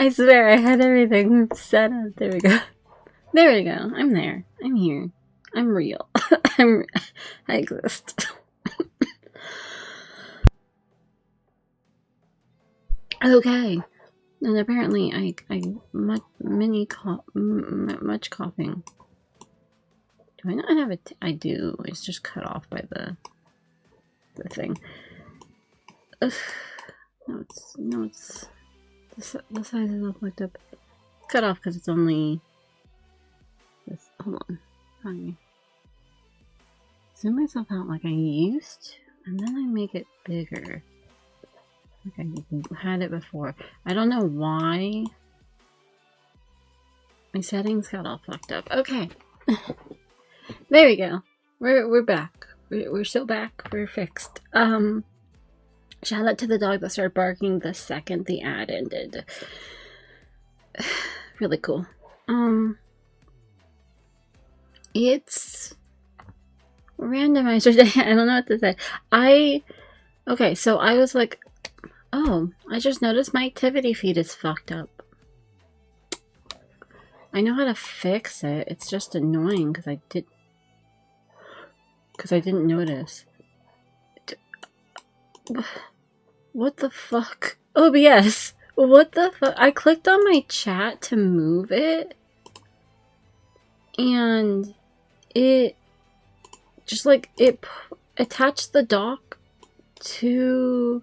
I swear I had everything set up. There we go. There we go. I'm there. I'm here. I'm real. I exist. Okay. And apparently I much coughing. Do I not have it? I do. It's just cut off by the thing. Ugh. No, it's the size is all fucked up. Cut off because it's only this. Hold on. Honey. Zoom myself out like I used to, and then I make it bigger. Okay, I had it before. I don't know why my settings got all fucked up. Okay. There we go. We're back. We're still back. We're fixed. Shout out to the dog that started barking the second the ad ended. Really cool. It's randomizer day. I don't know what to say. Okay, so I was like, oh, I just noticed my activity feed is fucked up. I know how to fix it. It's just annoying because I didn't notice. What the fuck? OBS. What the fuck? I clicked on my chat to move it, and it just like it attached the dock to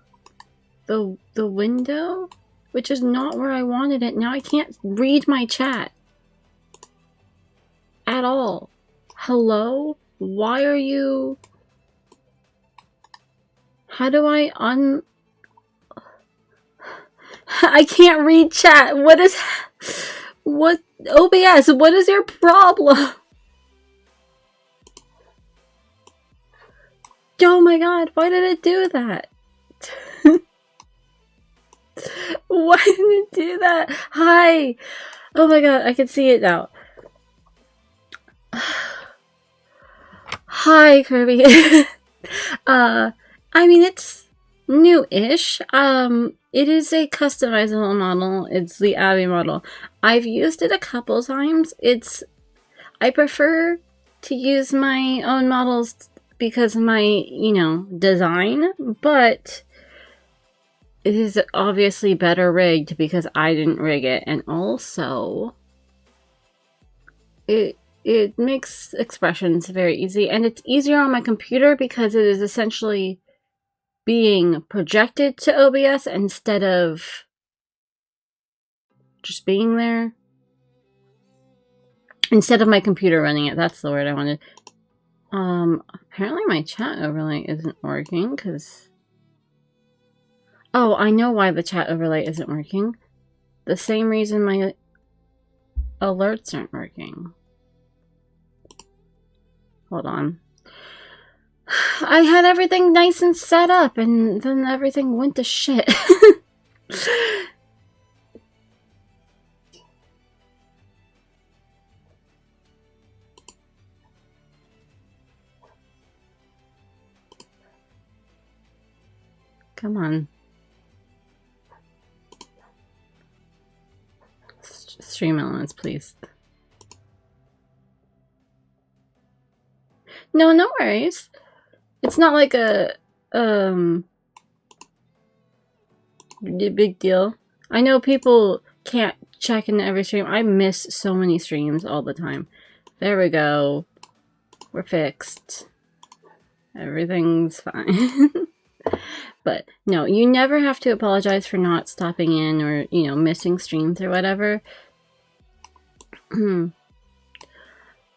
the window, which is not where I wanted it. Now I can't read my chat at all. Hello? Why are you... How do I I can't read chat. What OBS, what is your problem? Oh my god, why did it do that? Why did it do that? Hi! Oh my god, I can see it now. Hi, Kirby. I mean, it's new-ish. It is a customizable model. It's the Abby model. I've used it a couple times. I prefer to use my own models because of my, design, but it is obviously better rigged because I didn't rig it, and also it makes expressions very easy, and it's easier on my computer because it is essentially being projected to OBS instead of just being there. Instead of my computer running it, that's the word I wanted. Apparently my chat overlay isn't working because... Oh, I know why the chat overlay isn't working. The same reason my alerts aren't working. Hold on. I had everything nice and set up, and then everything went to shit. Come on. Stream elements, please. No worries. It's not like a big deal. I know people can't check into every stream. I miss so many streams all the time. There we go. We're fixed. Everything's fine. But no, you never have to apologize for not stopping in or, missing streams or whatever.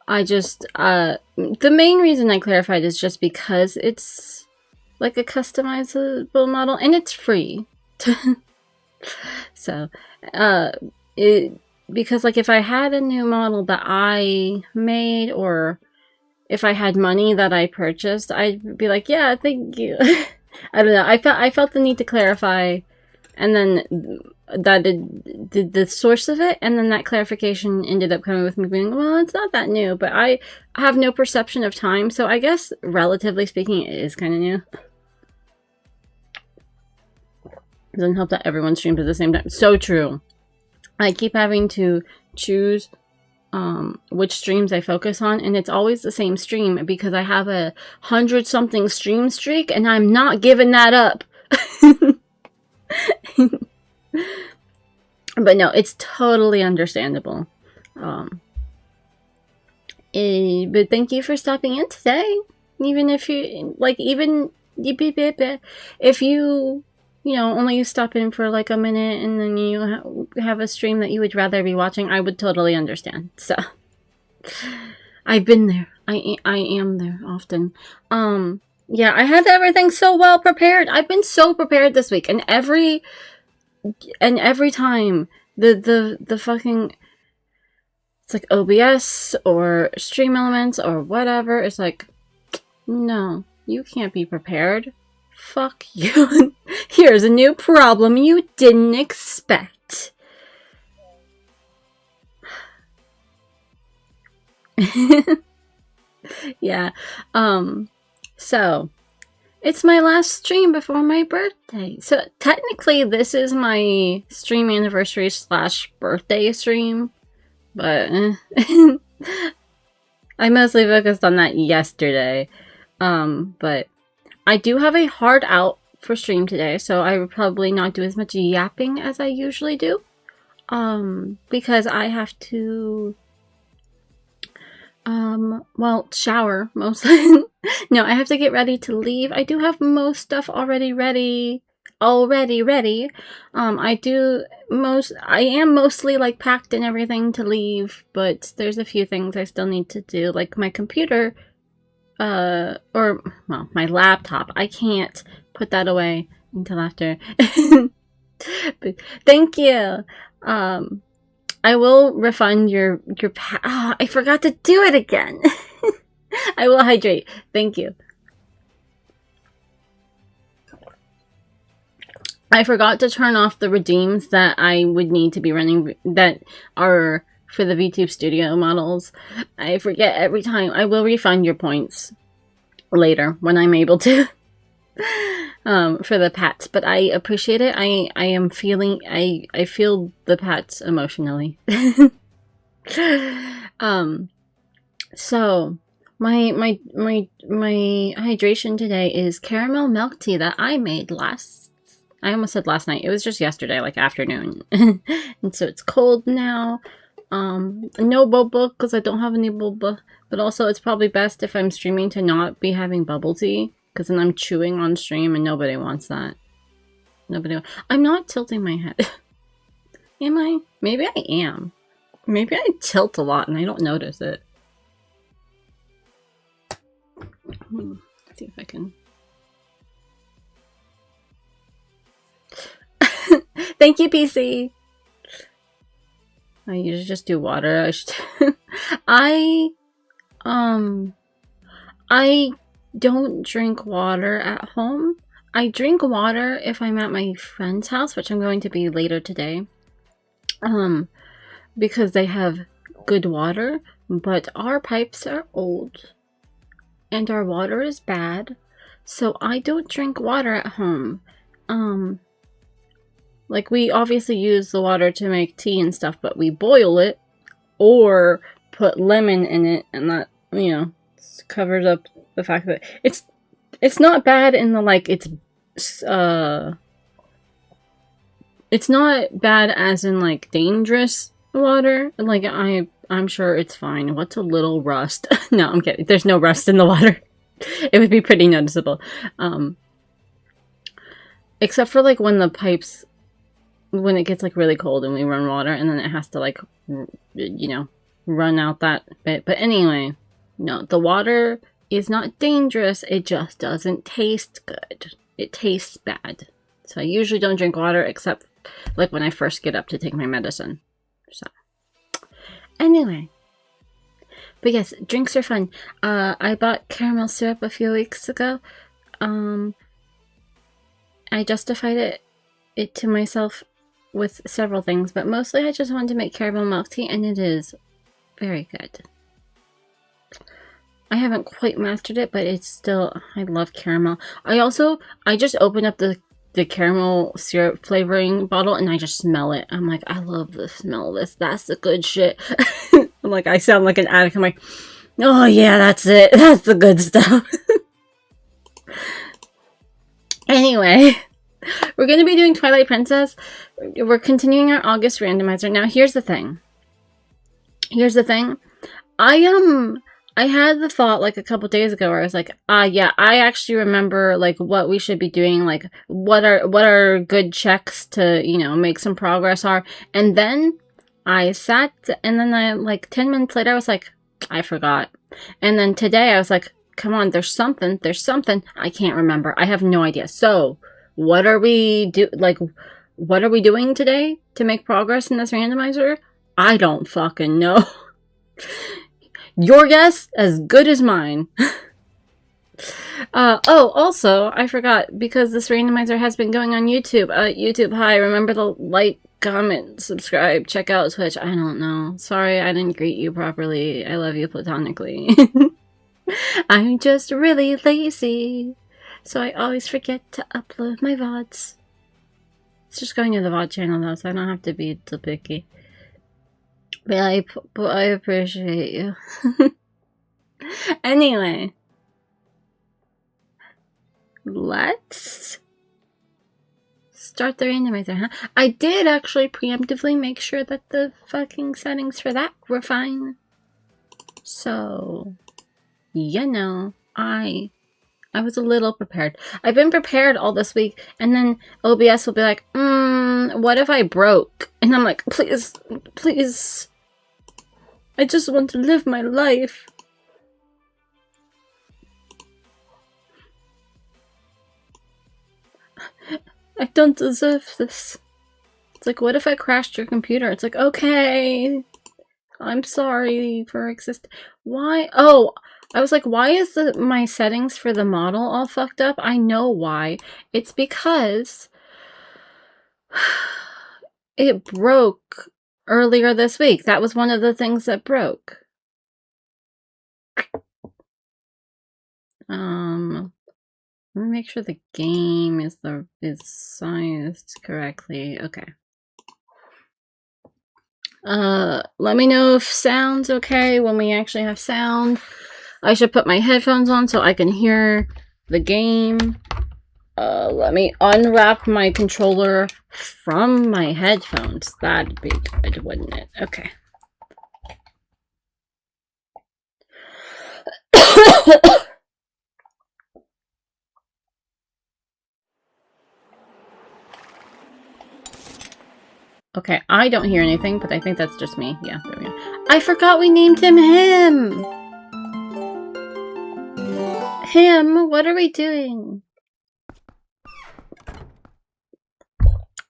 I just, the main reason I clarified is just because it's like a customizable model and it's free. So, because like if I had a new model that I made, or if I had money that I purchased, I'd be like, yeah, thank you. I don't know. I felt the need to clarify, and then that did the source of it, and then that clarification ended up coming with me being, well, it's not that new, but I have no perception of time, so I guess relatively speaking, it is kind of new. It doesn't help that everyone streams at the same time. So true. I keep having to choose which streams I focus on, and it's always the same stream because I have a 100-something stream streak, and I'm not giving that up. But no, it's totally understandable. But thank you for stopping in today. Even if you if you only stop in for like a minute and then you have a stream that you would rather be watching, I would totally understand. So I've been there. I am there often. Yeah, I had everything so well prepared. I've been so prepared this week, and every time the fucking, it's like OBS or Stream Elements or whatever, it's like, no, you can't be prepared. Fuck you. Here's a new problem you didn't expect. Yeah. So it's my last stream before my birthday. So technically this is my stream anniversary / birthday stream, but I mostly focused on that yesterday. But I do have a hard out for stream today, so I would probably not do as much yapping as I usually do. Because I have to well, shower mostly. No, I have to get ready to leave. I do have most stuff already ready. I am mostly like packed and everything to leave, but there's a few things I still need to do, like my computer, my laptop. I can't put that away until after. But thank you. I will refund your I forgot to do it again. I will hydrate. Thank you. I forgot to turn off the redeems that I would need to be running that are for the VTube Studio models. I forget every time. I will refund your points later when I'm able to. For the pats, but I appreciate it. I am feeling, I feel the pats emotionally. So my hydration today is caramel milk tea that I made I almost said last night. It was just yesterday, like afternoon. And so it's cold now. No boba because I don't have any boba, but also it's probably best if I'm streaming to not be having bubble tea, because then I'm chewing on stream and nobody wants that. I'm not tilting my head. Am I? Maybe I am. Maybe I tilt a lot and I don't notice it. Let's see if I can. Thank you, PC. I usually just do water. I don't drink water at home. I drink water if I'm at my friend's house, which I'm going to be later today. Because they have good water, but our pipes are old and our water is bad, so I don't drink water at home. Like, we obviously use the water to make tea and stuff, but we boil it or put lemon in it, and that, covers up the fact that it's not bad in the, like, it's not bad as in, like, dangerous water. Like, I'm sure it's fine. What's a little rust? No, I'm kidding. There's no rust in the water. It would be pretty noticeable. Except for, like, when the pipes, when it gets, like, really cold and we run water, and then it has to, like, run out that bit. But anyway, no, the water is not dangerous. It just doesn't taste good. It tastes bad. So I usually don't drink water except, like, when I first get up to take my medicine. So, anyway. But yes, drinks are fun. I bought caramel syrup a few weeks ago. I justified it to myself with several things, but mostly I just wanted to make caramel milk tea, and it is very good. I haven't quite mastered it, but it's still, I love caramel. I just opened up the the caramel syrup flavoring bottle, and I just smell it. I'm like, I love the smell of this. That's the good shit. I'm like, I sound like an addict. I'm like, oh yeah, that's it. That's the good stuff. Anyway, we're going to be doing Twilight Princess. We're continuing our August randomizer. Now, here's the thing. I had the thought like a couple days ago where I was like, yeah, I actually remember like what we should be doing, like what our good checks to, you know, make some progress are. And then I sat, and then I, like 10 minutes later, I was like, I forgot. And then today I was like, come on, there's something. I can't remember. I have no idea. So what are we doing today to make progress in this randomizer? I don't fucking know. Your guess as good as mine. Oh, also, I forgot, because this randomizer has been going on YouTube. YouTube, hi, remember to like, comment, subscribe, check out Twitch. I don't know. Sorry, I didn't greet you properly. I love you platonically. I'm just really lazy, so I always forget to upload my VODs. It's just going to the VOD channel though, so I don't have to be too picky. But I appreciate you. Anyway, let's start the randomizer, huh? I did actually preemptively make sure that the fucking settings for that were fine. So, you know, I was a little prepared. I've been prepared all this week, and then OBS will be like, what if I broke? And I'm like, please, please. I just want to live my life. I don't deserve this. It's like, what if I crashed your computer? It's like, okay. I'm sorry for existing. Why? Oh, I was like, why is my settings for the model all fucked up? I know why. It's because it broke earlier this week. That was one of the things that broke. Let me make sure the game is sized correctly. Okay. Let me know if sound's okay when we actually have sound. I should put my headphones on so I can hear the game. Let me unwrap my controller from my headphones. That'd be good, wouldn't it? Okay. Okay, I don't hear anything, but I think that's just me. Yeah, there we go. I forgot we named him Him! Him, what are we doing?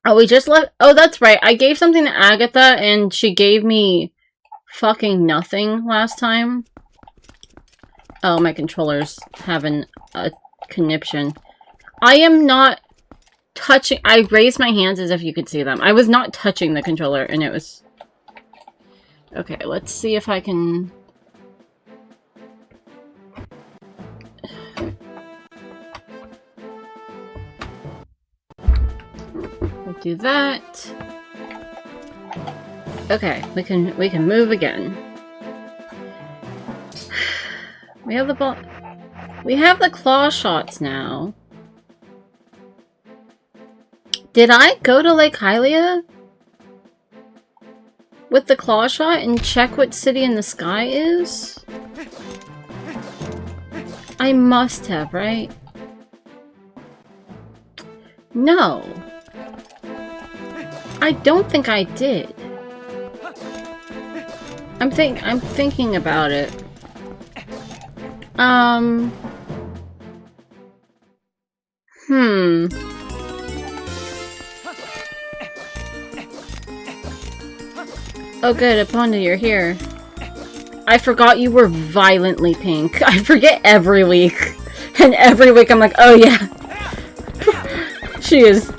Oh, we just left. Oh, that's right. I gave something to Agatha, and she gave me fucking nothing last time. Oh, my controller's having a conniption. I am not touching. I raised my hands as if you could see them. I was not touching the controller, and it was... Okay, let's see if I can... Do that. Okay, we can move again. We have the ball. We have the claw shots now. Did I go to Lake Hylia with the claw shot and check what city in the sky is? I must have, right? No. I don't think I did. I'm thinking about it. Oh good, Aponda, you're here. I forgot you were violently pink. I forget every week. And every week I'm like, oh yeah. She is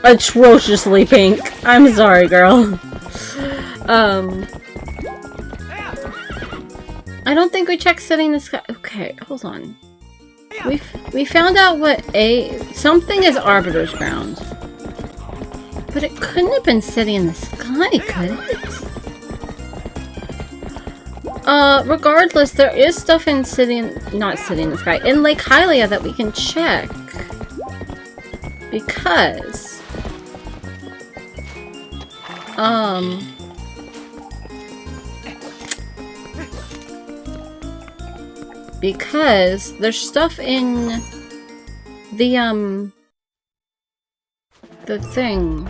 atrociously pink. I'm sorry, girl. I don't think we checked setting the sky. Okay, hold on. We found out what something is Arbiter's Ground. But it couldn't have been City in the Sky, could it? Regardless, there is stuff in not City in the Sky, in Lake Hylia that we can check. Because... Because there's stuff in the thing.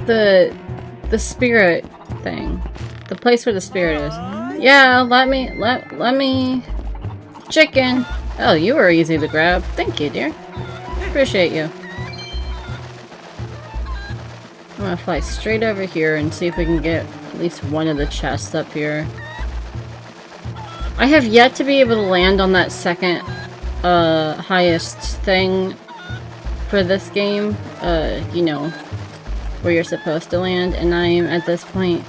The spirit thing. The place where the spirit is. Yeah, let me chicken. Oh, you were easy to grab. Thank you, dear. Appreciate you. I'm gonna fly straight over here and see if we can get at least one of the chests up here. I have yet to be able to land on that second highest thing for this game. You know, where you're supposed to land, and I am at this point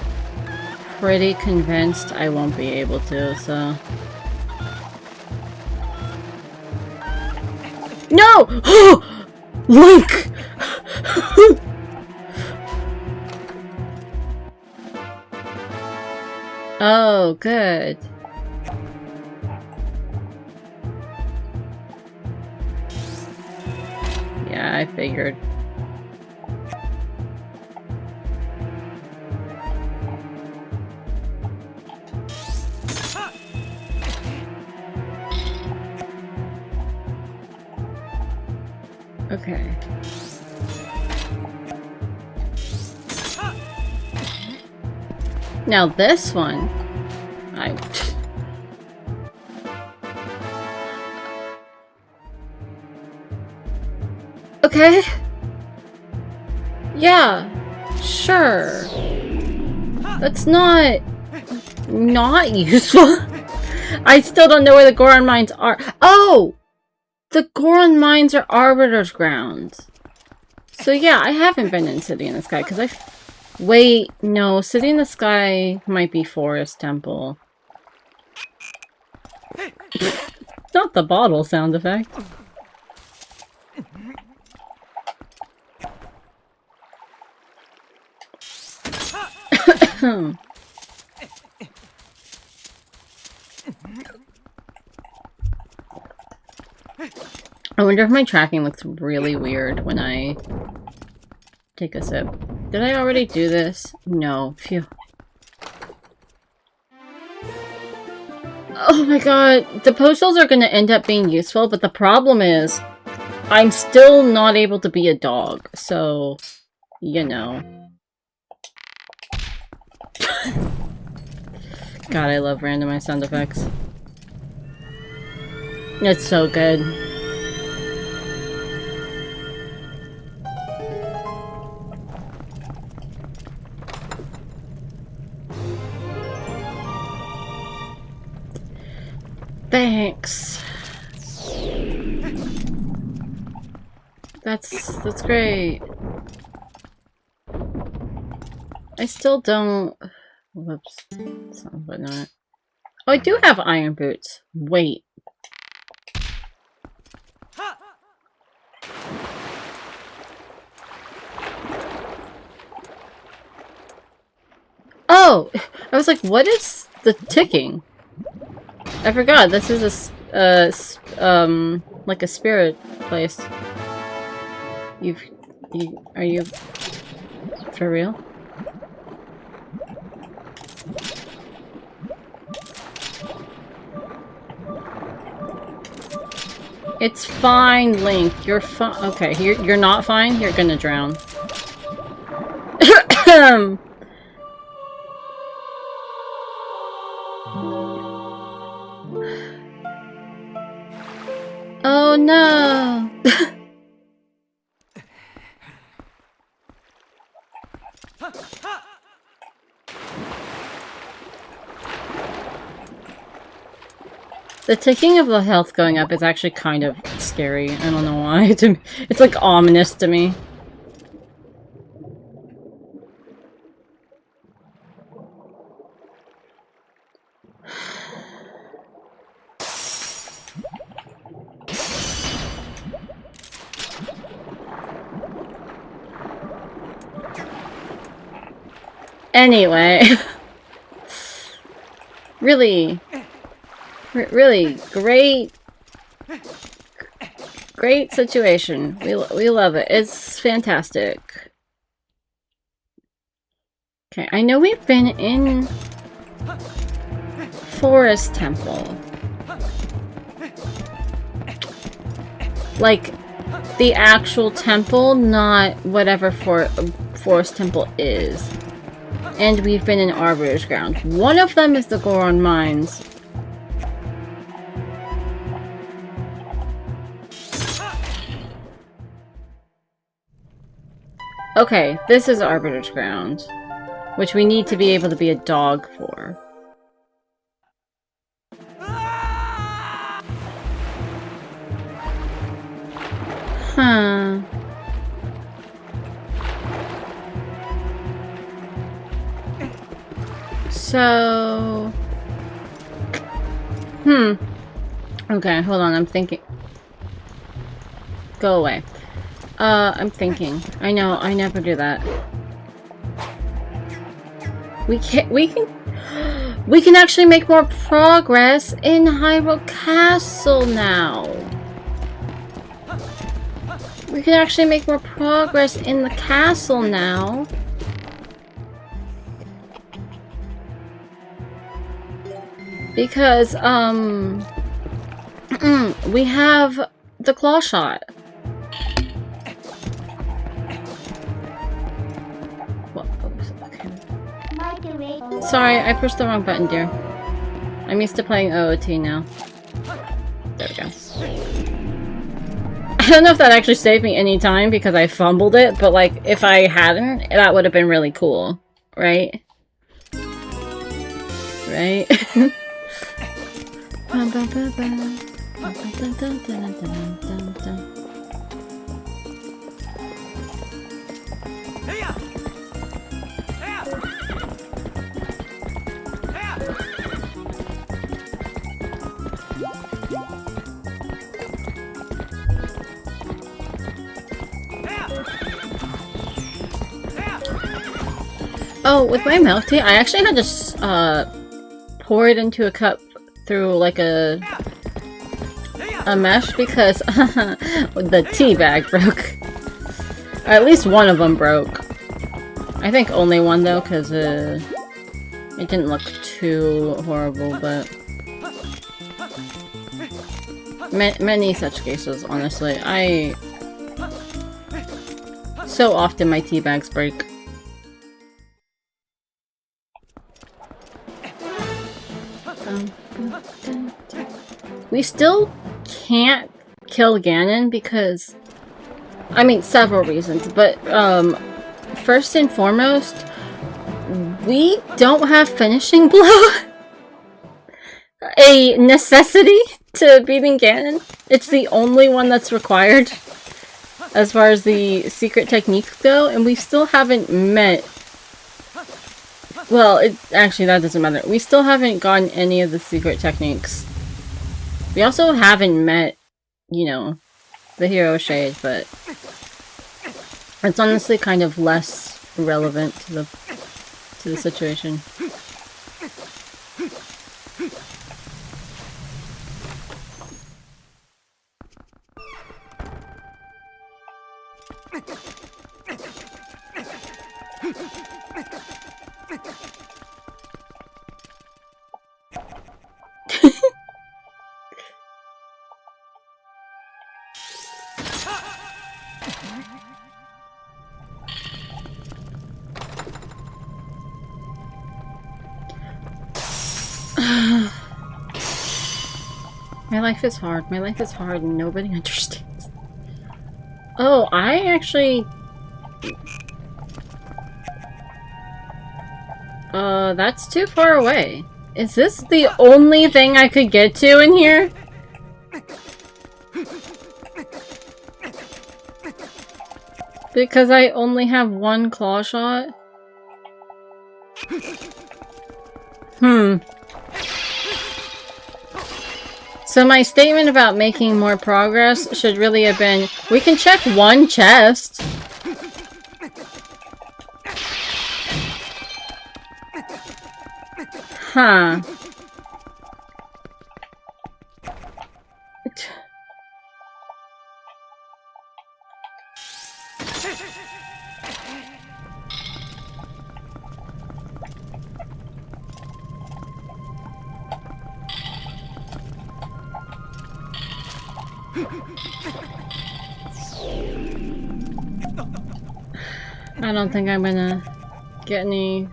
pretty convinced I won't be able to, so... No! Link! Oh, good. Yeah, I figured. Okay. Now this one, Okay. Yeah. Sure. That's not useful. I still don't know where the Goron mines are. Oh! The Goron mines are Arbiter's Ground. So yeah, I haven't been in City in the Sky, because wait, no, City in the Sky might be Forest Temple. Not the bottle sound effect. I wonder if my tracking looks really weird when I take a sip. Did I already do this? No. Phew. Oh my god. The postals are gonna end up being useful, but the problem is I'm still not able to be a dog, so, you know. God, I love randomized sound effects. It's so good. Thanks. That's great. I still don't... Whoops. But not. Oh, I do have iron boots. Wait. Oh! I was like, what is the ticking? I forgot, this is like a spirit place. Are you for real? It's fine, Link. You're fine. Okay, you're not fine? You're gonna drown. Oh no! The ticking of the health going up is actually kind of scary. I don't know why. It's like ominous to me. Anyway. Really great situation. We love it. It's fantastic. Okay, I know we've been in Forest Temple. Like, the actual temple, not whatever Forest Temple is. And we've been in Arbiter's Ground. One of them is the Goron Mines. Okay, this is Arbiter's Ground, which we need to be able to be a dog for. Huh. So... Okay, hold on, I'm thinking. Go away. I'm thinking. I know, I never do that. We can actually make more progress in Hyrule Castle now. We can actually make more progress in the castle now. Because, we have the claw shot. Sorry, I pushed the wrong button, dear. I'm used to playing OOT now. There we go. I don't know if that actually saved me any time because I fumbled it, but like, if I hadn't, that would have been really cool. Right? Right? Oh, with my milk tea, I actually had to pour it into a cup through like a mesh because the tea bag broke. Or at least one of them broke. I think only one though, because it didn't look too horrible, but many such cases, honestly. So often my tea bags break. We still can't kill Ganon because, I mean, several reasons, but first and foremost, we don't have finishing blow. A necessity to beating Ganon. It's the only one that's required as far as the secret techniques go, and we still haven't met. Well, actually that doesn't matter. We still haven't gotten any of the secret techniques. We also haven't met, you know, the Hero Shade, but it's honestly kind of less relevant to the situation. My life is hard. My life is hard and nobody understands. Oh, I actually... that's too far away. Is this the only thing I could get to in here? Because I only have one claw shot? So my statement about making more progress should really have been, we can check one chest. Huh. I don't think I'm gonna get any...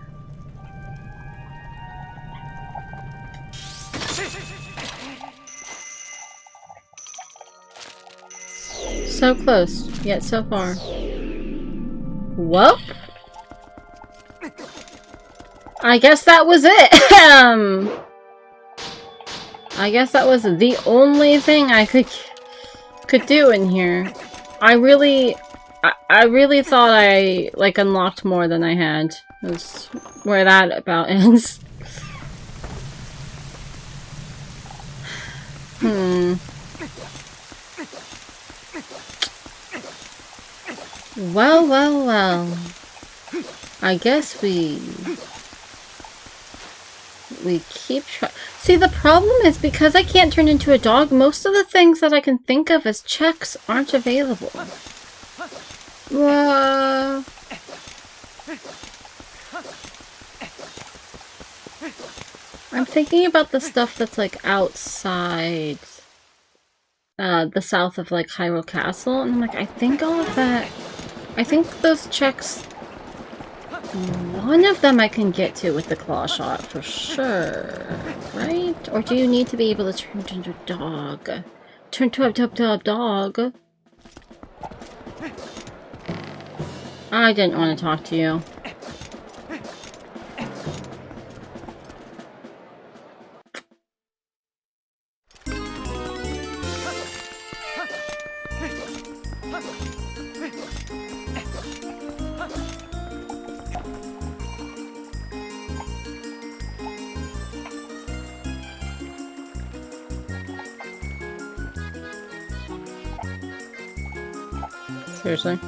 So close, yet so far. Whoop! I guess that was it! I guess that was the only thing I could do in here. I really thought I, like, unlocked more than I had. That's where that about ends. Well, well, well. I guess we keep trying. See, the problem is because I can't turn into a dog, most of the things that I can think of as checks aren't available. I'm thinking about the stuff that's like outside the south of like Hyrule Castle, and I'm like, I think all of that, I think those checks, one of them I can get to with the claw shot for sure, right? Or do you need to be able to turn into a dog? Turn to a dog? I didn't want to talk to you. Seriously?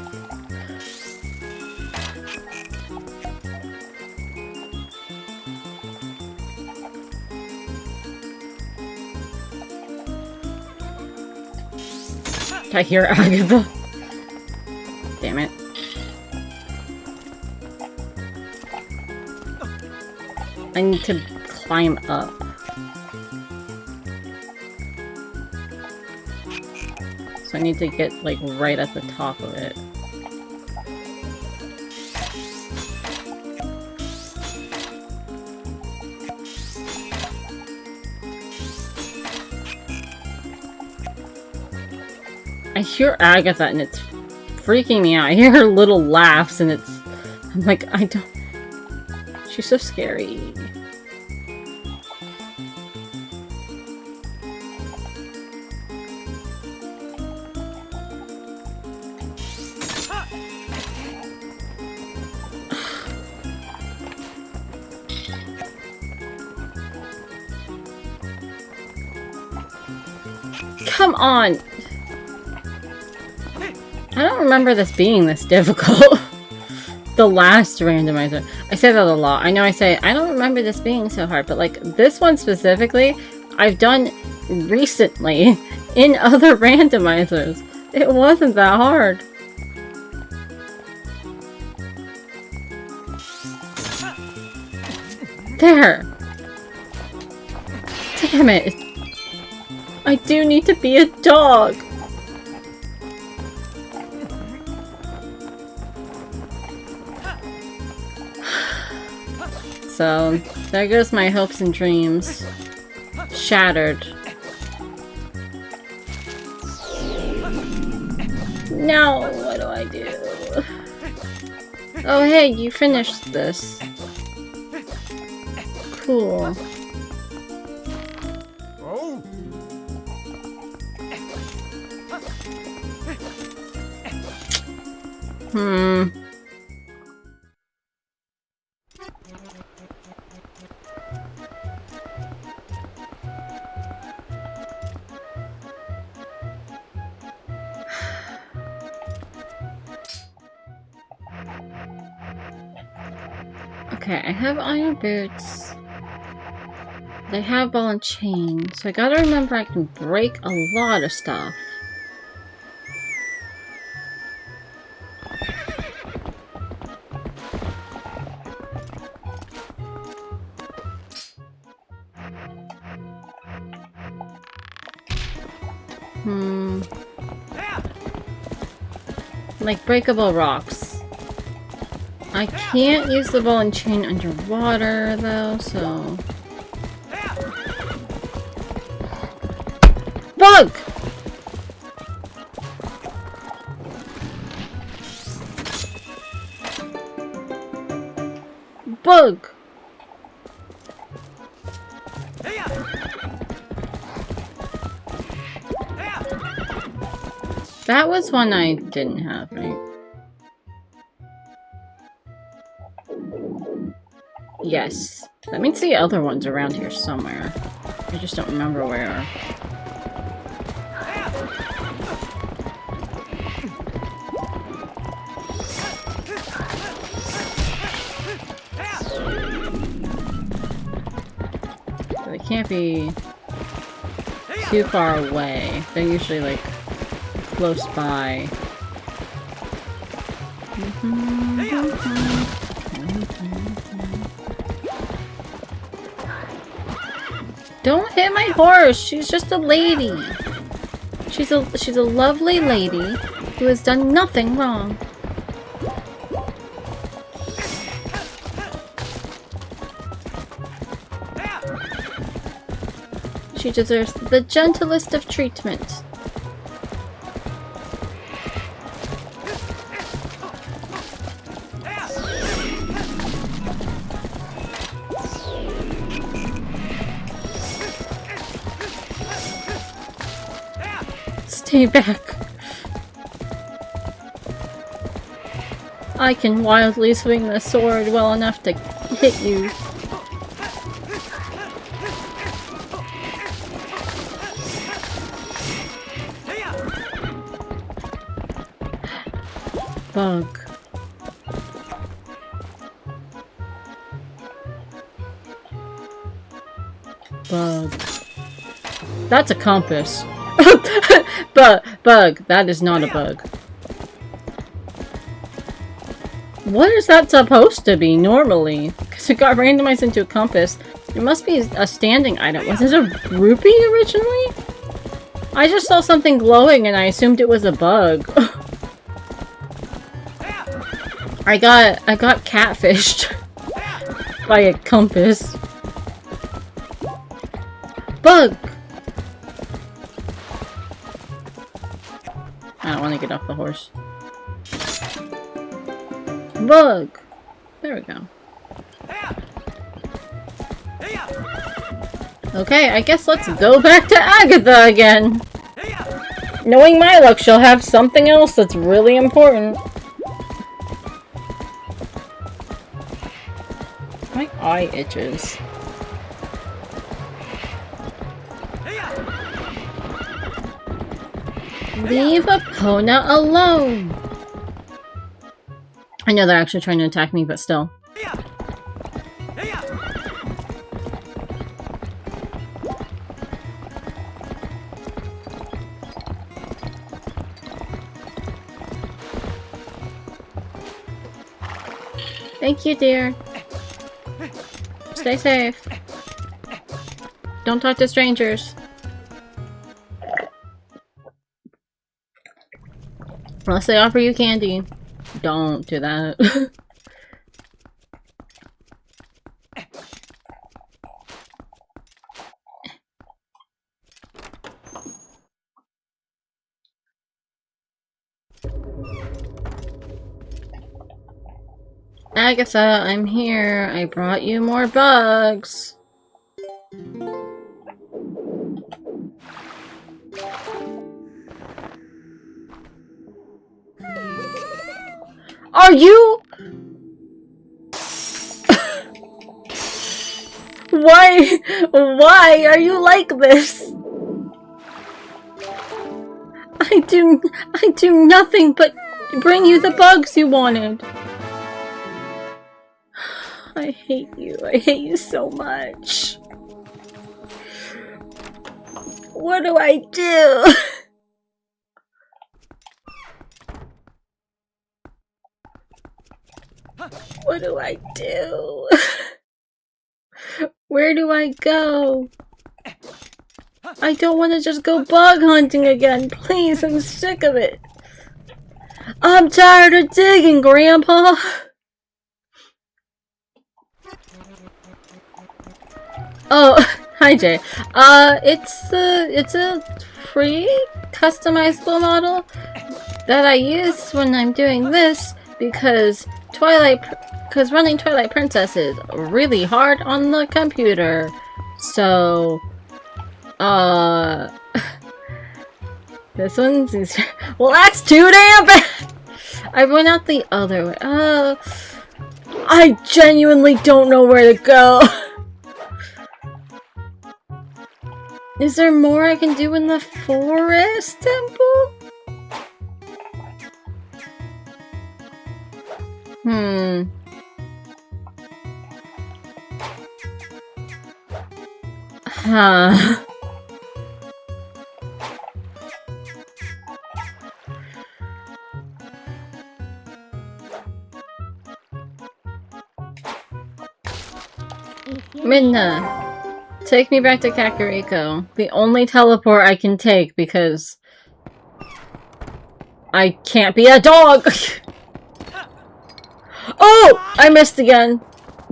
I hear Agatha. Damn it. I need to climb up. So I need to get, like, right at the top of it. I hear Agatha and it's freaking me out. I hear her little laughs and it's... I'm like, I don't... She's so scary. Come on! I don't remember this being this difficult. The last randomizer. I say that a lot. I know I say, I don't remember this being so hard, but like this one specifically, I've done recently in other randomizers. It wasn't that hard. There! Damn it! I do need to be a dog! So, there goes my hopes and dreams. Shattered. No, what do I do? Oh hey, you finished this. Cool. Okay, I have iron boots. I have ball and chain, so I gotta remember I can break a lot of stuff. Like breakable rocks. I can't use the ball and chain underwater though, so... Bug! Bug! That was one I didn't have, right? Yes. That means the other one's around here somewhere. I just don't remember where. So they can't be too far away. They're usually like close by. Don't hit my horse! She's just a lady. She's a lovely lady who has done nothing wrong. She deserves the gentlest of treatment. Stay back. I can wildly swing the sword well enough to hit you. Bug. Bug. That's a compass. Bug. That is not a bug. What is that supposed to be normally? Because it got randomized into a compass. It must be a standing item. Was it a rupee originally? I just saw something glowing and I assumed it was a bug. I got catfished by a compass. Bug! I don't want to get off the horse. Bug! There we go. Okay, I guess let's go back to Agatha again. Knowing my luck, she'll have something else that's really important. My eye itches. Leave Epona alone! I know they're actually trying to attack me, but still. Thank you, dear. Stay safe. Don't talk to strangers. Unless they offer you candy. Don't do that. Agatha, I'm here. I brought you more bugs. Are you? Why are you like this? I do nothing but bring you the bugs you wanted. I hate you so much. What do I do? What do I do? Where do I go? I don't want to just go bug hunting again. Please, I'm sick of it. I'm tired of digging, Grandpa. Oh, hi Jay. It's a free customizable model that I use when I'm doing this because running Twilight Princess is really hard on the computer. So, this one's easier. Well, that's too damn bad! I went out the other way. I genuinely don't know where to go. Is there more I can do in the forest temple? Huh. Midna, take me back to Kakariko. The only teleport I can take because I can't be a dog! Oh! I missed again.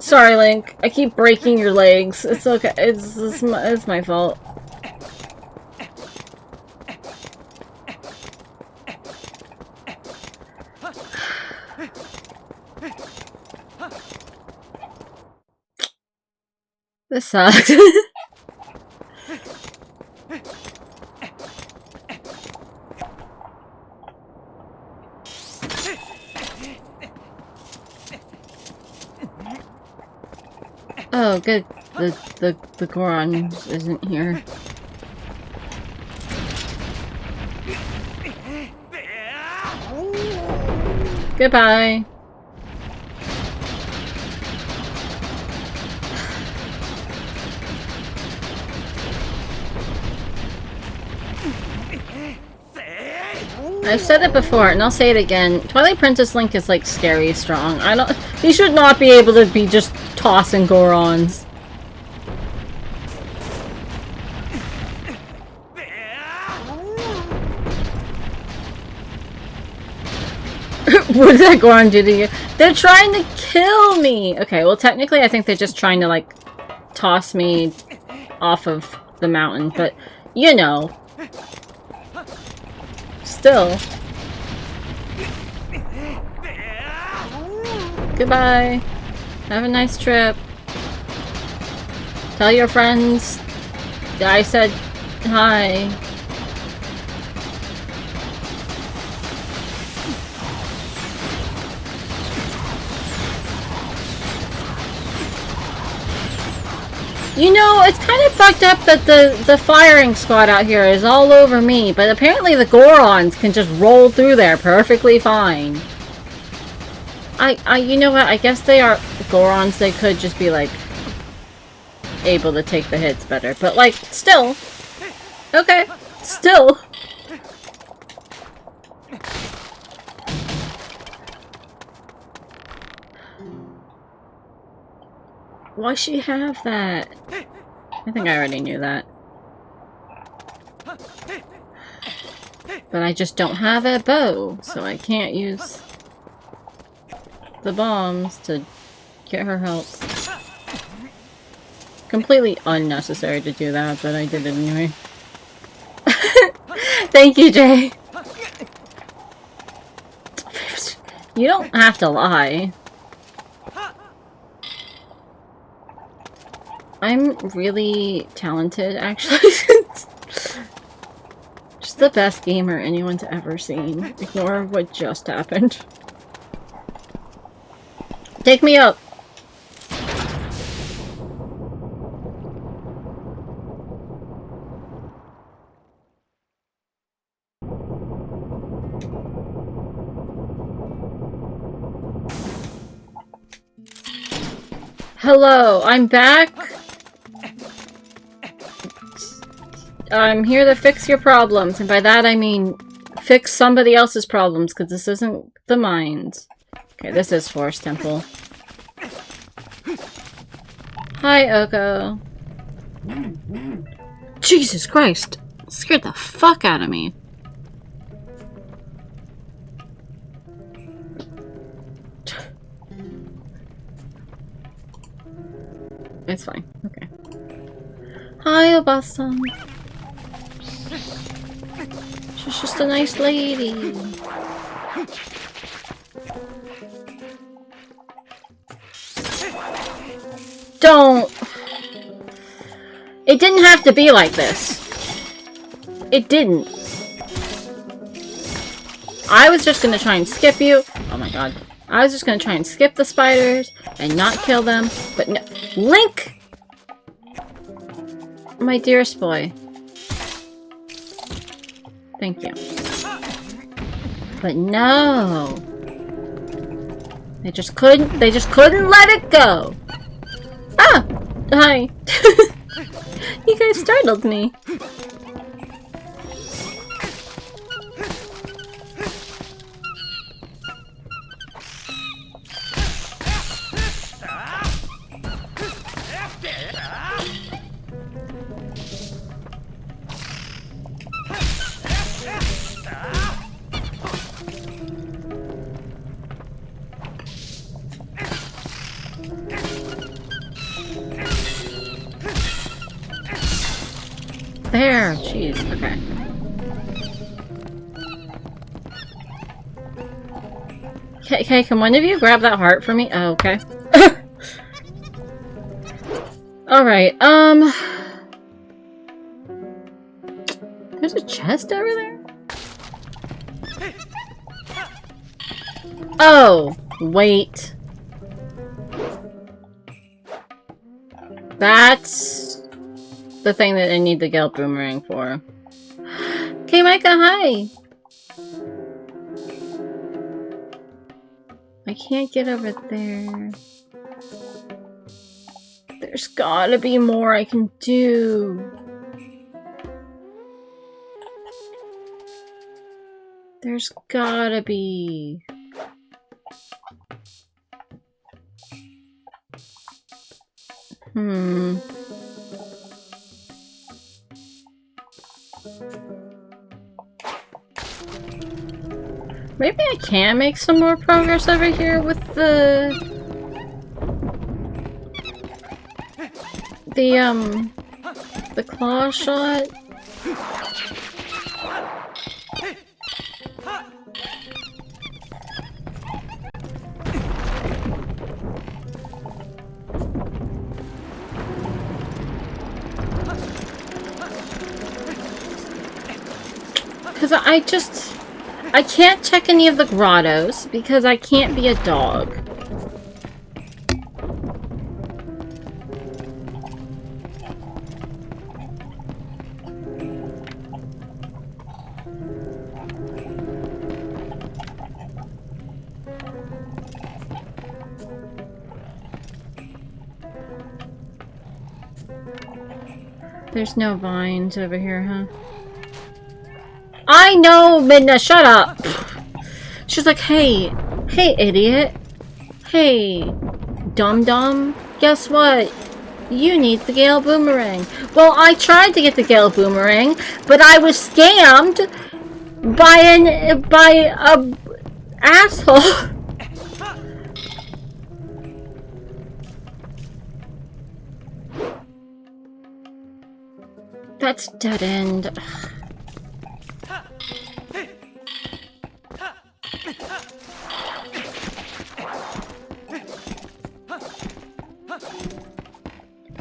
Sorry, Link. I keep breaking your legs. It's okay. It's my fault. This sucks. Oh, good. The Goron isn't here. Goodbye. I've said it before, and I'll say it again. Twilight Princess Link is like scary strong. He should not be able to be just tossing Gorons. What did that Goron do to you? They're trying to kill me! Okay, well technically I think they're just trying to like toss me off of the mountain, but you know. Still. Goodbye. Have a nice trip. Tell your friends that I said hi. You know, it's kind of fucked up that the firing squad out here is all over me, but apparently the Gorons can just roll through there perfectly fine. You know what, I guess they are Gorons, they could just be, like, able to take the hits better, but, like, still. Okay, still. Why she have that? I think I already knew that. But I just don't have a bow, so I can't use the bombs to get her help. Completely unnecessary to do that, but I did it anyway. Thank you, Jay. You don't have to lie. I'm really talented, actually. Just the best gamer anyone's ever seen. Ignore what just happened. Take me up! Hello, I'm back. I'm here to fix your problems, and by that I mean fix somebody else's problems, because this isn't the mines. Okay, this is Forest Temple. Hi, Oko. Jesus Christ! Scared the fuck out of me. It's fine. Okay. Hi, Obasa. She's just a nice lady. Don't. It didn't have to be like this. It didn't. I was just gonna try and skip you. Oh my god. I was just gonna try and skip the spiders and not kill them, but no. Link! My dearest boy. Thank you. But no. They just couldn't let it go. Ah! Hi. You guys startled me. There! Jeez, okay. Okay, can one of you grab that heart for me? Oh, okay. Alright, there's a chest over there? Oh! Wait. That's the thing that I need the Gale Boomerang for. Okay, Micah, hi! I can't get over there. There's gotta be more I can do. There's gotta be. Maybe I can make some more progress over here with the claw shot. Because I can't check any of the grottos because I can't be a dog. There's no vines over here, huh? I know, Midna, shut up! She's like, hey, idiot. Hey, dum-dum, guess what? You need the Gale Boomerang. Well, I tried to get the Gale Boomerang, but I was scammed by a asshole. That's dead end. Ugh.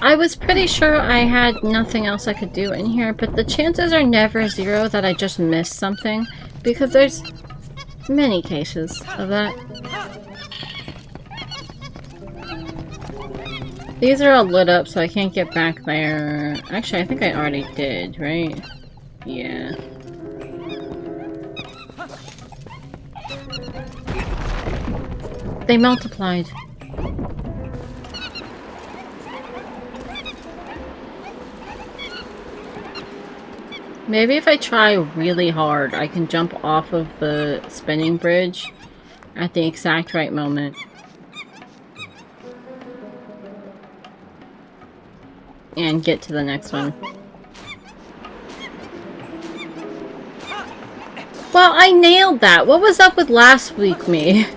I was pretty sure I had nothing else I could do in here, but the chances are never zero that I just missed something, because there's many cases of that. These are all lit up, so I can't get back there. Actually, I think I already did, right? Yeah. They multiplied. Maybe if I try really hard, I can jump off of the spinning bridge at the exact right moment. And get to the next one. Well, I nailed that. What was up with last week, me?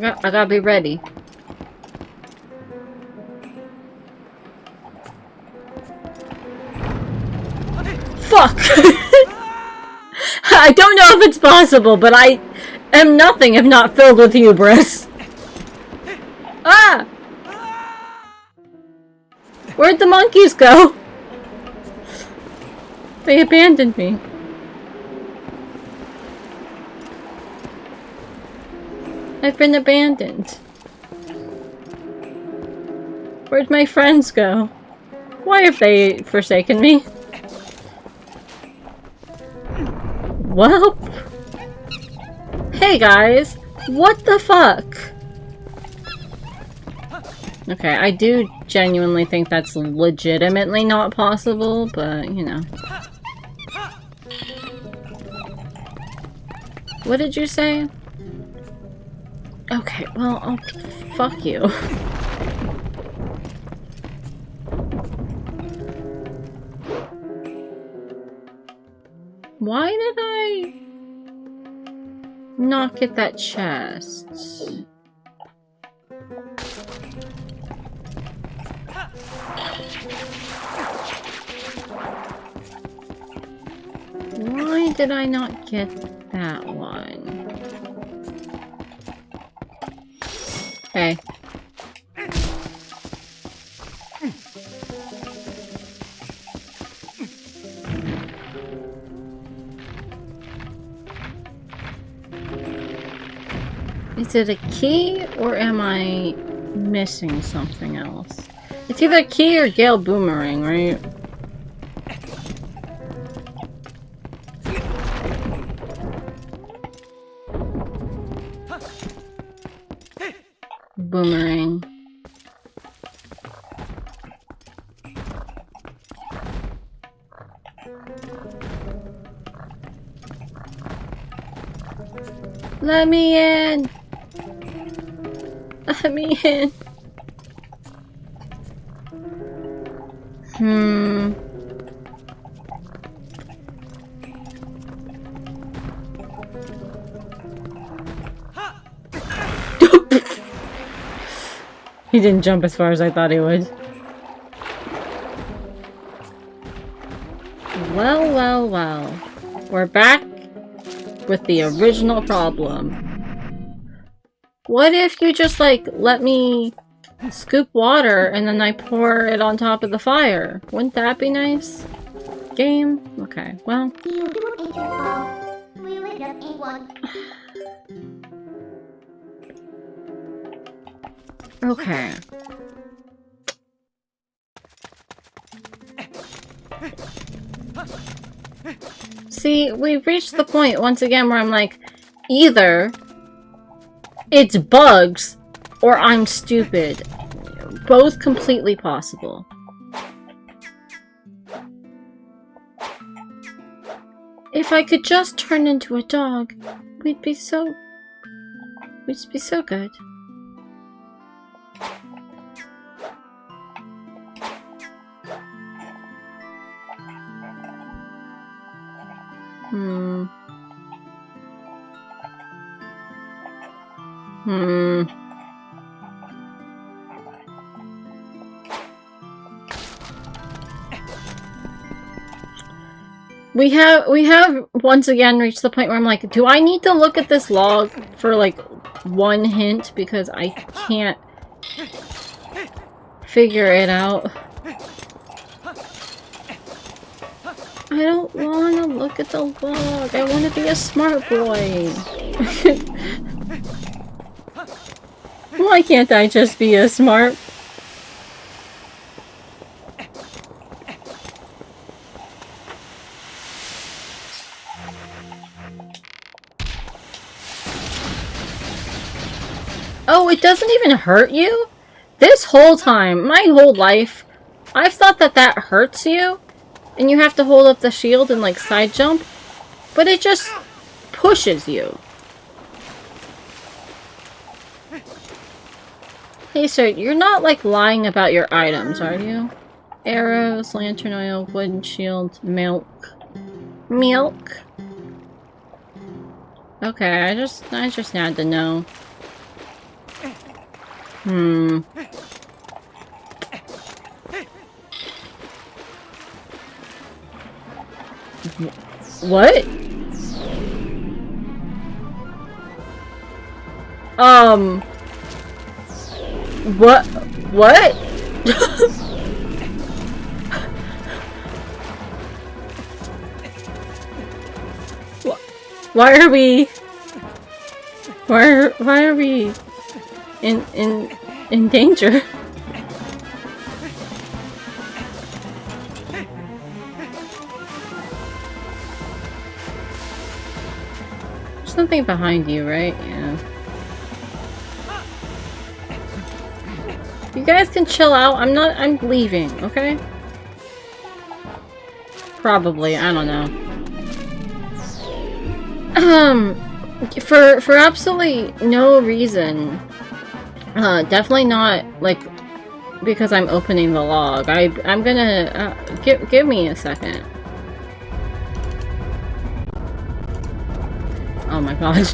I gotta be ready. Fuck! I don't know if it's possible, but I am nothing if not filled with hubris. Ah! Where'd the monkeys go? They abandoned me. I've been abandoned. Where'd my friends go? Why have they forsaken me? Well... Hey guys! What the fuck? Okay, I do genuinely think that's legitimately not possible, but, you know. What did you say? Okay, well, oh, fuck you. Why did I not get that chest? Why did I not get that one? Okay. Is it a key, or am I missing something else? It's either key or Gale Boomerang, right? Boomerang. Let me in! Let me in! He didn't jump as far as I thought he would. Well, well, well. We're back with the original problem. What if you just, like, let me scoop water and then I pour it on top of the fire? Wouldn't that be nice? Game? Okay, well. Okay. See, we've reached the point once again where I'm like, either it's bugs or I'm stupid. Both completely possible. If I could just turn into a dog, we'd be so good. We have once again reached the point where I'm like, do I need to look at this log for like one hint because I can't figure it out. I don't want to look at the log. I want to be a smart boy. Why can't I just be a smart? Oh, it doesn't even hurt you? This whole time, my whole life, I've thought that that hurts you, and you have to hold up the shield and, like, side jump, but it just pushes you. Hey, sir, you're not, like, lying about your items, are you? Arrows, lantern oil, wooden shield, milk. Milk? Okay, I just had to know. What? What? What? Why are we... Why are we... in danger? There's something behind you, right? Yeah. You guys can chill out. I'm leaving, okay? Probably, I don't know. For absolutely no reason. Definitely not, like, because I'm opening the log. I'm gonna, give me a second. Oh my god.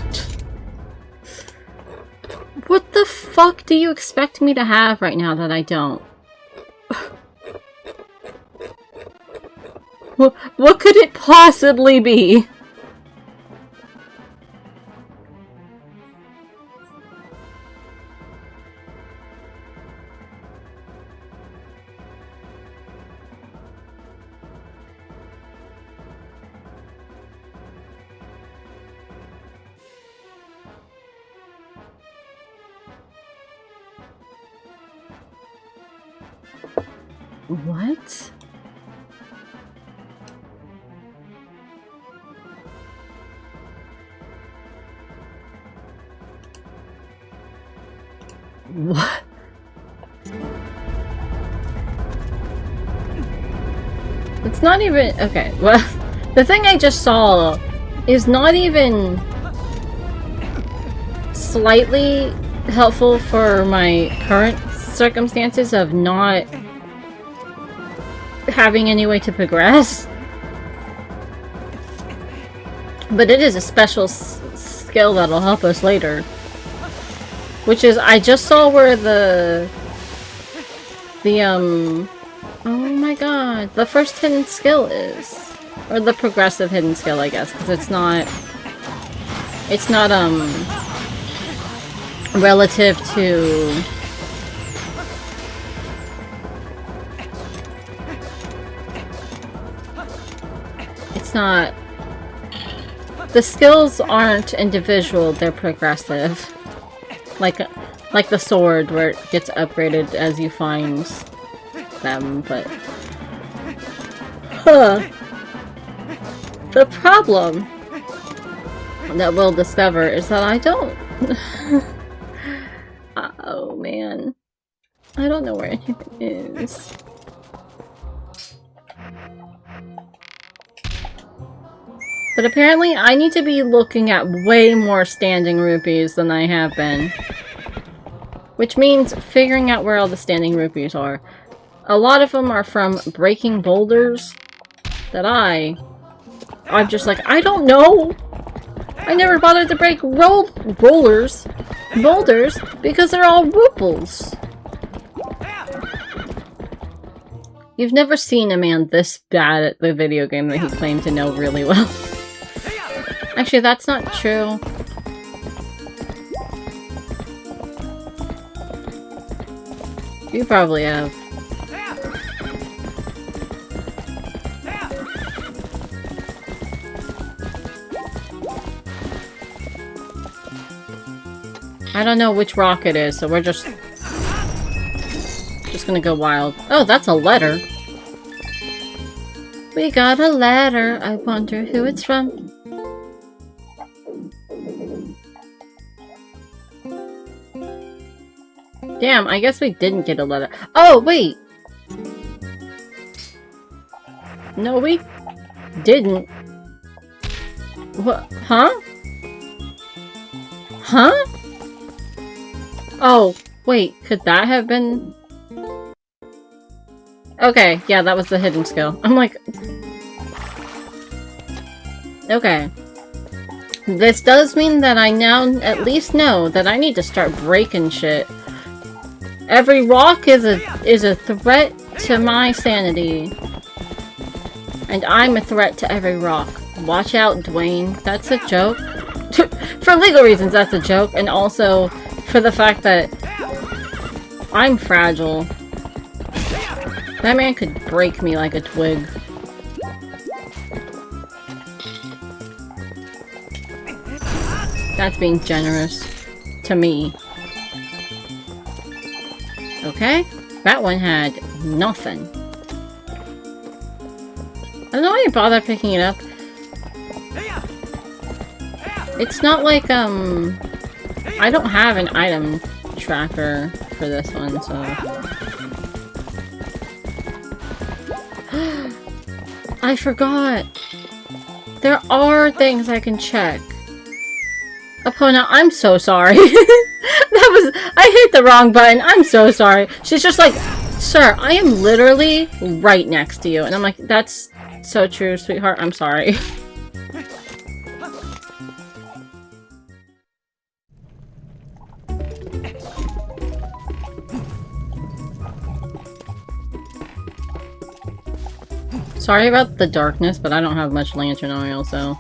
What the fuck do you expect me to have right now that I don't? What could it possibly be? What? What? It's not even... Okay, well, the thing I just saw is not even slightly helpful for my current circumstances of not having any way to progress. But it is a special skill that'll help us later. Which is, I just saw where oh my god, the first hidden skill is. Or the progressive hidden skill, I guess, because it's not, relative to... It's not... The skills aren't individual, they're progressive. Like the sword, where it gets upgraded as you find them, but... Huh. The problem that we'll discover is that I don't... Oh, man. I don't know where anything is. But apparently I need to be looking at way more standing rupees than I have been. Which means figuring out where all the standing rupees are. A lot of them are from breaking boulders that I'm just like, I don't know! I never bothered to break boulders because they're all ruples. You've never seen a man this bad at the video game that he claimed to know really well. Actually, that's not true. You probably have. I don't know which rock it is, so we're just gonna go wild. Oh, that's a letter. We got a letter. I wonder who it's from. Damn, I guess we didn't get a letter. Oh, wait! No, we didn't. What? Huh? Huh? Oh, wait, could that have been... Okay, yeah, that was the hidden skill. I'm like... Okay. This does mean that I now at least know that I need to start breaking shit. Every rock is a threat to my sanity. And I'm a threat to every rock. Watch out, Dwayne. That's a joke. For legal reasons, that's a joke. And also, for the fact that I'm fragile. That man could break me like a twig. That's being generous. To me. Okay. That one had nothing. I don't know why you bother picking it up. It's not like, I don't have an item tracker for this one, so... I forgot! There are things I can check. Epona, I'm so sorry. I hit the wrong button. I'm so sorry. She's just like, sir, I am literally right next to you. And I'm like, that's so true, sweetheart. I'm sorry. Sorry about the darkness, but I don't have much lantern oil, so...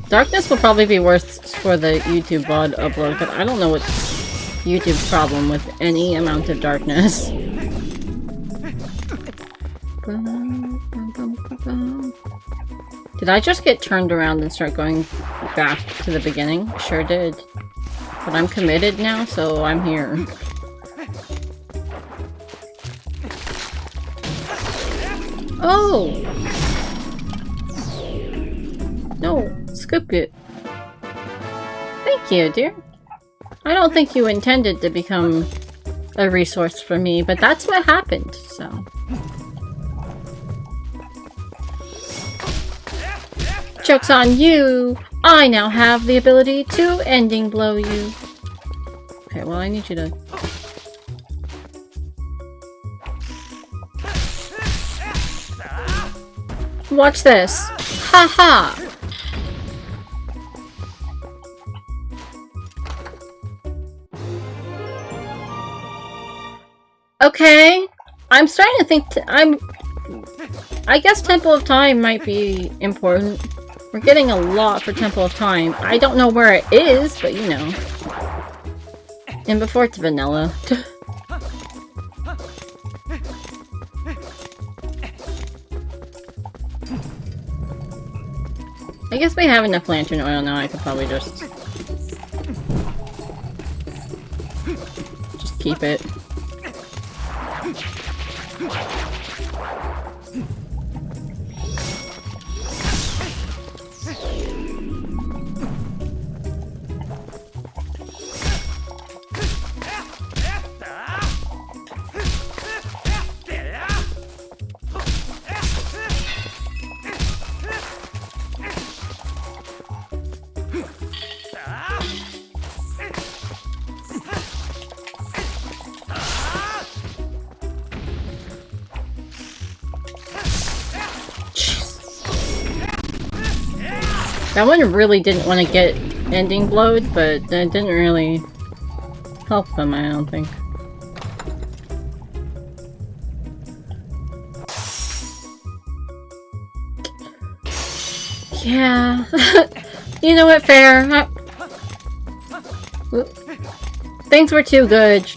Darkness will probably be worse for the YouTube VOD upload, but I don't know what YouTube's problem with any amount of darkness. Did I just get turned around and start going back to the beginning? Sure did. But I'm committed now, so I'm here. Oh! No, scoop it. Thank you, dear. I don't think you intended to become a resource for me, but that's what happened, so... Joke's on you! I now have the ability to ending blow you. Okay, well I need you to... Watch this! Ha ha! Okay, I'm starting to think I guess Temple of Time might be important. We're getting a lot for Temple of Time. I don't know where it is, but you know. And before it's vanilla. I guess we have enough lantern oil now, I could probably just keep it. That one really didn't want to get ending blowed, but that didn't really help them, I don't think. Yeah. You know what, fair. Things were too good.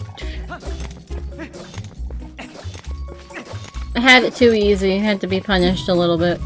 I had it too easy. I had to be punished a little bit.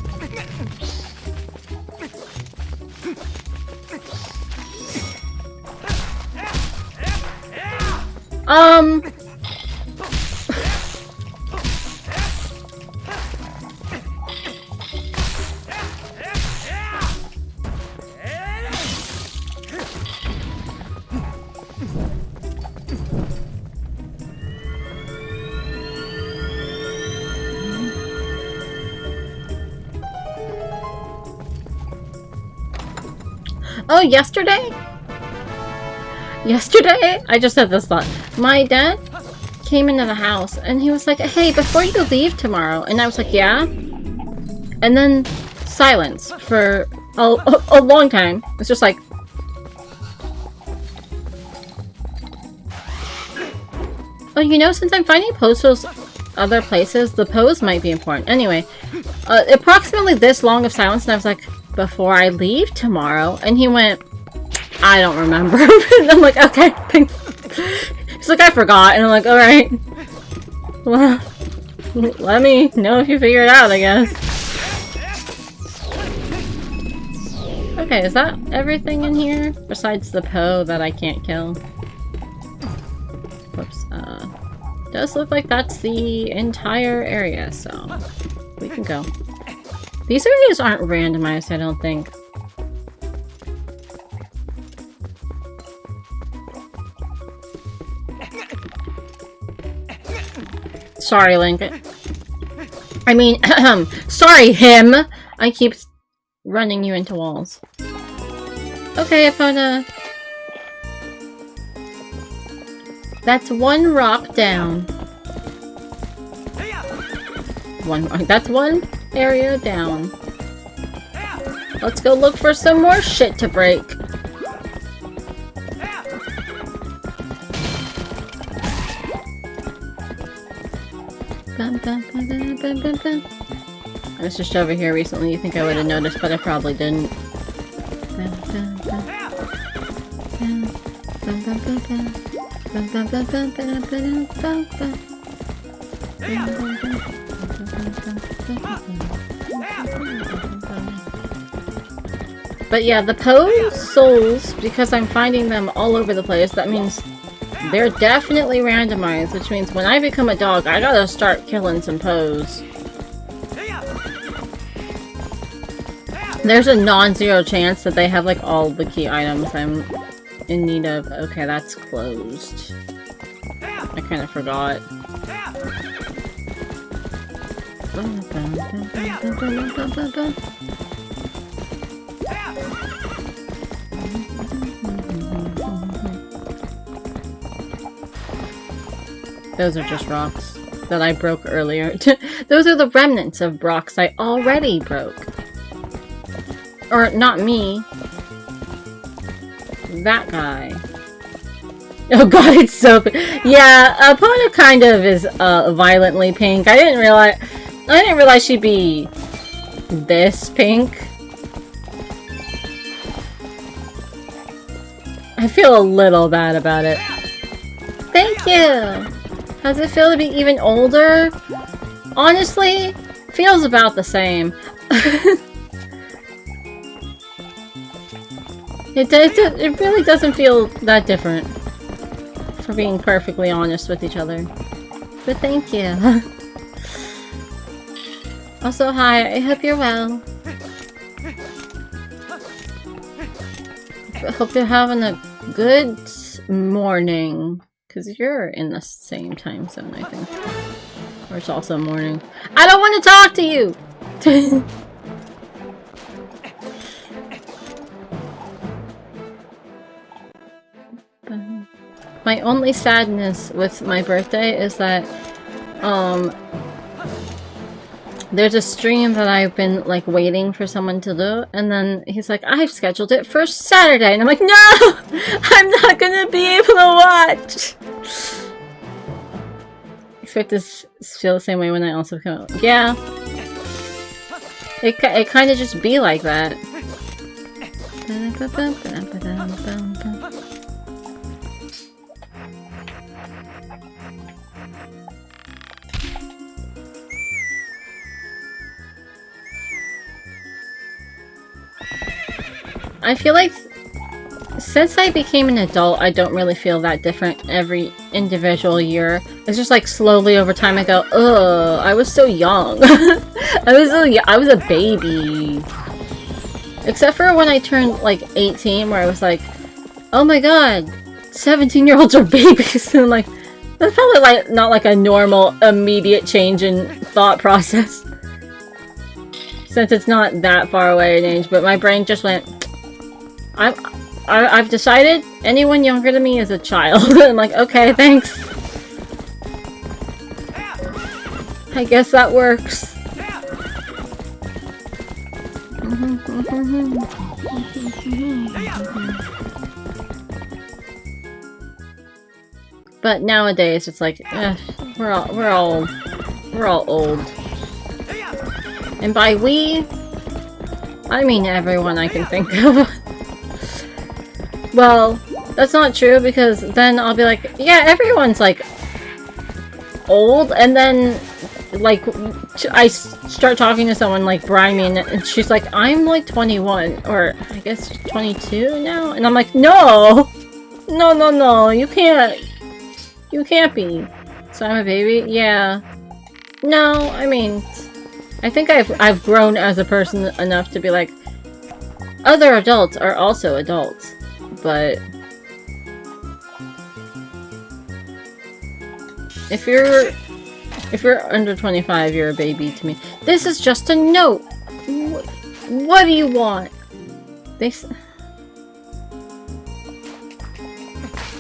Oh, yesterday? Yesterday? I just had this thought. My dad came into the house and he was like, hey, before you leave tomorrow. And I was like, yeah? And then silence for a long time. It's just like... Oh, you know, since I'm finding postals other places, the pose might be important. Anyway, approximately this long of silence, and I was like, before I leave tomorrow? And he went, I don't remember. And I'm like, okay, thanks. He's like, I forgot. And I'm like, alright. Well, let me know if you figure it out, I guess. Okay, is that everything in here? Besides the Poe that I can't kill? Whoops. Does look like that's the entire area, so we can go. These areas aren't randomized, I don't think. Sorry, Link. I mean, sorry, him! I keep running you into walls. Okay, Epona. That's one rock down. That's one area down. Let's go look for some more shit to break. I was just over here recently. You think I would have noticed, but I probably didn't. But yeah, the Poe souls, because I'm finding them all over the place, that means they're definitely randomized, which means when I become a dog, I gotta start killing some Poes. There's a non-zero chance that they have like all the key items I'm in need of. Okay, that's closed. I kind of forgot. Those are just rocks that I broke earlier. Those are the remnants of rocks I already broke. Or, not me. That guy. Oh god, it's so pink. Yeah, Epona kind of is violently pink. I didn't realize she'd be this pink. I feel a little bad about it. Thank you! How's it feel to be even older? Honestly, feels about the same. It really doesn't feel that different, for being perfectly honest with each other. But thank you. Also, hi, I hope you're well. I hope you're having a good morning. Because you're in the same time zone, I think. Or it's also morning. I don't want to talk to you! My only sadness with my birthday is that, there's a stream that I've been, like, waiting for someone to do, and then he's like, I've scheduled it for Saturday, and I'm like, no! I'm not gonna be able to watch! I expect this to feel the same way when I also come out. Yeah. It kind of just be like that. I feel like since I became an adult, I don't really feel that different every individual year. It's just like slowly over time I go, ugh, I was so young. I was a baby. Except for when I turned like 18 where I was like, oh my god, 17-year-olds are babies. And I'm like, that's probably like not like a normal immediate change in thought process. Since it's not that far away in age, but my brain just went, I've decided anyone younger than me is a child. I'm like, okay, thanks. I guess that works. But nowadays, it's like, we're all old. And by we, I mean everyone I can think of. Well, that's not true, because then I'll be like, yeah, everyone's like old, and then like I start talking to someone like Brimey, and she's like, I'm like 21, or I guess 22 now, and I'm like, no, you can't be. So I'm a baby? Yeah. No, I mean, I think I've grown as a person enough to be like, other adults are also adults, but if you're under 25, you're a baby to me. This is just a note. What do you want?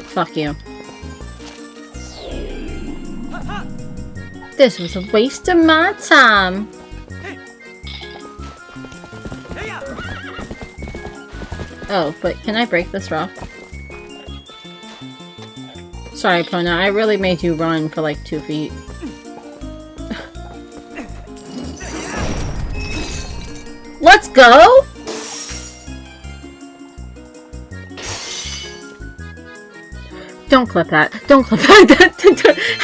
Fuck you. This was a waste of my time. Oh, but can I break this rock? Sorry, Pona, I really made you run for like 2 feet. Let's go! Don't clip that. Don't clip that.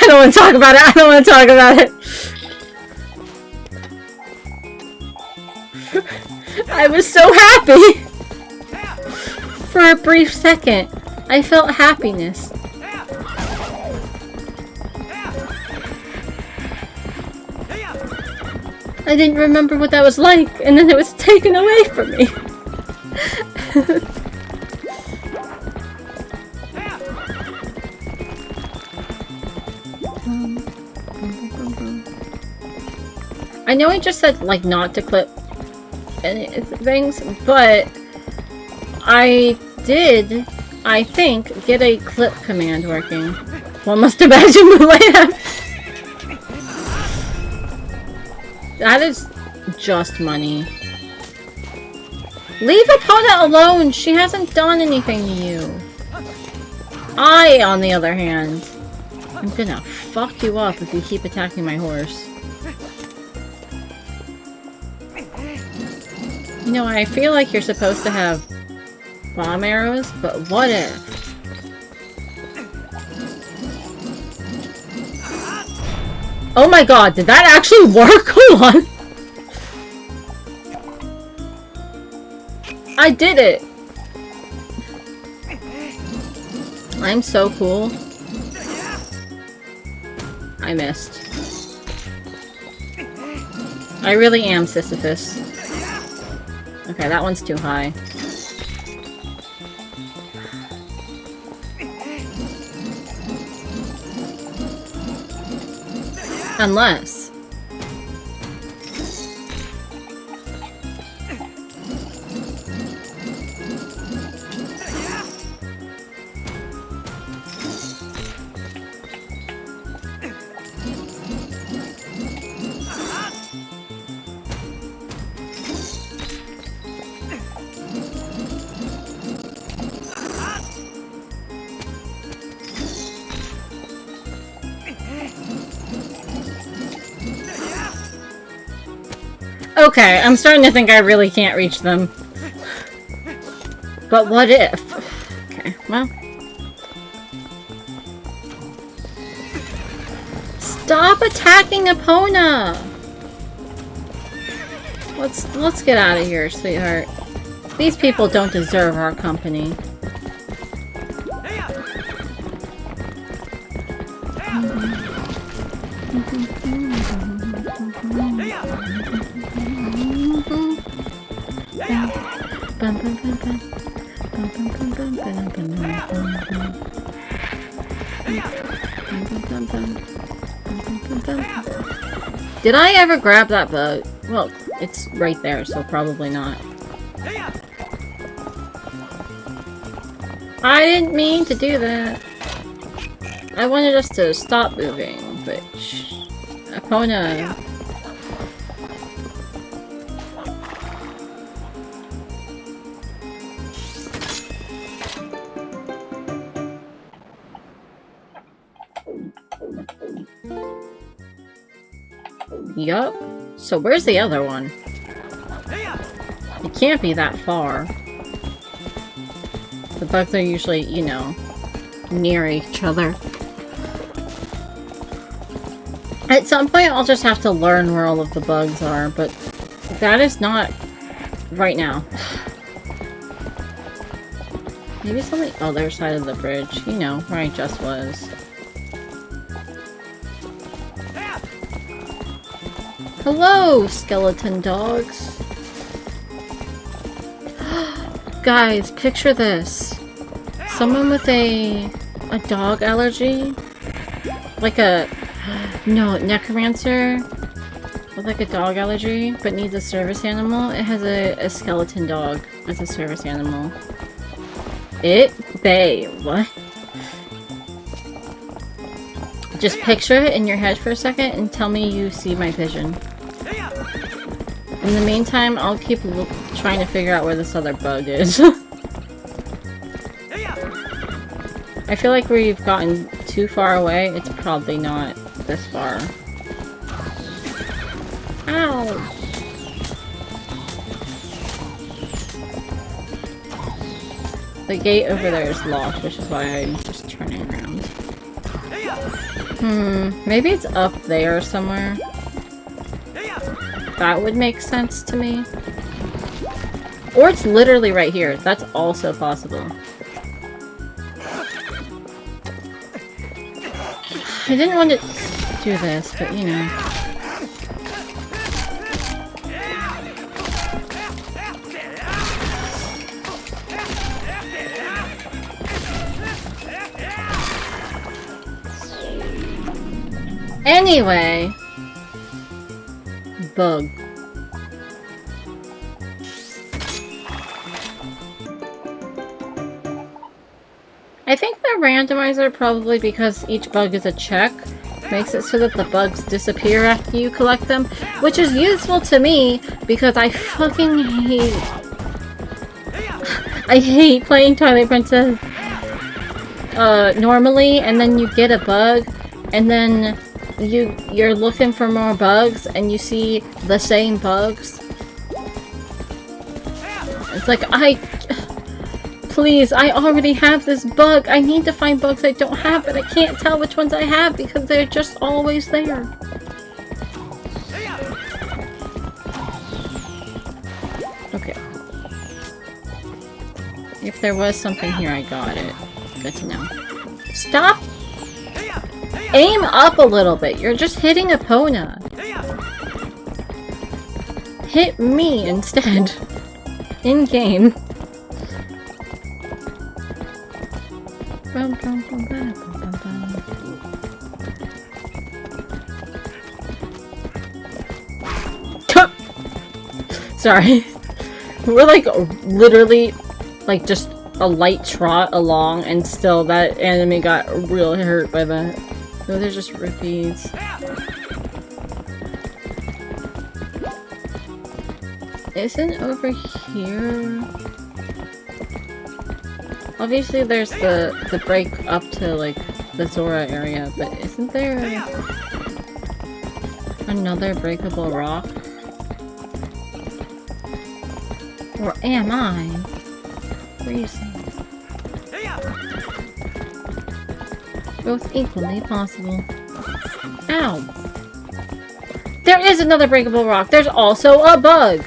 I don't want to talk about it. I don't want to talk about it. I was so happy! For a brief second, I felt happiness. I didn't remember what that was like, and then it was taken away from me. I know I just said, like, not to clip any things, but I did, I think, get a clip command working. One must imagine the lamp. That is just money. Leave Epona alone! She hasn't done anything to you. I, on the other hand, I'm gonna fuck you up if you keep attacking my horse. You know, I feel like you're supposed to have bomb arrows, but what if? Oh my god, did that actually work? Hold on! I did it! I'm so cool. I missed. I really am Sisyphus. Okay, that one's too high. Unless... Okay, I'm starting to think I really can't reach them. But what if? Okay, well. Stop attacking Epona! Let's get out of here, sweetheart. These people don't deserve our company. Did I ever grab that boat? Well, it's right there, so probably not. I didn't mean to do that. I wanted us to stop moving, but Epona. Yup. So where's the other one? It can't be that far. The bugs are usually, you know, near each other. At some point, I'll just have to learn where all of the bugs are, but that is not right now. Maybe it's on the other side of the bridge. You know, where I just was. Hello, skeleton dogs. Guys, picture this. Someone with a dog allergy? Like a... No, necromancer with like a dog allergy, but needs a service animal. It has a skeleton dog as a service animal. What? Just picture it in your head for a second and tell me you see my vision. In the meantime, I'll keep trying to figure out where this other bug is. I feel like we've gotten too far away. It's probably not this far. Ow! The gate over there is locked, which is why I'm just turning around. Maybe it's up there somewhere. That would make sense to me. Or it's literally right here. That's also possible. I didn't want to do this, but you know. Anyway. Bug. I think the randomizer, probably because each bug is a check, makes it so that the bugs disappear after you collect them, which is useful to me because I fucking hate... I hate playing Twilight Princess normally, and then you get a bug, and then you're looking for more bugs, and you see the same bugs. It's like, please, I already have this bug. I need to find bugs I don't have, but I can't tell which ones I have because they're just always there. Okay. If there was something here, I got it. Good to know. Stop! Aim up a little bit. You're just hitting Epona. Hit me instead. In game. Sorry. We're like literally like just a light trot along and still that enemy got really hurt by that. No, they're just rupees. Isn't over here? Obviously there's the break up to like the Zora area, but isn't there another breakable rock? Or am I freezing? Both equally possible. Ow! There is another breakable rock! There's also a bug!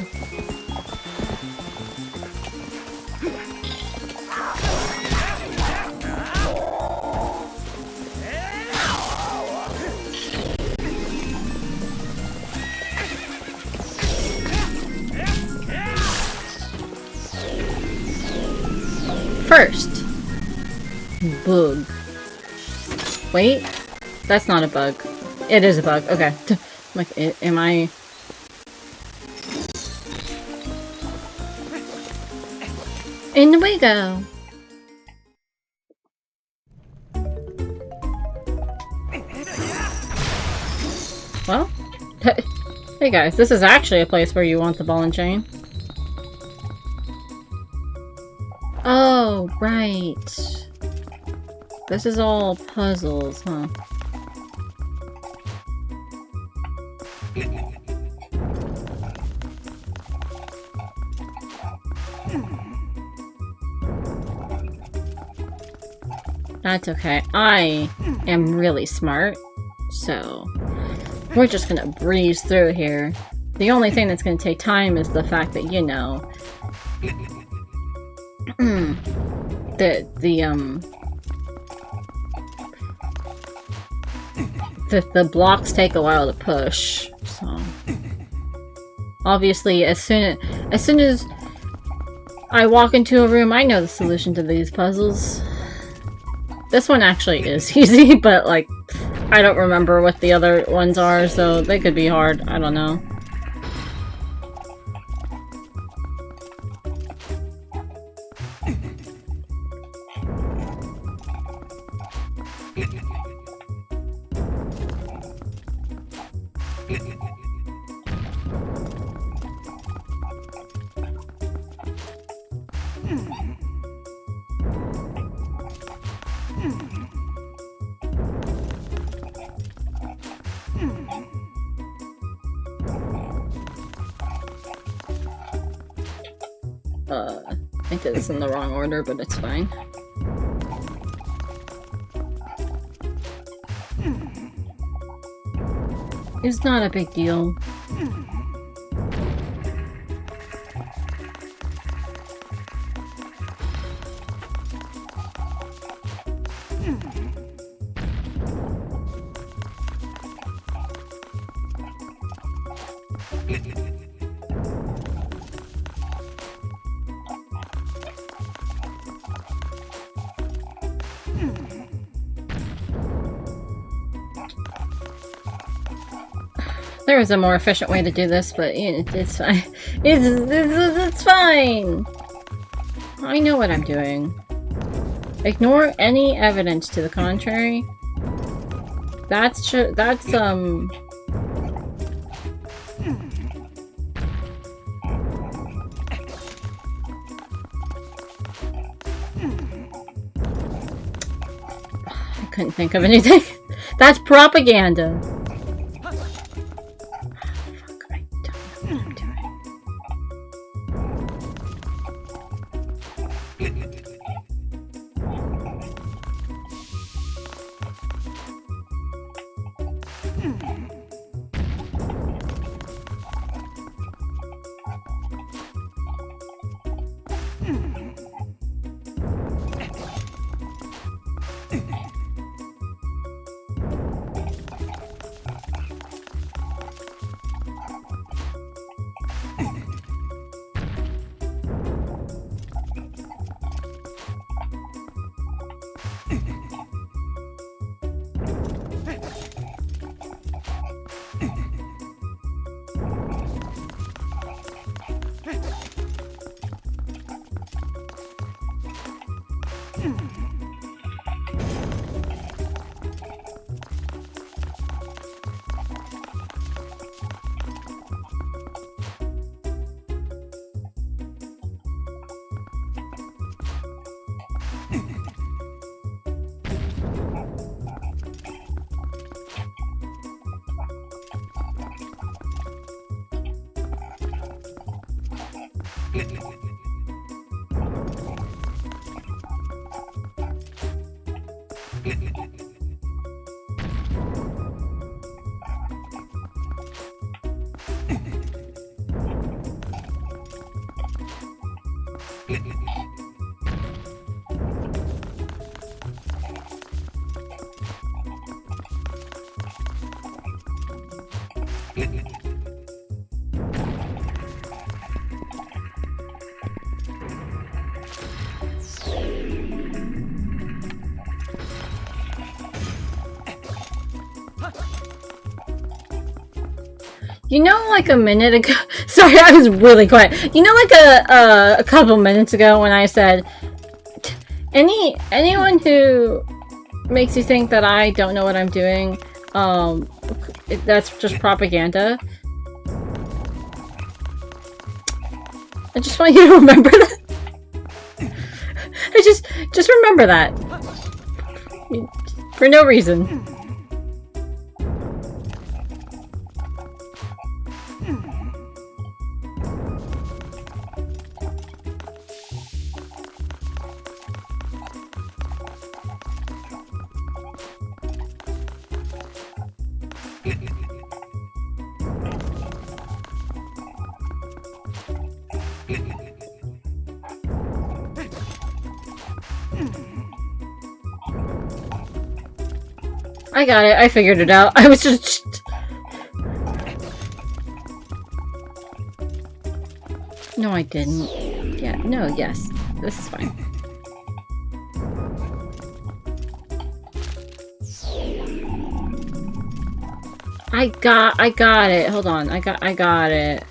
First, bug. Wait, that's not a bug. It is a bug. Okay. Like, am I? In we go. Well, hey guys, this is actually a place where you want the ball and chain. Oh, right. This is all puzzles, huh? That's okay. I am really smart, so we're just gonna breeze through here. The only thing that's gonna take time is the fact that, you know, the blocks take a while to push, so obviously as soon as I walk into a room, I know the solution to these puzzles. This one actually is easy, but like I don't remember what the other ones are, so they could be hard. I don't know. I did this in the wrong order, but it's fine. It's not a big deal. There is a more efficient way to do this, but it's fine. It's fine! I know what I'm doing. Ignore any evidence to the contrary. That's I couldn't think of anything. That's propaganda. You know, like a minute ago. Sorry, I was really quiet. You know, like a couple minutes ago when I said, anyone who makes you think that I don't know what I'm doing, That's just propaganda. I just want you to remember that. Just remember that. For no reason. I got it. I figured it out. I was just... No, I didn't. Yeah, no, yes. This is fine. I got it. Hold on. I got it.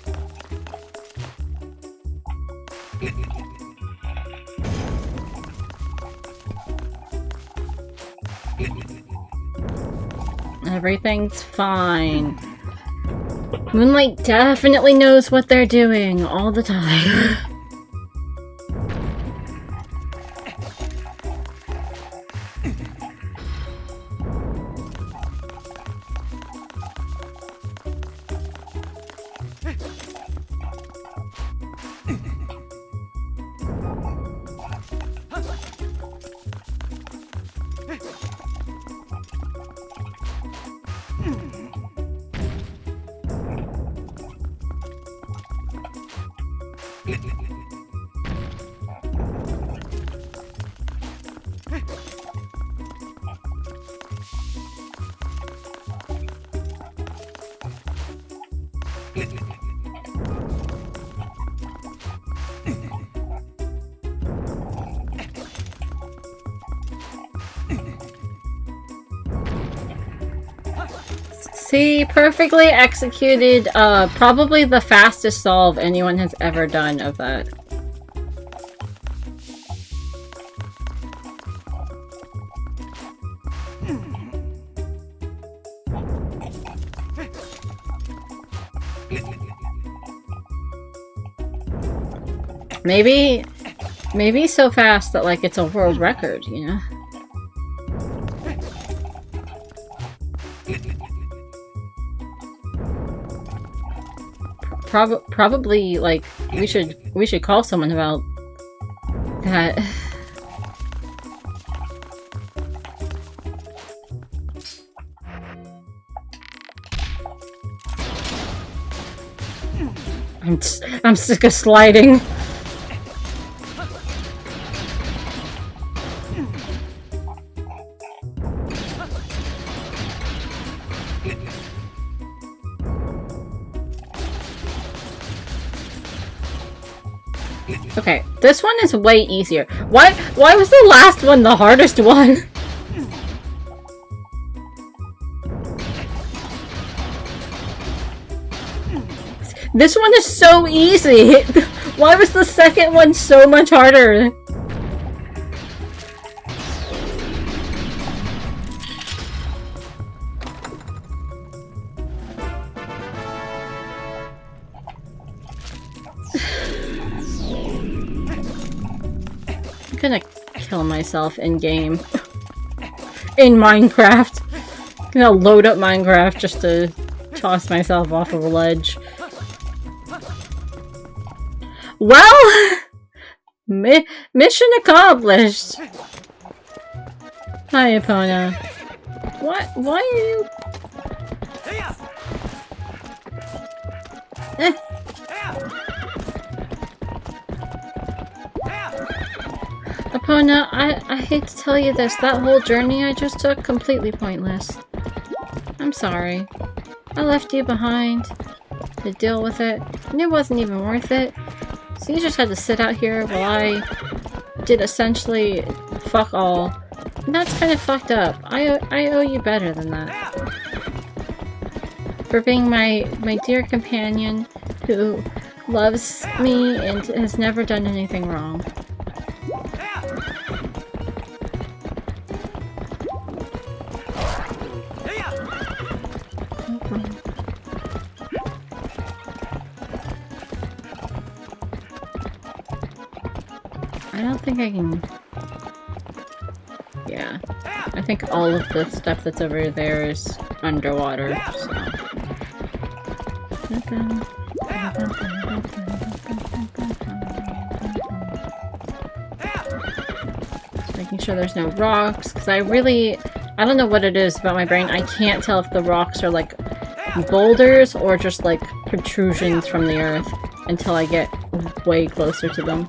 Everything's fine. Moonlight definitely knows what they're doing all the time. See, perfectly executed, probably the fastest solve anyone has ever done of that. Maybe so fast that, like, it's a world record, you know? Probably, like, we should call someone about that. I'm sick of sliding. Okay, this one is way easier. Why was the last one the hardest one? This one is so easy! Why was the second one so much harder? I'm gonna kill myself in-game. In Minecraft. I'm gonna load up Minecraft just to toss myself off of a ledge. Well, mission accomplished. Hi, Epona. What? Why are you? Epona, I hate to tell you this. That whole journey I just took, completely pointless. I'm sorry. I left you behind to deal with it, and it wasn't even worth it. So you just had to sit out here while I did essentially fuck all. And that's kind of fucked up. I owe you better than that. For being my dear companion who loves me and has never done anything wrong. I don't think I can... Yeah. I think all of the stuff that's over there is underwater, so... Just making sure there's no rocks, because I don't know what it is about my brain. I can't tell if the rocks are like boulders or just like protrusions from the earth until I get way closer to them.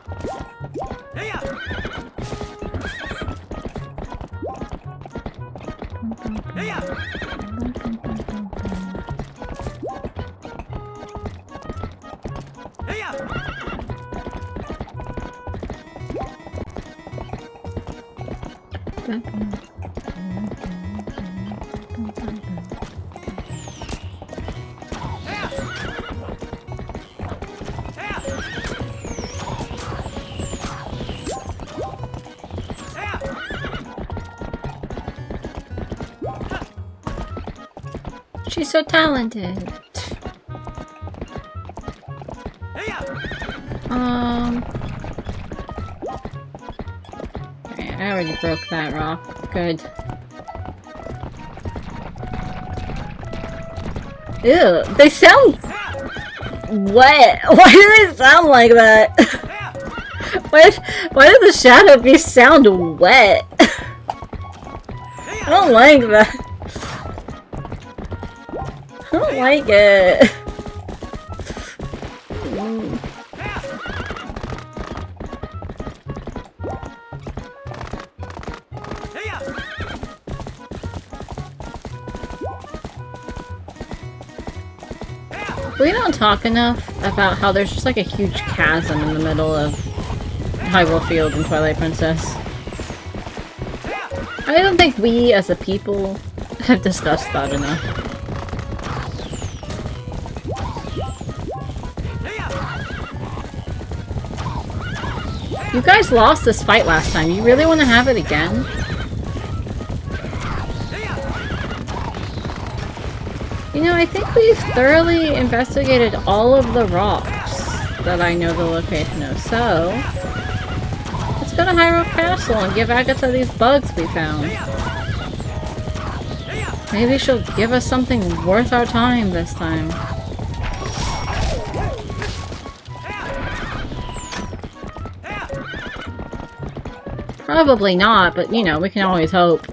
She's so talented. Okay, I already broke that rock. Good. Ew, they sound wet. Why do they sound like that? Why did the shadow beast sound wet? I don't like that. I don't like it. We don't talk enough about how there's just like a huge chasm in the middle of Hyrule Field and Twilight Princess. I don't think we as a people have discussed that enough. You guys lost this fight last time. You really want to have it again? You know, I think we've thoroughly investigated all of the rocks that I know the location of, so... let's go to Hyrule Castle and give Agatha these bugs we found. Maybe she'll give us something worth our time this time. Probably not, but you know, we can always hope.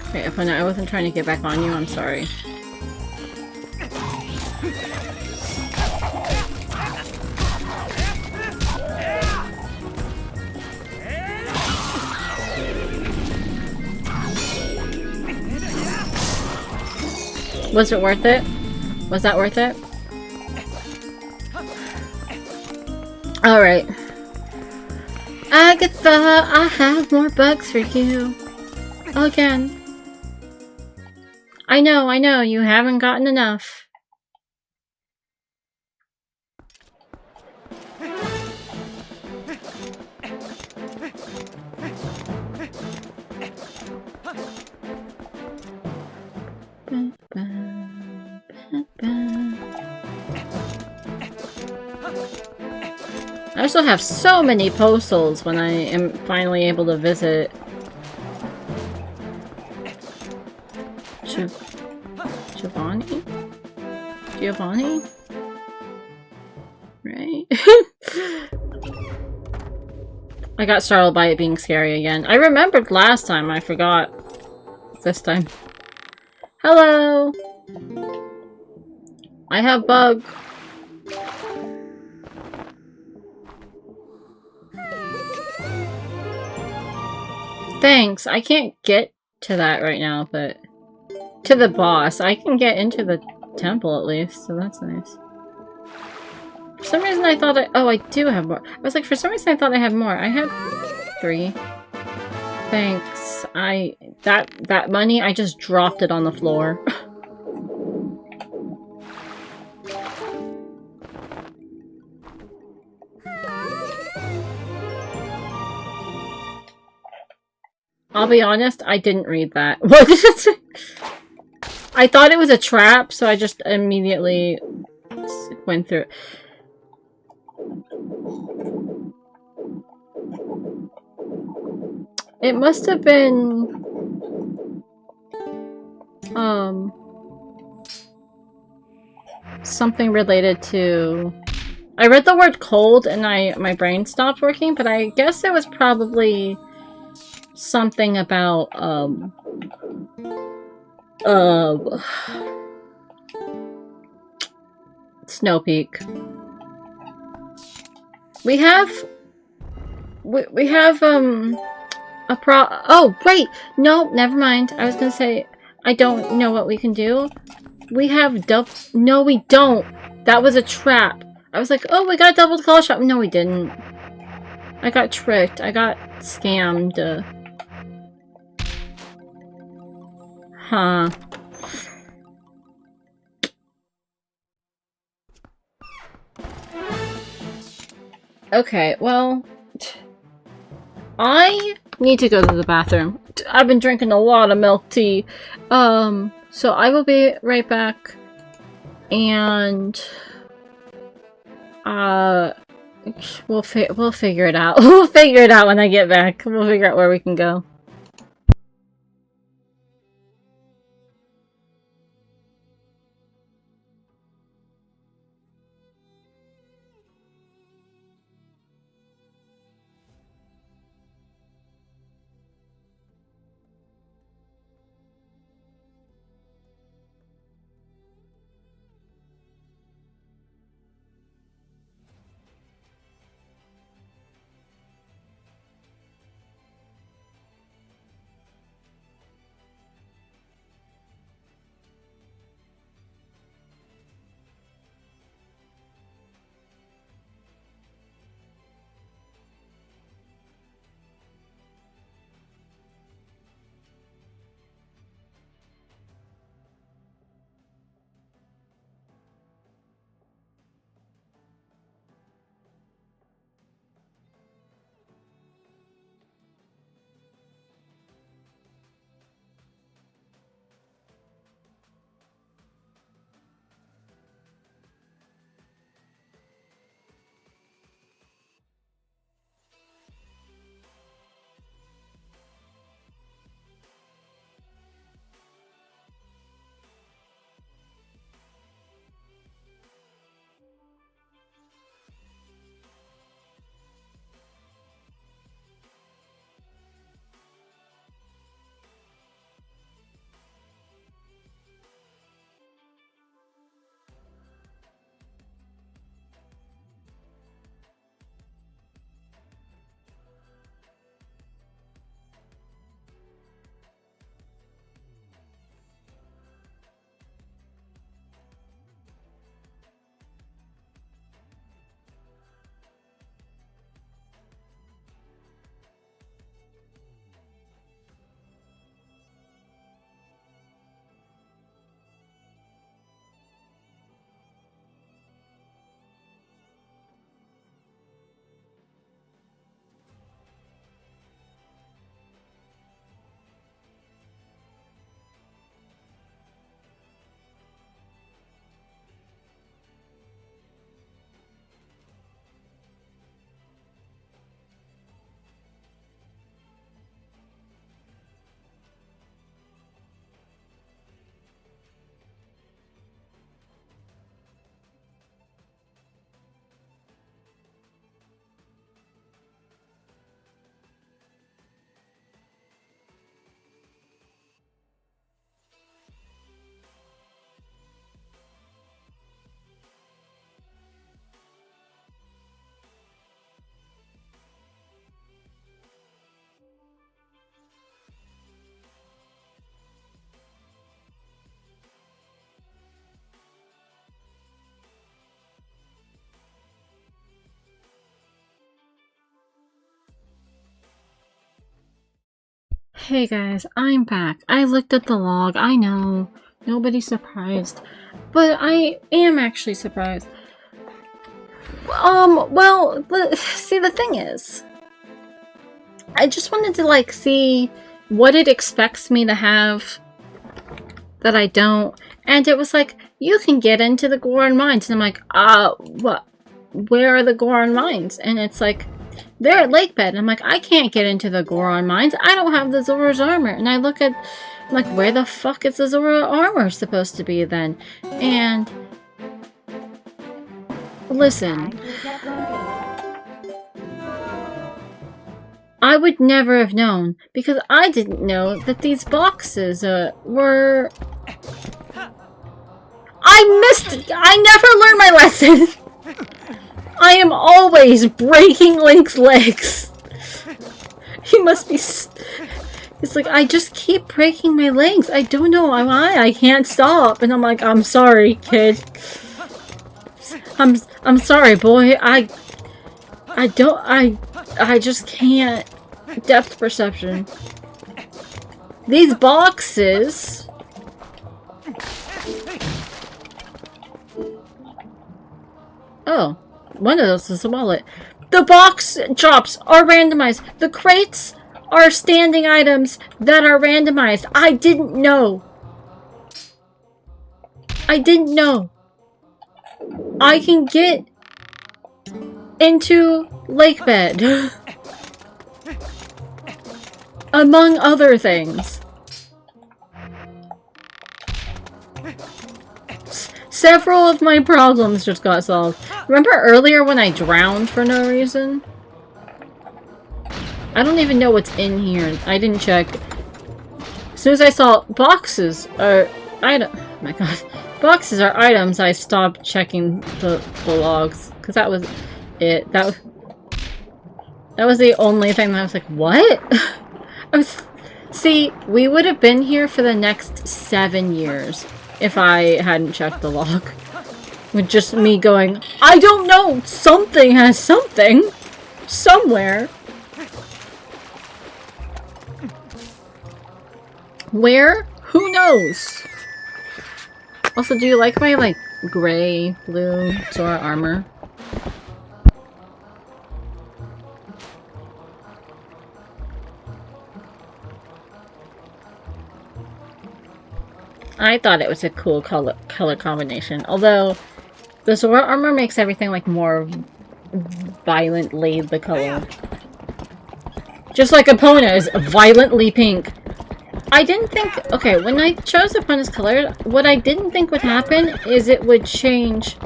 Okay, if I wasn't trying to get back on you, I'm sorry. Was it worth it? Was that worth it? Alright. Agatha, I have more bugs for you. Again. I know, you haven't gotten enough. I also have so many postals when I am finally able to visit. Giovanni? Right? I got startled by it being scary again. I remembered last time, I forgot this time. Hello! I have bug. Thanks. I can't get to that right now, but... to the boss. I can get into the temple at least, so that's nice. For some reason I thought oh, I do have more. I was like, for some reason I thought I had more. I had 3. Thanks. That money, I just dropped it on the floor. I'll be honest, I didn't read that. What did it say? I thought it was a trap, so I just immediately went through it. It must have been... something related to... I read the word cold and my brain stopped working, but I guess it was probably something about, Snow Peak. We have, oh, wait! No, never mind. I was gonna say, I don't know what we can do. We have no, we don't! That was a trap! I was like, oh, we got a double call shot. No, we didn't. I got tricked. I got scammed. Huh. Okay, well... I need to go to the bathroom. I've been drinking a lot of milk tea. So I will be right back. And... we'll figure it out. We'll figure it out when I get back. We'll figure out where we can go. Hey guys, I'm back. I looked at the log. I know. Nobody's surprised. But I am actually surprised. Well, see, the thing is, I just wanted to, like, see what it expects me to have that I don't. And it was like, you can get into the Goron Mines. And I'm like, what? Where are the Goron Mines? And it's like, they're at Lakebed. And I'm like, I can't get into the Goron Mines. I don't have the Zora's armor. And I look at, I'm like, where the fuck is the Zora armor supposed to be then? And listen, I would never have known because I didn't know that these boxes were... I never learned my lesson! I am always breaking Link's legs. He must be... It's like, I just keep breaking my legs. I don't know why. I can't stop. And I'm like, I'm sorry, kid. I'm sorry, boy. I just can't. Depth perception. These boxes... Oh, one of those is a wallet. The box drops are randomized. The crates are standing items that are randomized. I didn't know. I didn't know. I can get into Lakebed. Among other things. Several of my problems just got solved. Remember earlier when I drowned for no reason? I don't even know what's in here. I didn't check. As soon as I saw boxes are item. Oh my god. Boxes are items, I stopped checking the logs. Because that was it. That was the only thing that I was like, what? See, we would have been here for the next 7 years if I hadn't checked the log. With just me going, I don't know! Something has something! Somewhere! Where? Who knows? Also, do you like my, like, gray, blue Zora armor? I thought it was a cool color combination. Although, the Zora armor makes everything, like, more violently the color. Just like Epona is violently pink. I didn't think... Okay, when I chose Epona's color, what I didn't think would happen is it would change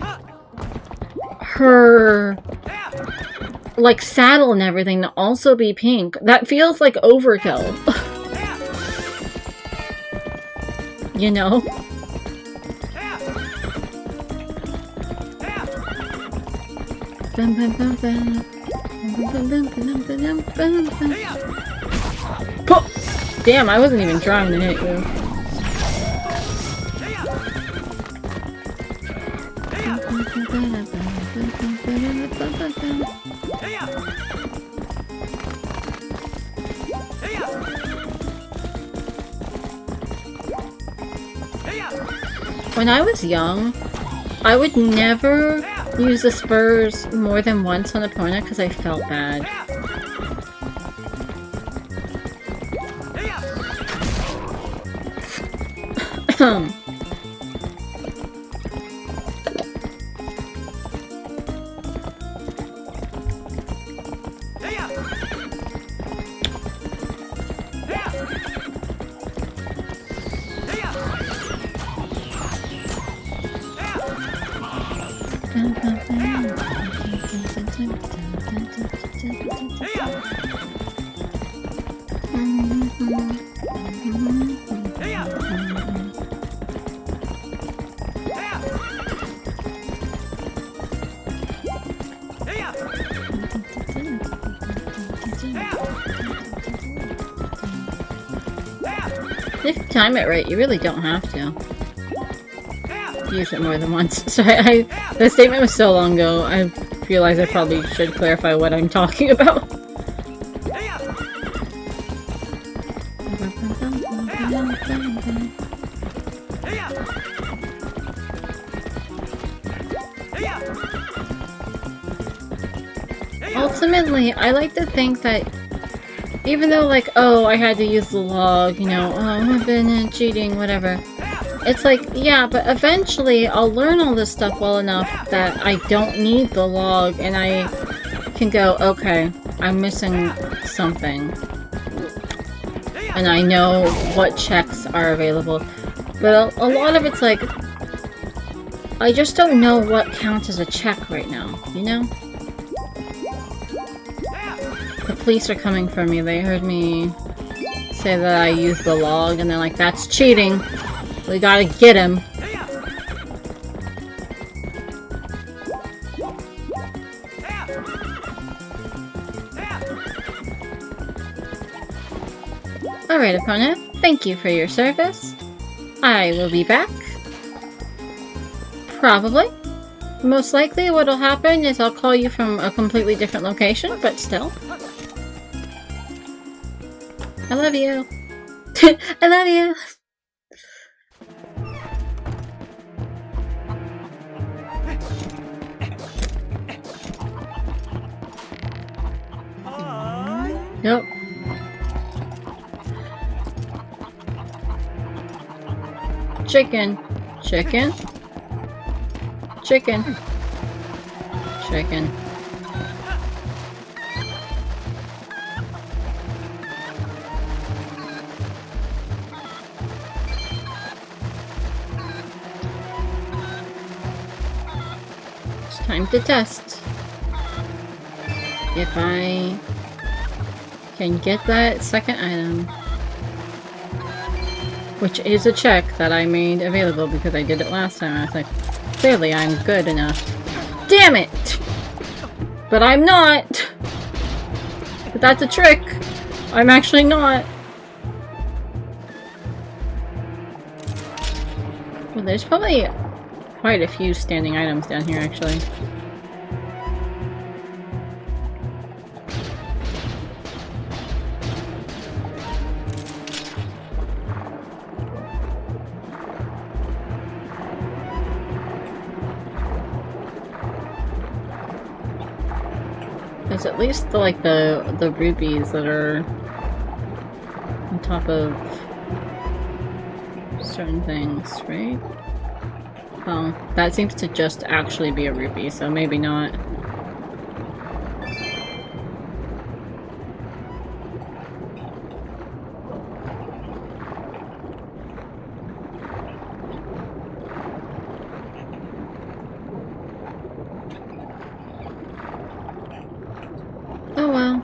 her, like, saddle and everything to also be pink. That feels like overkill. You know? Damn, I wasn't even trying to hit you. When I was young, I would never use the spurs more than once on Epona because I felt bad. If you time it right, you really don't have to use it more than once. Sorry, the statement was so long ago, I realized I probably should clarify what I'm talking about. Ultimately, I like to think that Even though, like, oh, I had to use the log, you know, oh, I've been cheating, whatever. It's like, yeah, but eventually I'll learn all this stuff well enough that I don't need the log, and I can go, okay, I'm missing something. And I know what checks are available. But a lot of it's like, I just don't know what counts as a check right now, you know? The police are coming for me. They heard me say that I used the log, and they're like, that's cheating. We gotta get him. Alright, opponent. Thank you for your service. I will be back. Probably. Most likely what'll happen is I'll call you from a completely different location, but still. I love you. I love you. Nope. Chicken. Chicken. Chicken. Chicken. It's time to test. If I can get that second item, which is a check that I made available because I did it last time. I was like, clearly I'm good enough. Damn it! But I'm not! But that's a trick! I'm actually not! Well, there's probably quite a few standing items down here, actually. There's at least the rubies that are on top of certain things, right? Well, that seems to just actually be a rupee, so maybe not. Oh well.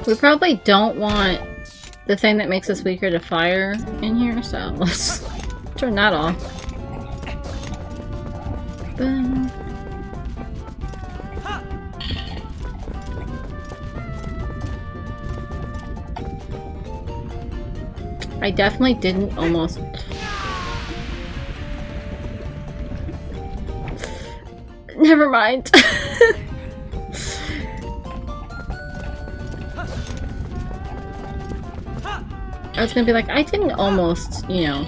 We probably don't want the thing that makes us weaker to fire in here, so let's turn that off. Boom. I definitely didn't almost... Never mind. I was gonna be like, I didn't almost, you know,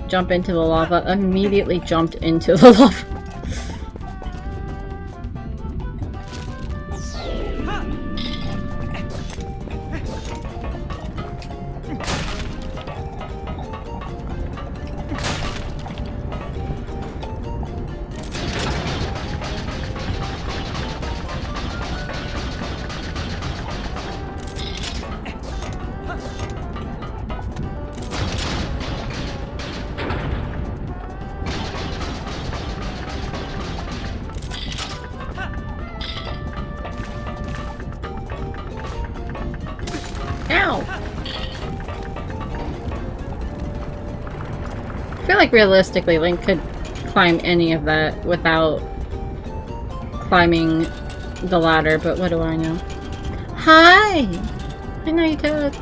jump into the lava, immediately jumped into the lava. I feel like realistically Link could climb any of that without climbing the ladder, but what do I know? Hi! Hi, Night Toad.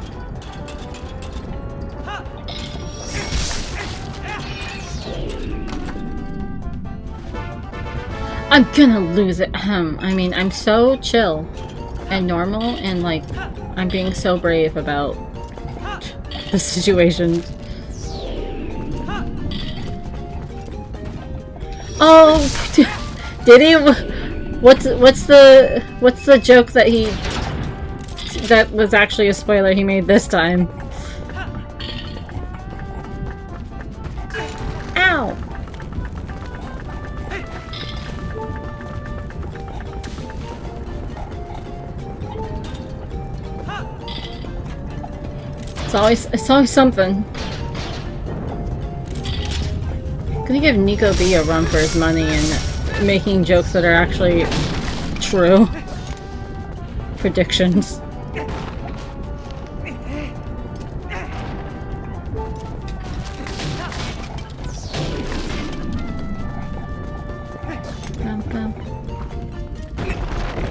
I'm gonna lose it. I mean, I'm so chill and normal and like, I'm being so brave about the situation. Oh, did he? What's the joke that that was actually a spoiler he made this time? Ow! It's always something. Gonna give Nico B a run for his money and making jokes that are actually true. Predictions.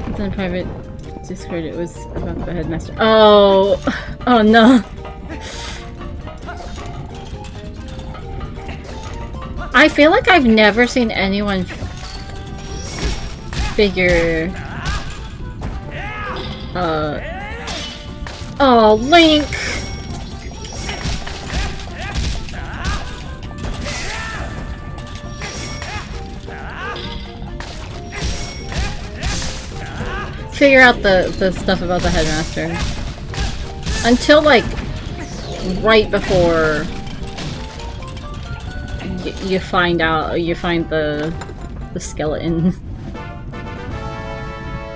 It's in private Discord. It was about the headmaster. Oh, oh no. I feel like I've never seen anyone figure... Oh, Link! Figure out the stuff about the headmaster. Until, like, right before... you find the skeleton.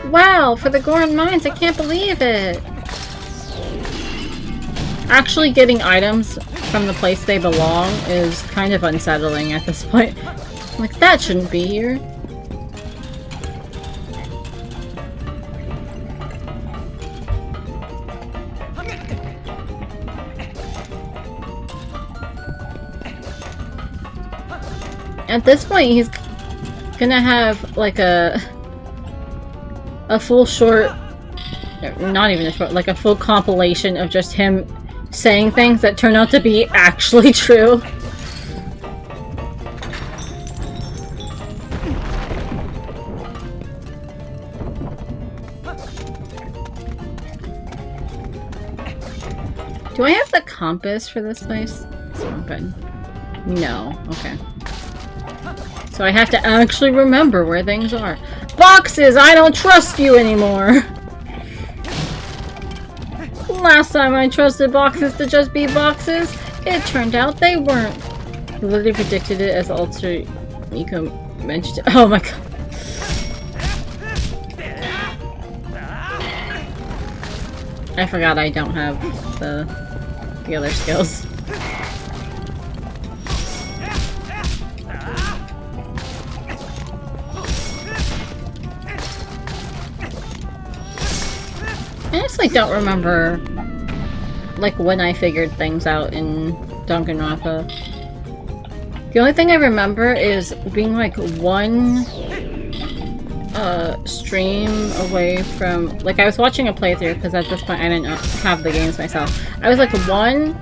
Wow, for the Goron Mines, I can't believe it! Actually getting items from the place they belong is kind of unsettling at this point. Like, that shouldn't be here. At this point, he's gonna have, like, a full short... not even a short, like a full compilation of just him saying things that turn out to be actually true. Do I have the compass for this place? It's not good. No. Okay. So I have to actually remember where things are. Boxes! I don't trust you anymore! Last time I trusted boxes to just be boxes, it turned out they weren't. I literally predicted it as Alter Nico mentioned it. Oh my god. I forgot I don't have the other skills. I honestly don't remember, like, when I figured things out in Danganronpa. The only thing I remember is being, like, one stream away from... Like, I was watching a playthrough, because at this point I didn't have the games myself. I was, like, one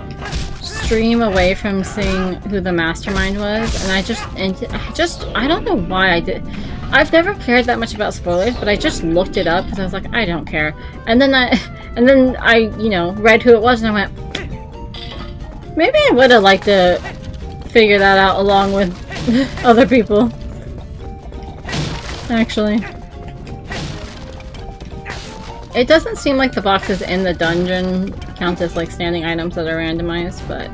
stream away from seeing who the mastermind was, and I don't know why I did... I've never cared that much about spoilers, but I just looked it up because I was like, I don't care. And then I, you know, read who it was and I went, maybe I would have liked to figure that out along with other people. Actually. It doesn't seem like the boxes in the dungeon count as, like, standing items that are randomized, but...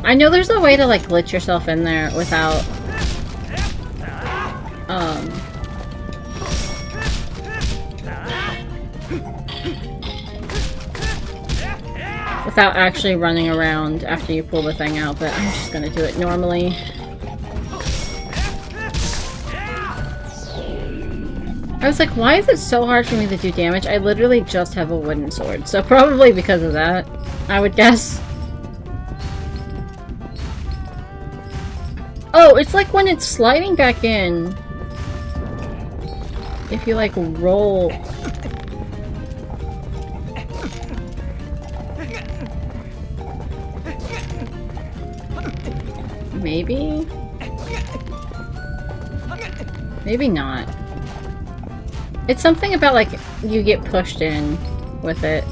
I know there's a way to, like, glitch yourself in there without, without actually running around after you pull the thing out, but I'm just gonna do it normally. I was like, why is it so hard for me to do damage? I literally just have a wooden sword, so probably because of that, I would guess. Oh, it's like when it's sliding back in. If you, like, roll... Maybe? Maybe not. It's something about, like, you get pushed in with it.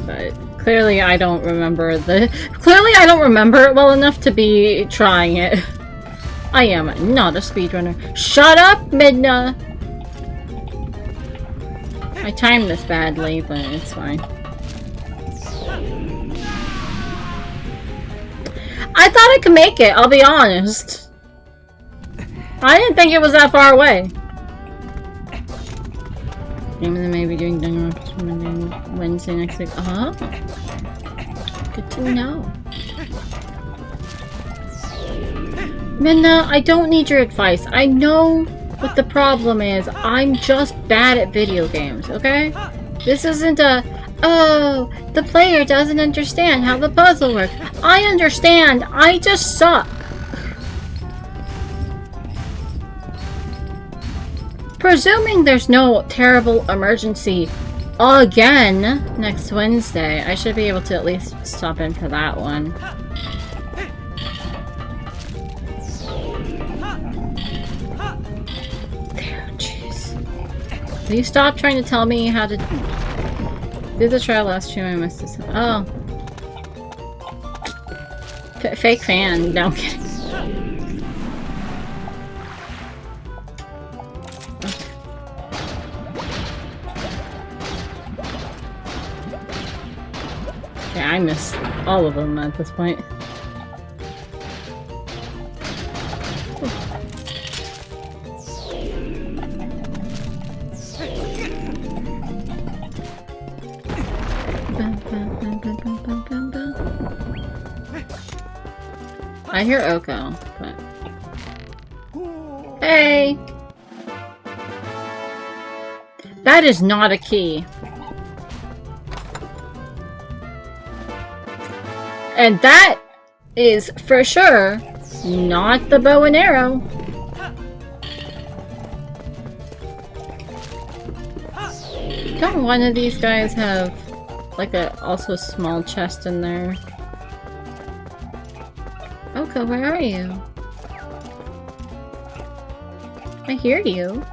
But clearly I don't remember it well enough to be trying it. I am not a speedrunner. Shut up, Midna! I timed this badly, but it's fine. I thought I could make it, I'll be honest. I didn't think it was that far away. They may be doing Dungeon Wednesday next week. Uh-huh. Good to know. Minna, I don't need your advice. I know what the problem is. I'm just bad at video games, okay? This isn't a, oh, the player doesn't understand how the puzzle works. I understand. I just suck. Presuming there's no terrible emergency again next Wednesday, I should be able to at least stop in for that one. There, jeez. Will you stop trying to tell me how to do the trial last stream? I missed this. Oh. Fake fan. No, I'm kidding. I missed all of them at this point. I hear Oko, but... Hey! That is not a key. And that is, for sure, not the bow and arrow. Don't one of these guys have, like, also a small chest in there? Oko, where are you? I hear you.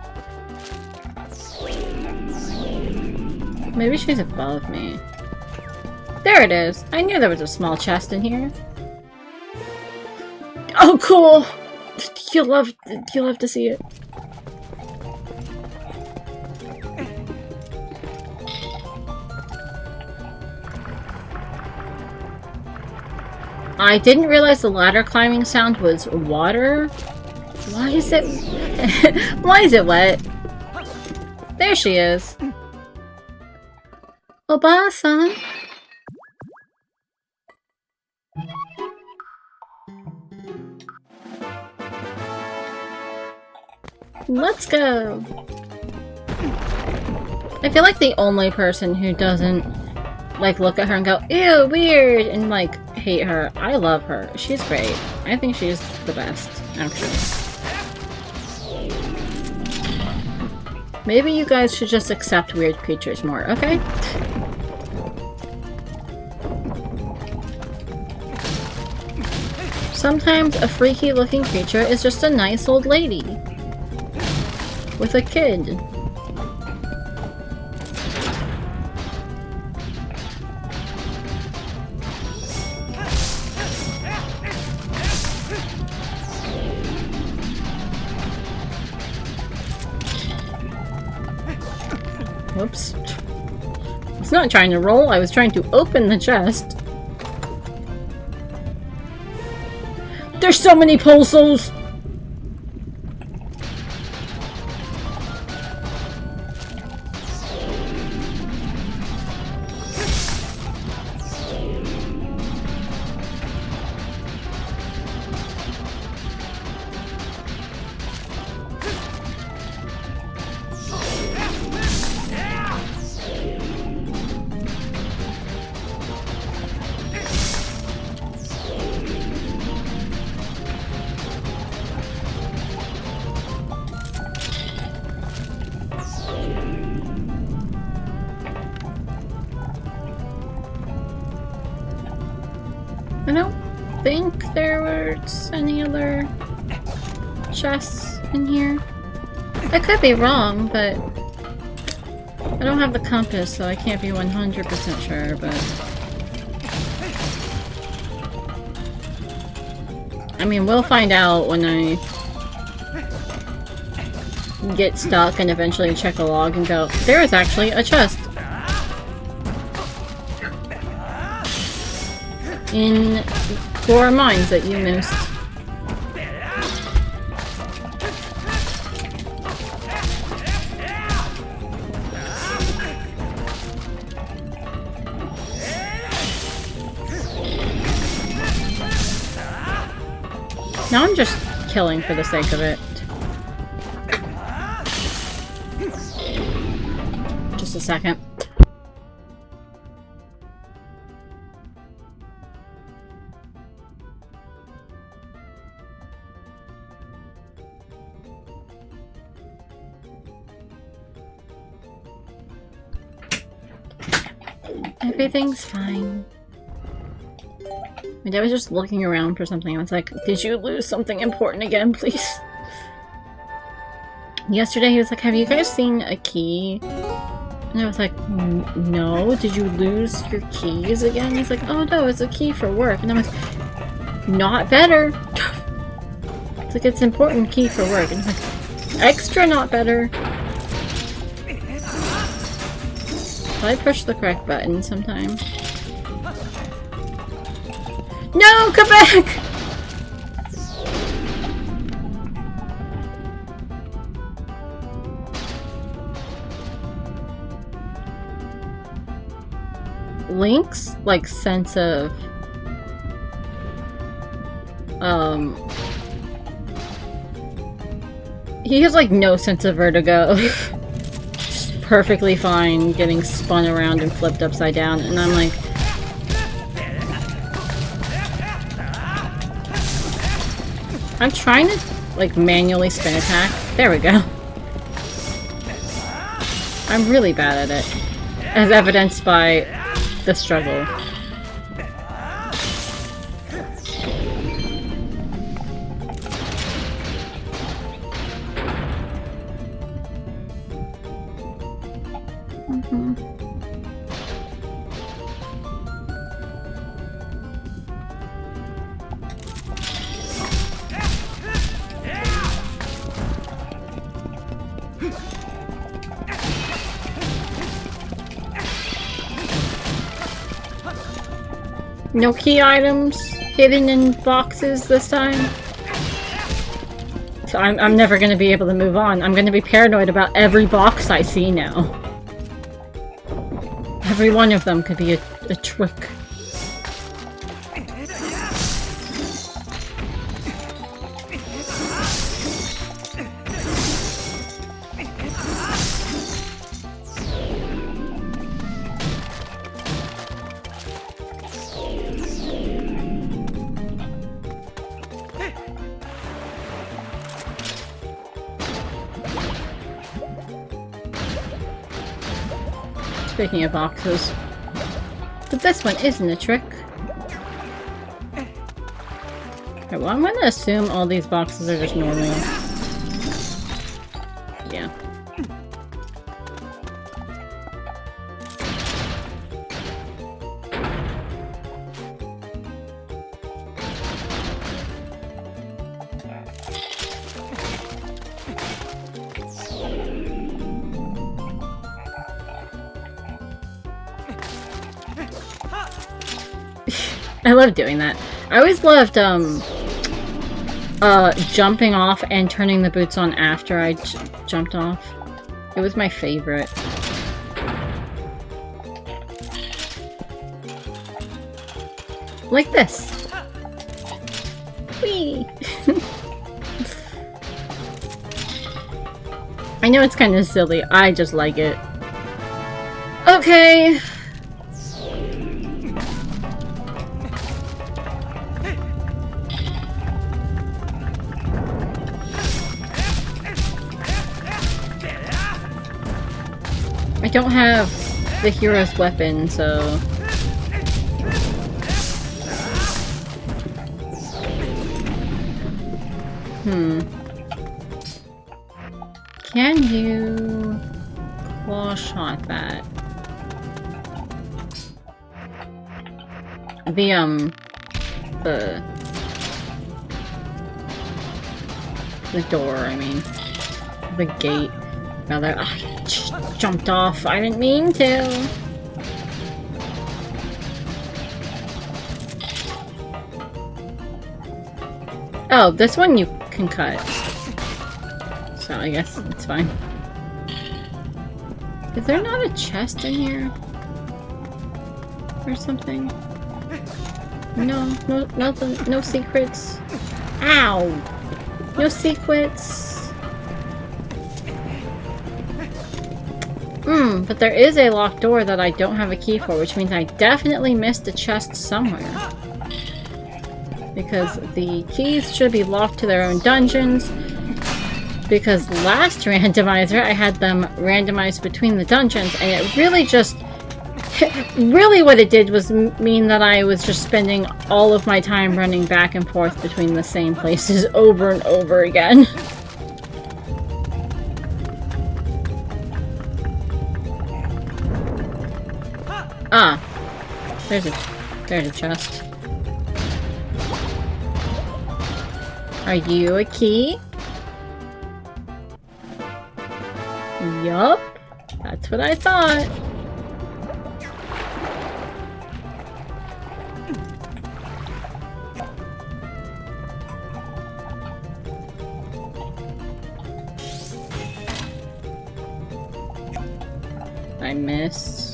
Maybe she's above me. There it is! I knew there was a small chest in here. Oh, cool! You'll love to see it. I didn't realize the ladder climbing sound was water. Why is it... Why is it wet? There she is. Oba-san. Let's go! I feel like the only person who doesn't, like, look at her and go, ew, weird, and, like, hate her. I love her. She's great. I think she's the best, actually. Maybe you guys should just accept weird creatures more, okay? Sometimes a freaky-looking creature is just a nice old lady. With a kid. Whoops. I was not trying to roll, I was trying to open the chest. There's so many puzzles! I don't think there was any other chests in here. I could be wrong, but I don't have the compass, so I can't be 100% sure, but... I mean, we'll find out when I get stuck and eventually check a log and go, there is actually a chest in 4 mines that you missed. Now I'm just killing for the sake of it. Just a second. Everything's fine. My dad was just looking around for something. I was like, did you lose something important again, please? Yesterday he was like, have you guys seen a key? And I was like, no, did you lose your keys again? He's like, oh no, it's a key for work. And I was like, not better. It's like, it's important key for work. And he's like, extra not better. I push the correct button sometime. No, come back! Link's, like, sense of... he has, like, no sense of vertigo. Just perfectly fine getting spun around and flipped upside down, and I'm like... I'm trying to, like, manually spin attack. There we go. I'm really bad at it. As evidenced by the struggle. No key items hidden in boxes this time. So I'm never gonna be able to move on. I'm gonna be paranoid about every box I see now. Every one of them could be a trick. Speaking of boxes. But this one isn't a trick. Okay, well, I'm gonna assume all these boxes are just normal. Yeah. I love doing that. I always loved, jumping off and turning the boots on after I jumped off. It was my favorite. Like this. Whee! I know it's kind of silly. I just like it. Okay. I don't have the hero's weapon, so... Can you claw shot that. The door, I mean. The gate. Rather, I just jumped off. I didn't mean to. Oh, this one you can cut. So I guess it's fine. Is there not a chest in here? Or something? No, nothing, no secrets. Ow! No secrets. But there is a locked door that I don't have a key for, which means I definitely missed a chest somewhere. Because the keys should be locked to their own dungeons. Because last randomizer, I had them randomized between the dungeons, and it really just... really what it did was mean that I was just spending all of my time running back and forth between the same places over and over again. Ah, there's a chest. Are you a key? Yup, that's what I thought. I missed.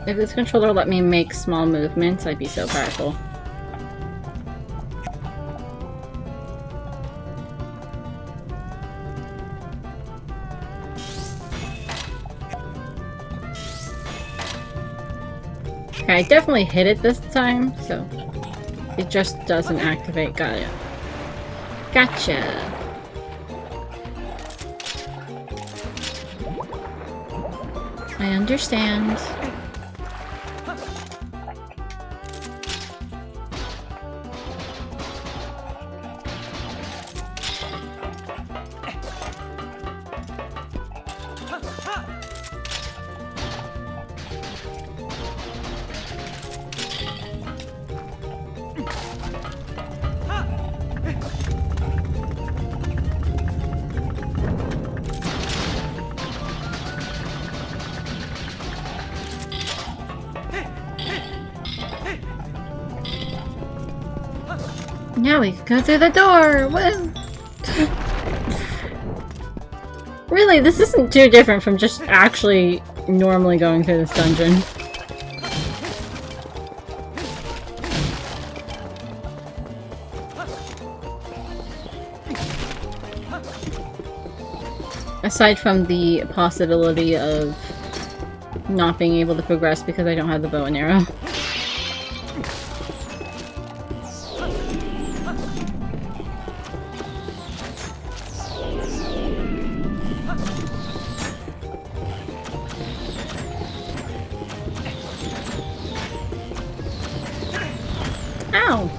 If this controller let me make small movements, I'd be so powerful. Okay, I definitely hit it this time, so it just doesn't activate. Got it. Gotcha. I understand. Now we can go through the door! Woo! Really, this isn't too different from just actually normally going through this dungeon. Aside from the possibility of not being able to progress because I don't have the bow and arrow. Ow!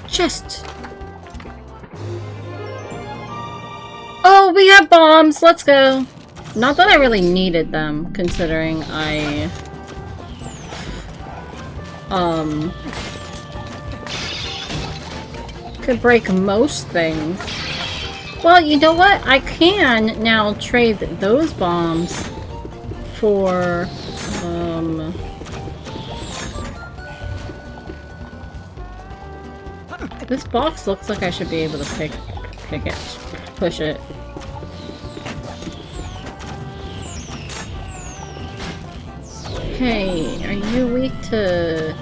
Chest. Oh, we have bombs! Let's go! Not that I really needed them, considering I... could break most things. Well, you know what? I can now trade those bombs for, this box looks like I should be able to pick it, push it. Hey, are you weak to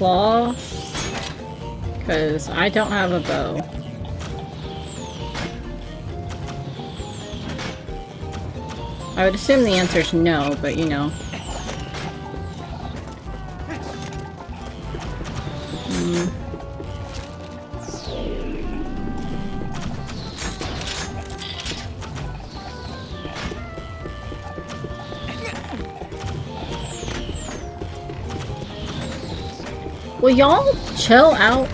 claw? Because I don't have a bow. I would assume the answer is no, but you know. Will y'all chill out?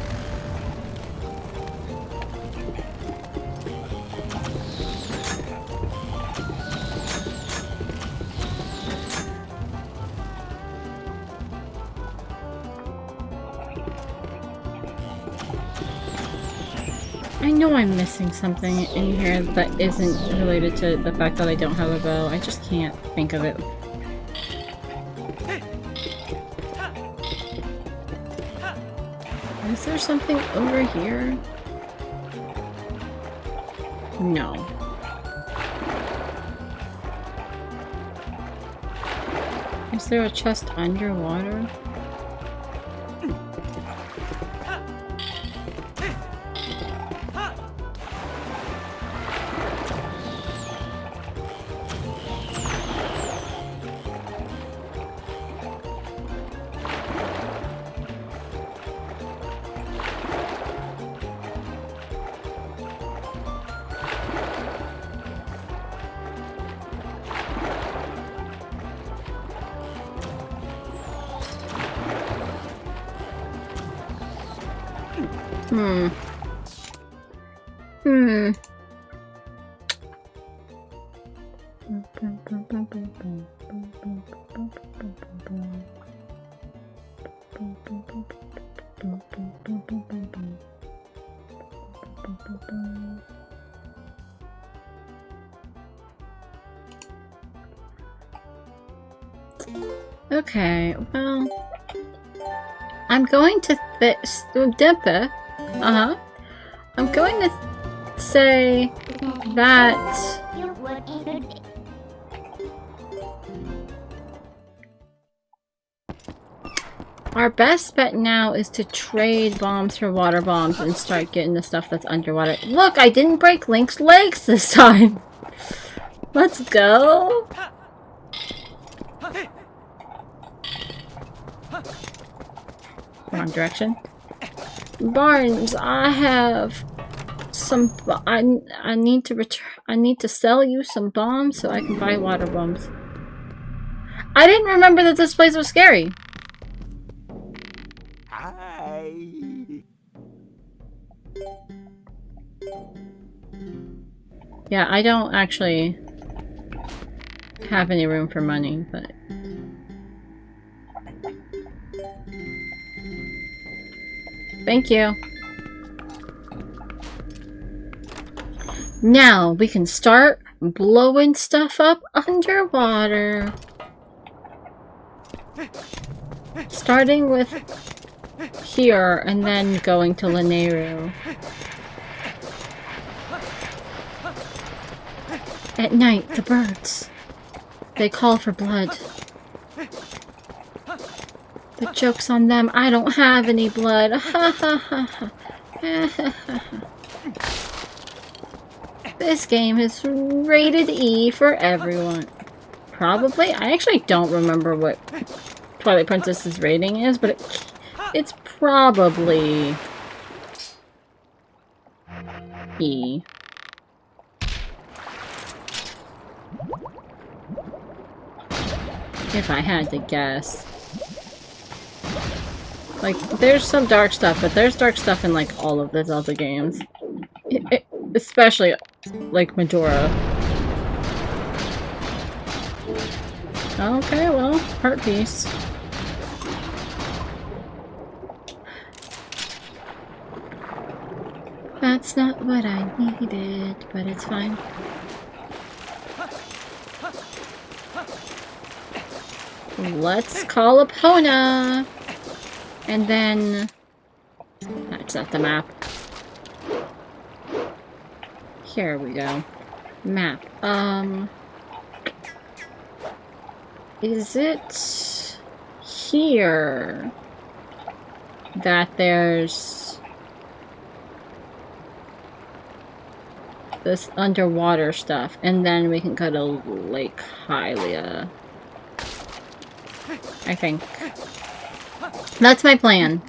I know I'm missing something in here that isn't related to the fact that I don't have a bow. I just can't think of it. Is there something over here? No. Is there a chest underwater? Okay, well, I'm going to I'm going to say that our best bet now is to trade bombs for water bombs and start getting the stuff that's underwater. Look, I didn't break Link's legs this time. Let's go. Wrong direction. Barnes, I have some. I need to return. I need to sell you some bombs so I can buy water bombs. I didn't remember that this place was scary. Hi. Yeah, I don't actually have any room for money, but. Thank you. Now we can start blowing stuff up underwater. Starting with here and then going to Lanayru. At night, the birds. They call for blood. The joke's on them. I don't have any blood. Ha ha ha ha. This game is rated E for everyone. Probably. I actually don't remember what Twilight Princess's rating is, but it's probably E. If I had to guess. Like, there's some dark stuff, but there's dark stuff in, like, all of the Zelda games. Especially, like, Majora. Okay, well, heart piece. That's not what I needed, but it's fine. Let's call Epona! And then... That's not the map. Here we go. Map. Is it... here? that there's this underwater stuff, and then we can go to Lake Hylia. I think. That's my plan.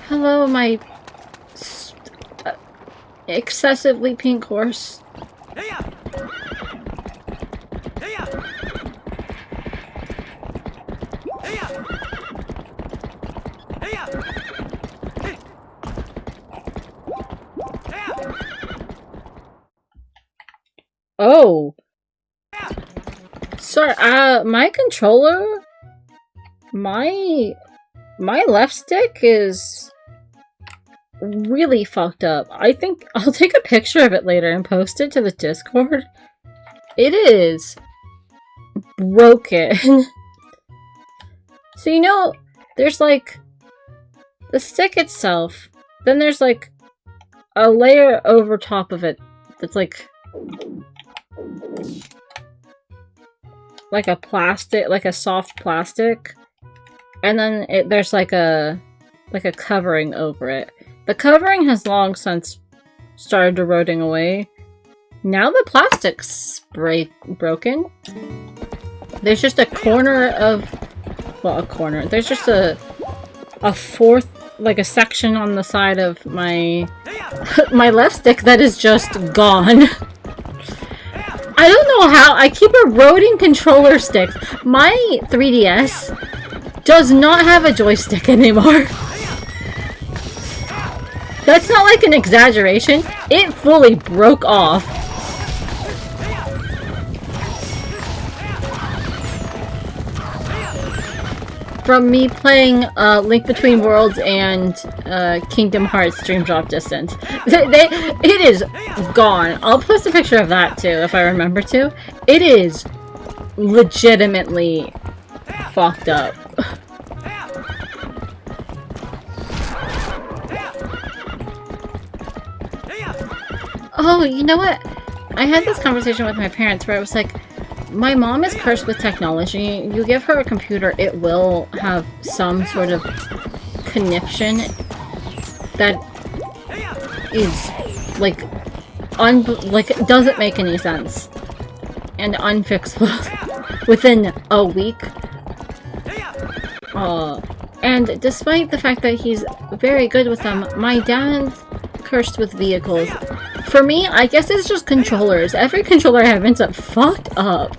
Hello, my excessively pink horse. Oh. Sorry, my controller, my left stick is really fucked up. I think I'll take a picture of it later and post it to the Discord. It is broken. So you know, there's like the stick itself, then there's like a layer over top of it that's like a plastic, like a soft plastic, and then there's like a covering over it. The covering has long since started eroding away. Now the plastic's broken. There's just a corner of, well, a corner. There's just a fourth, like a section on the side of my my left stick that is just gone. I don't know how I keep eroding controller sticks. My 3DS does not have a joystick anymore. That's not like an exaggeration. It fully broke off. From me playing Link Between Worlds and Kingdom Hearts Dream Drop Distance. It is gone. I'll post a picture of that too, if I remember to. It is legitimately fucked up. Oh, you know what? I had this conversation with my parents where I was like, my mom is cursed with technology. You give her a computer, it will have some sort of conniption that is like doesn't make any sense and unfixable within a week. And despite the fact that he's very good with them, my dad's cursed with vehicles. For me, I guess it's just controllers. Every controller I have ends up fucked up.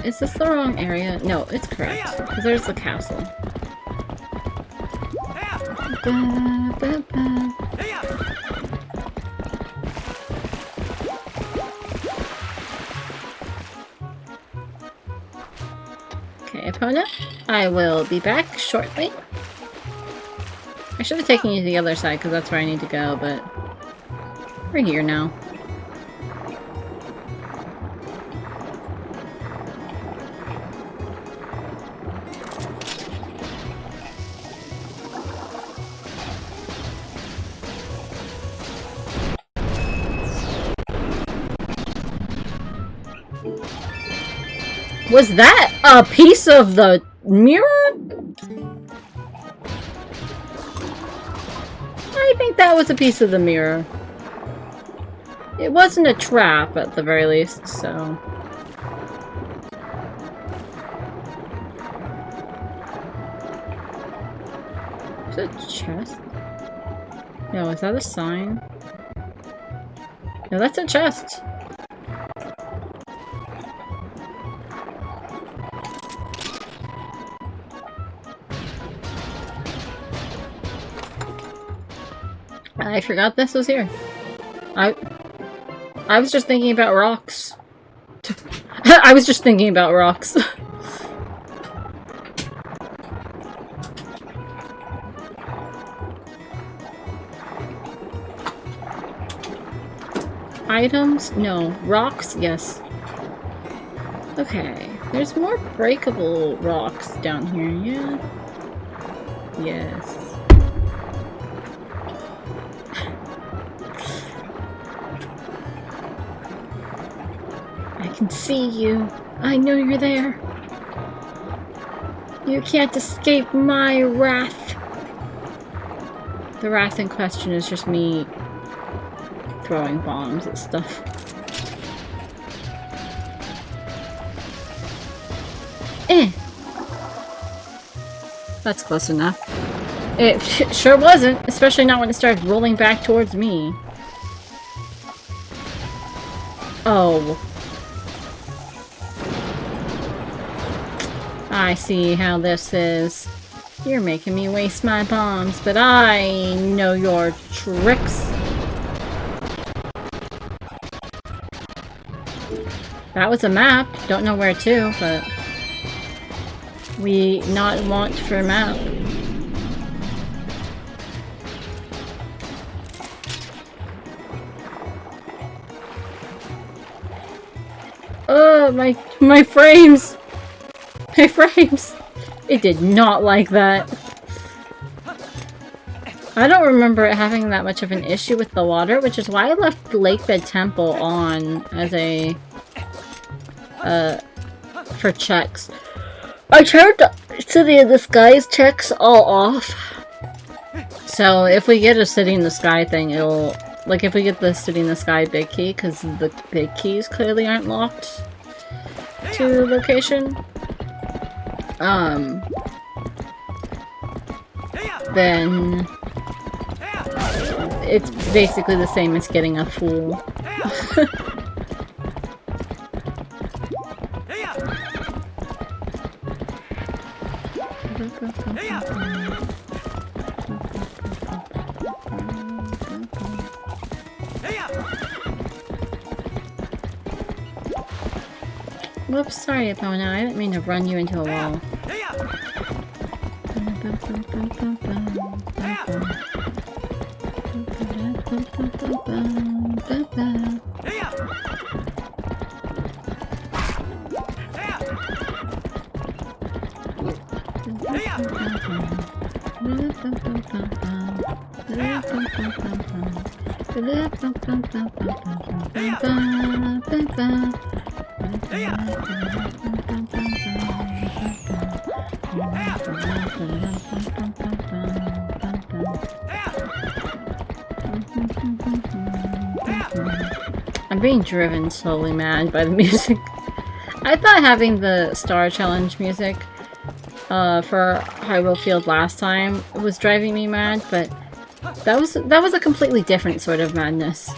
Is this the wrong area? No, it's correct. Because there's the castle. Okay, opponent, I will be back shortly. I should have taken you to the other side because that's where I need to go, but we're here now. Was that a piece of the mirror? I think that was a piece of the mirror. It wasn't a trap, at the very least, so... Is it a chest? No, is that a sign? No, that's a chest. I forgot this was here. I was just thinking about rocks. I was just thinking about rocks. Items? No. Rocks? Yes. Okay. There's more breakable rocks down here, yeah? Yes. I can see you. I know you're there. You can't escape my wrath. The wrath in question is just me throwing bombs at stuff. That's close enough. It sure wasn't, especially not when it started rolling back towards me. Oh. I see how this is. You're making me waste my bombs, but I know your tricks. That was a map. Don't know where to, but... we not want for map. Oh, my frames! My frames! It did not like that. I don't remember it having that much of an issue with the water, which is why I left Lakebed Temple on as a... for checks. I turned the City in the Skies checks all off. So if we get a City in the Sky thing, it'll... like if we get the City in the Sky big key, because the big keys clearly aren't locked to location. Then... it's basically the same as getting a fool. Whoops, sorry, Epona. I didn't mean to run you into a wall. I'm being driven slowly mad by the music. I thought having the Star Challenge music for Hyrule Field last time was driving me mad, but that was a completely different sort of madness.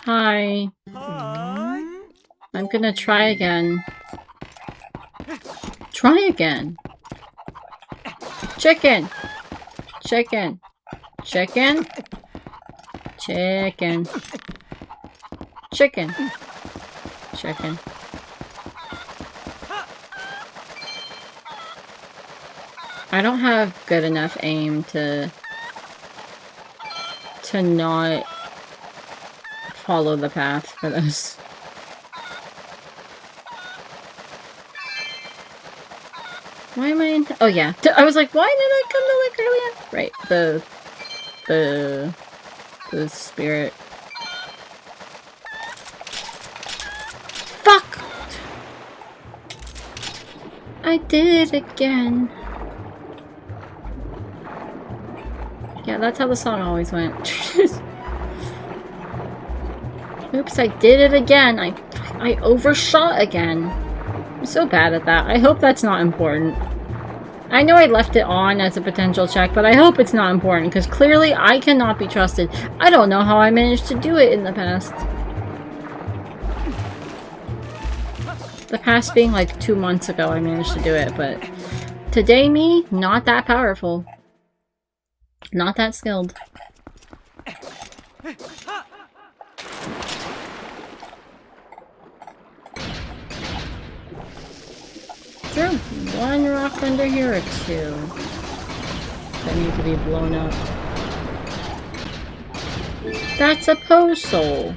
Hi. I'm gonna try again. Try again. Chicken. Chicken. Chicken. Chicken. Chicken. Chicken. I don't have good enough aim to not follow the path for this. Why am I in? Oh yeah, I was like, why did I come to Lake earlier? Right, the spirit. Fuck! I did it again. Yeah, that's how the song always went. Oops, I did it again. I overshot again. I'm so bad at that. I hope that's not important. I know I left it on as a potential check, but I hope it's not important, because clearly I cannot be trusted. I don't know how I managed to do it in the past. The past being like 2 months ago I managed to do it, but today me, not that powerful. Not that skilled. there one rock under here or two that need to be blown up? That's a pose soul.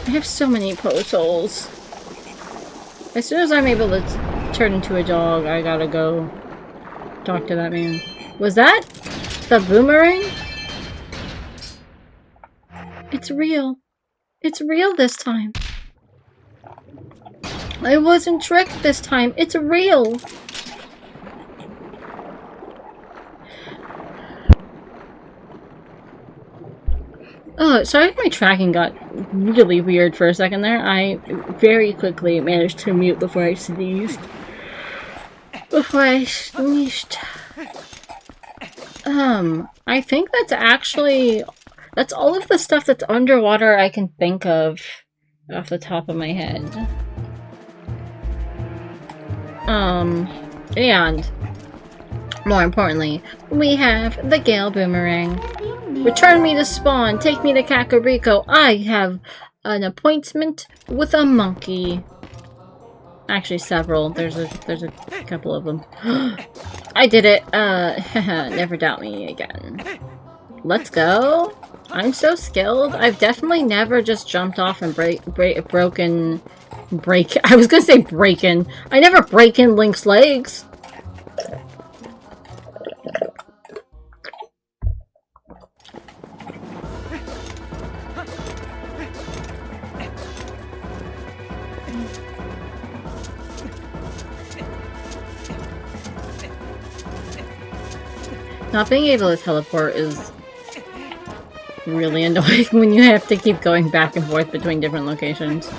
I have so many pose souls. As soon as I'm able to turn into a dog, I gotta go talk to that man. Was that the boomerang? It's real. It's real this time. I wasn't tricked this time. It's real. Oh, sorry if my tracking got really weird for a second there. I very quickly managed to mute before I sneezed. I think that's actually... That's all of the stuff that's underwater I can think of off the top of my head. And more importantly, we have the Gale Boomerang. Return me to spawn, take me to Kakariko. I have an appointment with a monkey. Actually, several. There's a couple of them. I did it. Never doubt me again. Let's go. I'm so skilled. I've definitely never just jumped off and I was gonna say breaking. I never break in Link's legs. Not being able to teleport is really annoying when you have to keep going back and forth between different locations.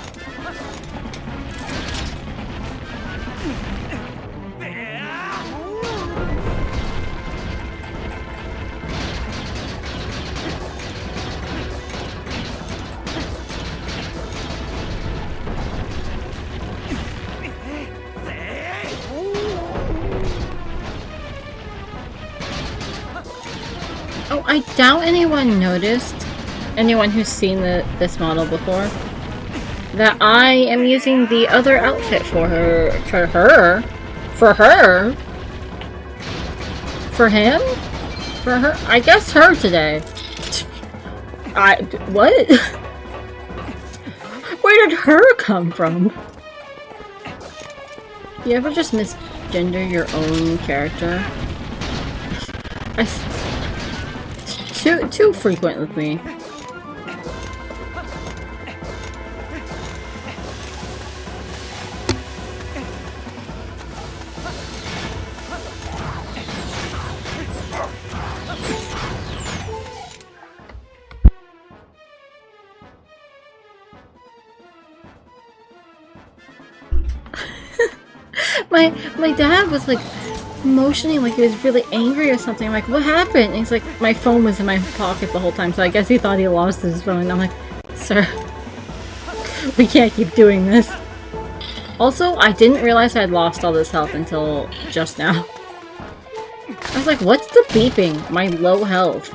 Oh, I doubt anyone noticed, anyone who's seen this model before, that I am using the other outfit for her. For him? For her? I guess her today. What? Where did her come from? You ever just misgender your own character? Too frequent with me. My dad was like motioning like he was really angry or something. I'm like, what happened? And he's like, my phone was in my pocket the whole time, so I guess he thought he lost his phone. I'm like, sir, we can't keep doing this. Also, I didn't realize I'd lost all this health until just now. I was like, what's the beeping? My low health.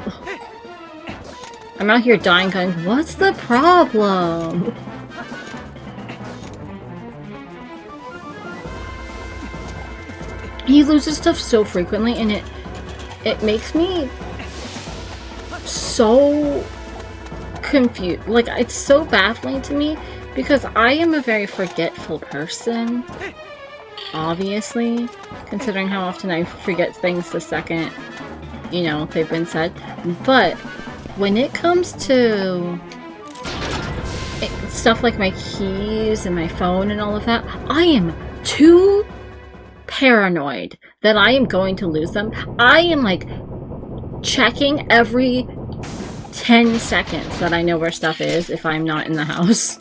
I'm out here dying going, what's the problem? He loses stuff so frequently, and it makes me so confused. Like, it's so baffling to me, because I am a very forgetful person, obviously, considering how often I forget things the second, you know, they've been said. But when it comes to stuff like my keys and my phone and all of that, I am too paranoid that I am going to lose them. I am like checking every 10 seconds that I know where stuff is if I'm not in the house.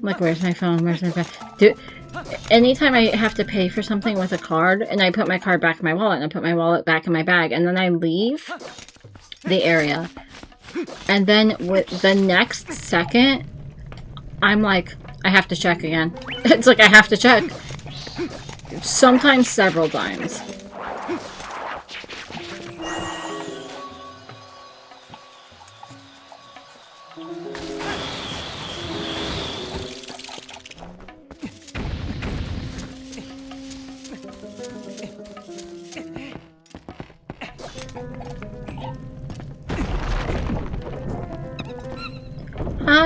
Like, where's my phone? Where's my bag? Dude, anytime I have to pay for something with a card, and I put my card back in my wallet, and I put my wallet back in my bag, and then I leave the area, and then with the next second, I'm like, I have to check again. It's like I have to check. Sometimes several times.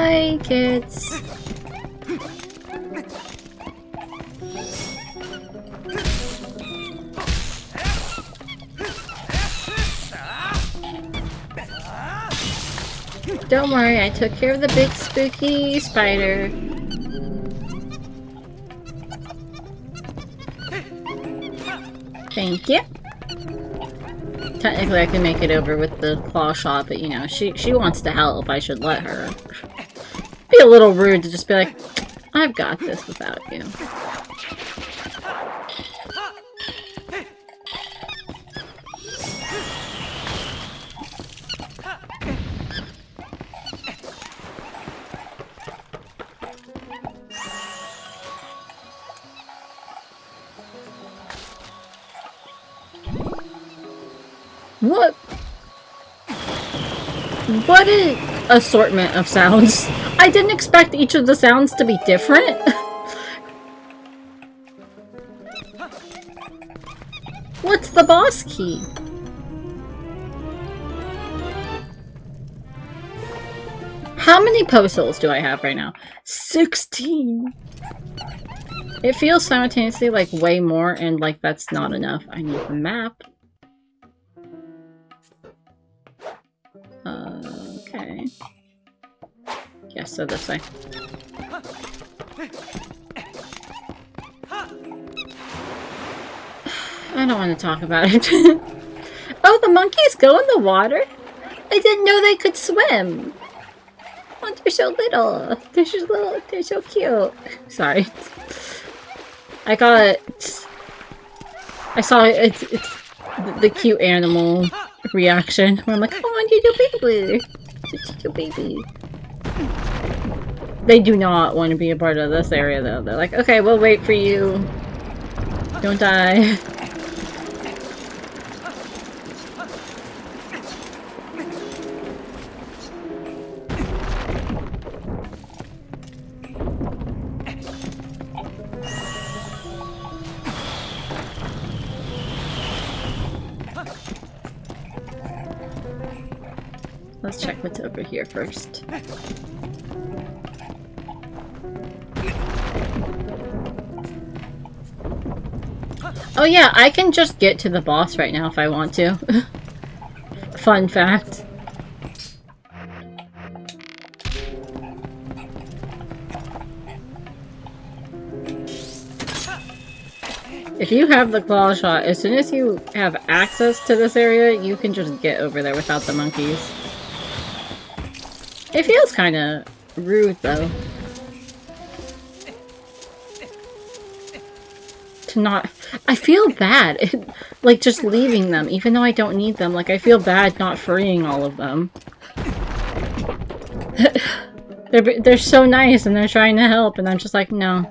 Hi, kids. Don't worry, I took care of the big spooky spider. Thank you. Technically, I can make it over with the claw shot, but you know, she wants to help. I should let her. Be a little rude to just be like, I've got this without you. What? What an assortment of sounds. I didn't expect each of the sounds to be different. What's the boss key? How many postals do I have right now? 16! It feels simultaneously like way more and like that's not enough. I need the map. Okay. Yes, so this way. I don't want to talk about it. Oh, the monkeys go in the water? I didn't know they could swim. Oh, they're so little. They're so little. They're so cute. Sorry. I saw it's the cute animal reaction where I'm like, oh, little baby. Little baby. They do not want to be a part of this area though. They're like, okay, we'll wait for you. Don't die. Let's check what's over here first. Oh yeah, I can just get to the boss right now if I want to. Fun fact. If you have the claw shot, as soon as you have access to this area, you can just get over there without the monkeys. It feels kind of rude, though. To not... I feel bad. Like, just leaving them, even though I don't need them. Like, I feel bad not freeing all of them. They're so nice, and they're trying to help, and I'm just like, no.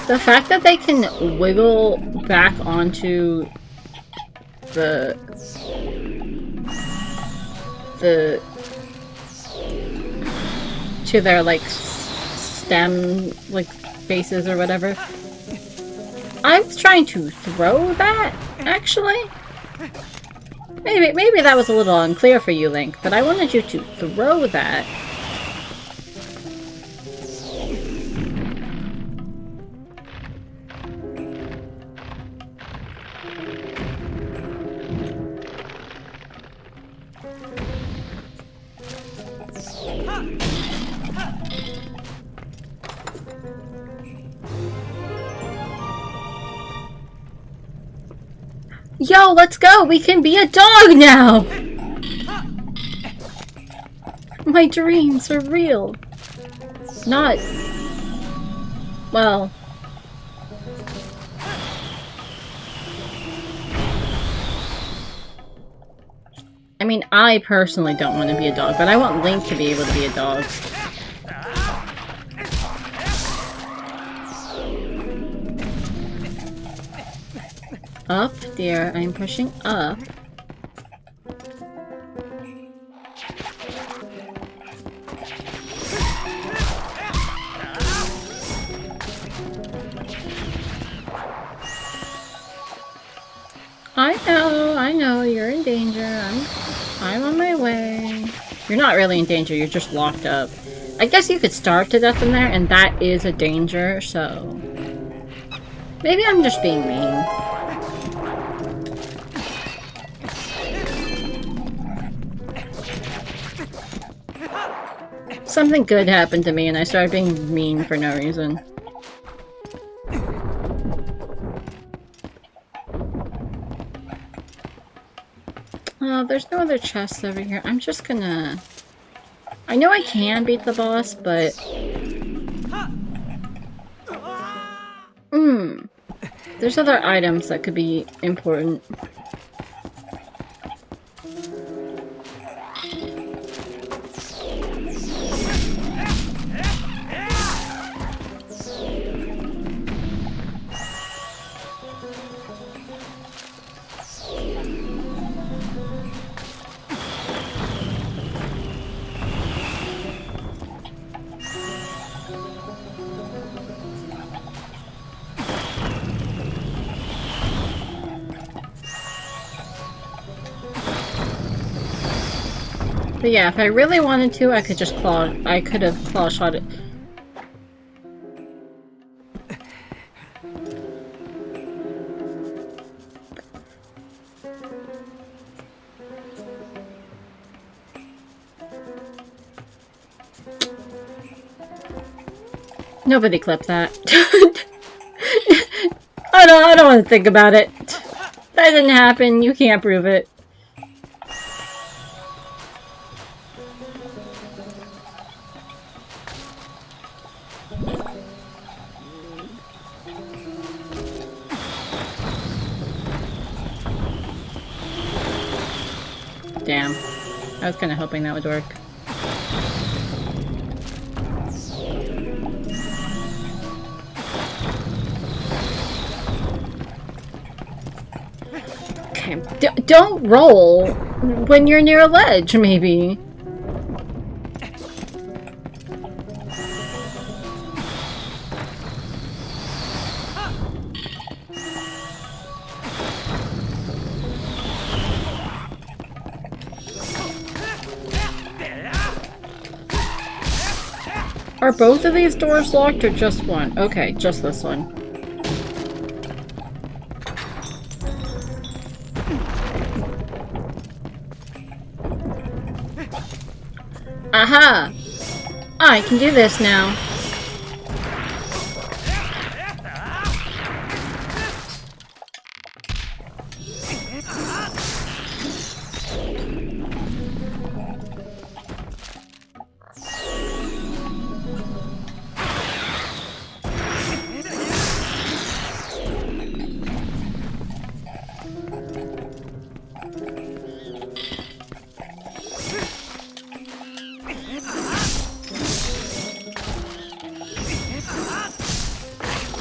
The fact that they can wiggle back onto the to their like stem like bases or whatever. I was trying to throw that actually. Maybe that was a little unclear for you, Link, but I wanted you to throw that. Yo, let's go! We can be a dog now! My dreams are real. Not... well... I mean, I personally don't want to be a dog, but I want Link to be able to be a dog. Up, dear. I'm pushing up. I know, you're in danger. I'm on my way. You're not really in danger, you're just locked up. I guess you could starve to death in there, and that is a danger, so... Maybe I'm just being mean. Something good happened to me and I started being mean for no reason. Oh, there's no other chests over here. I'm just gonna... I know I can beat the boss, but... There's other items that could be important. But yeah, if I really wanted to, I could just I could have claw shot it. Nobody clipped that. I don't want to think about it. That didn't happen. You can't prove it. Damn. I was kind of hoping that would work. Okay, don't roll when you're near a ledge, maybe. Are both of these doors locked or just one? Okay, just this one. Aha! I can do this now.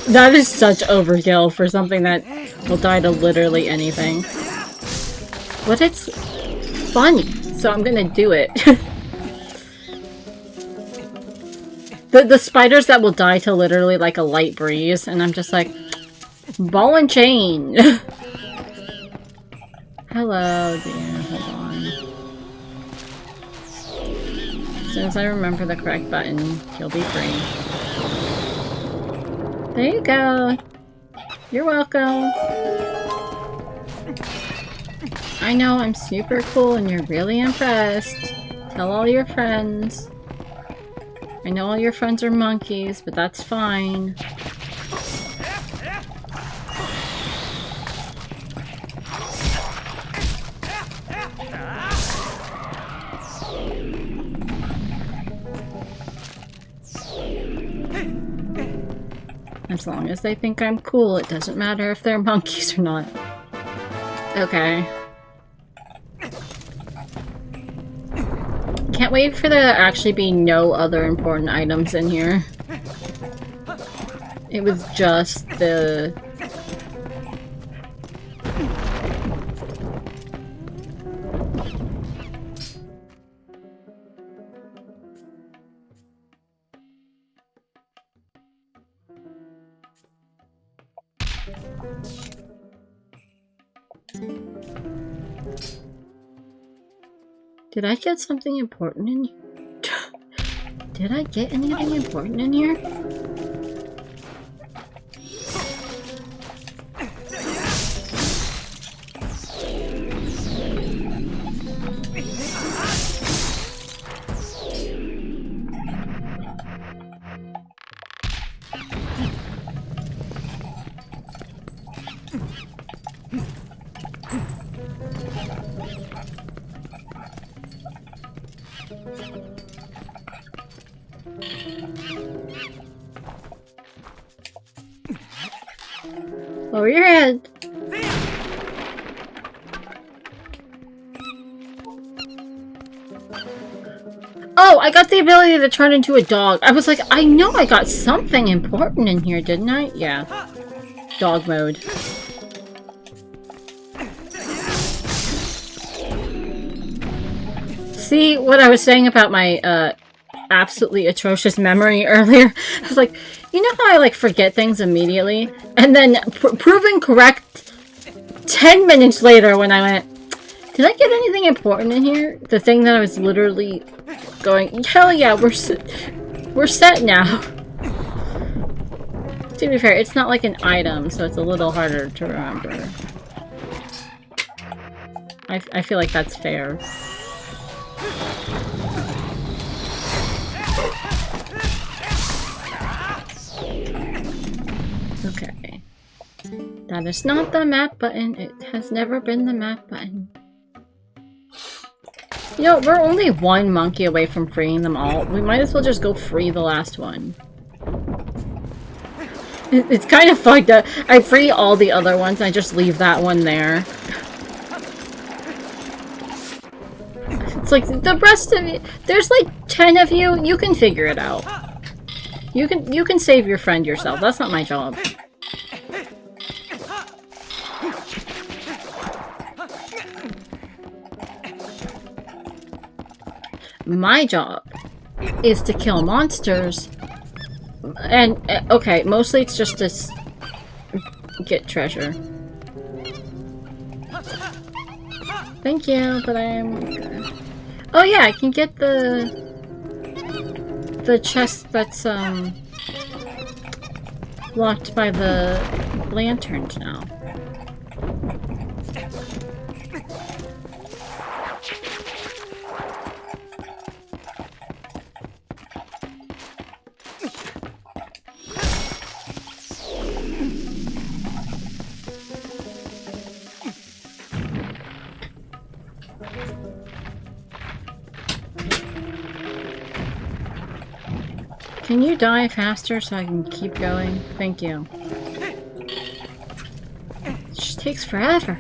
That is such overkill for something that will die to literally anything. But it's funny, so I'm gonna do it. the spiders that will die to literally like a light breeze, and I'm just like, ball and chain. Hello, dear. Hold on. As soon as I remember the correct button, you'll be free. There you go. You're welcome. I know I'm super cool and you're really impressed. Tell all your friends. I know all your friends are monkeys, but that's fine. As long as they think I'm cool, it doesn't matter if they're monkeys or not. Okay. Can't wait for there to actually be no other important items in here. It was just the... Did I get something important in here? Did I get anything important in here? Lower your head. Oh, I got the ability to turn into a dog. I was like, I know I got something important in here, didn't I? Yeah. Dog mode. See what I was saying about my, absolutely atrocious memory earlier? I was like, you know how I, like, forget things immediately? And then, proven correct 10 minutes later when I went, did I get anything important in here? The thing that I was literally going, hell yeah, we're set now. To be fair, it's not like an item, so it's a little harder to remember. I feel like that's fair. Okay. That is not the map button. It has never been the map button. You know, we're only one monkey away from freeing them all. We might as well just go free the last one. It's kind of fucked up. I free all the other ones, I just leave that one there. It's like, the rest of you, there's like 10 of you, you can figure it out. You can save your friend yourself. That's not my job. My job is to kill monsters. And, okay, mostly it's just to get treasure. Thank you, but I'm okay. Oh yeah, I can get the chest that's, locked by the lanterns now. Can you die faster so I can keep going? Thank you. It just takes forever.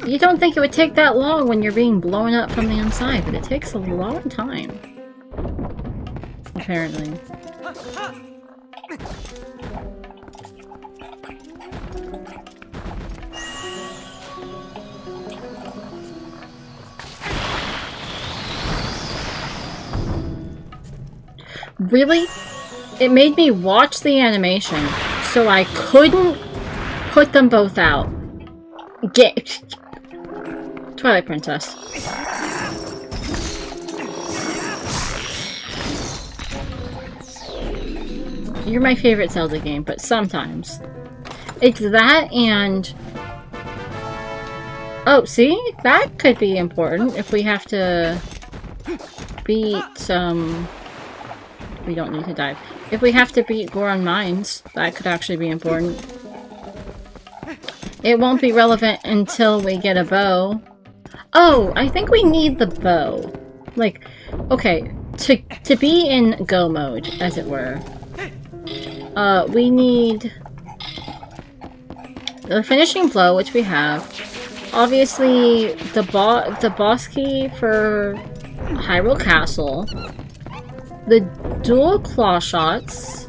You don't think it would take that long when you're being blown up from the inside, but it takes a long time. Apparently. Really? It made me watch the animation, so I couldn't put them both out. Get Twilight Princess. You're my favorite Zelda game, but sometimes. It's that and... Oh, see? That could be important if we have to beat some... We don't need to dive. If we have to beat Goron Mines, that could actually be important. It won't be relevant until we get a bow. Oh, I think we need the bow. Like, okay, to be in go mode, as it were, we need the finishing blow, which we have. Obviously, the boss key for Hyrule Castle. The dual claw shots.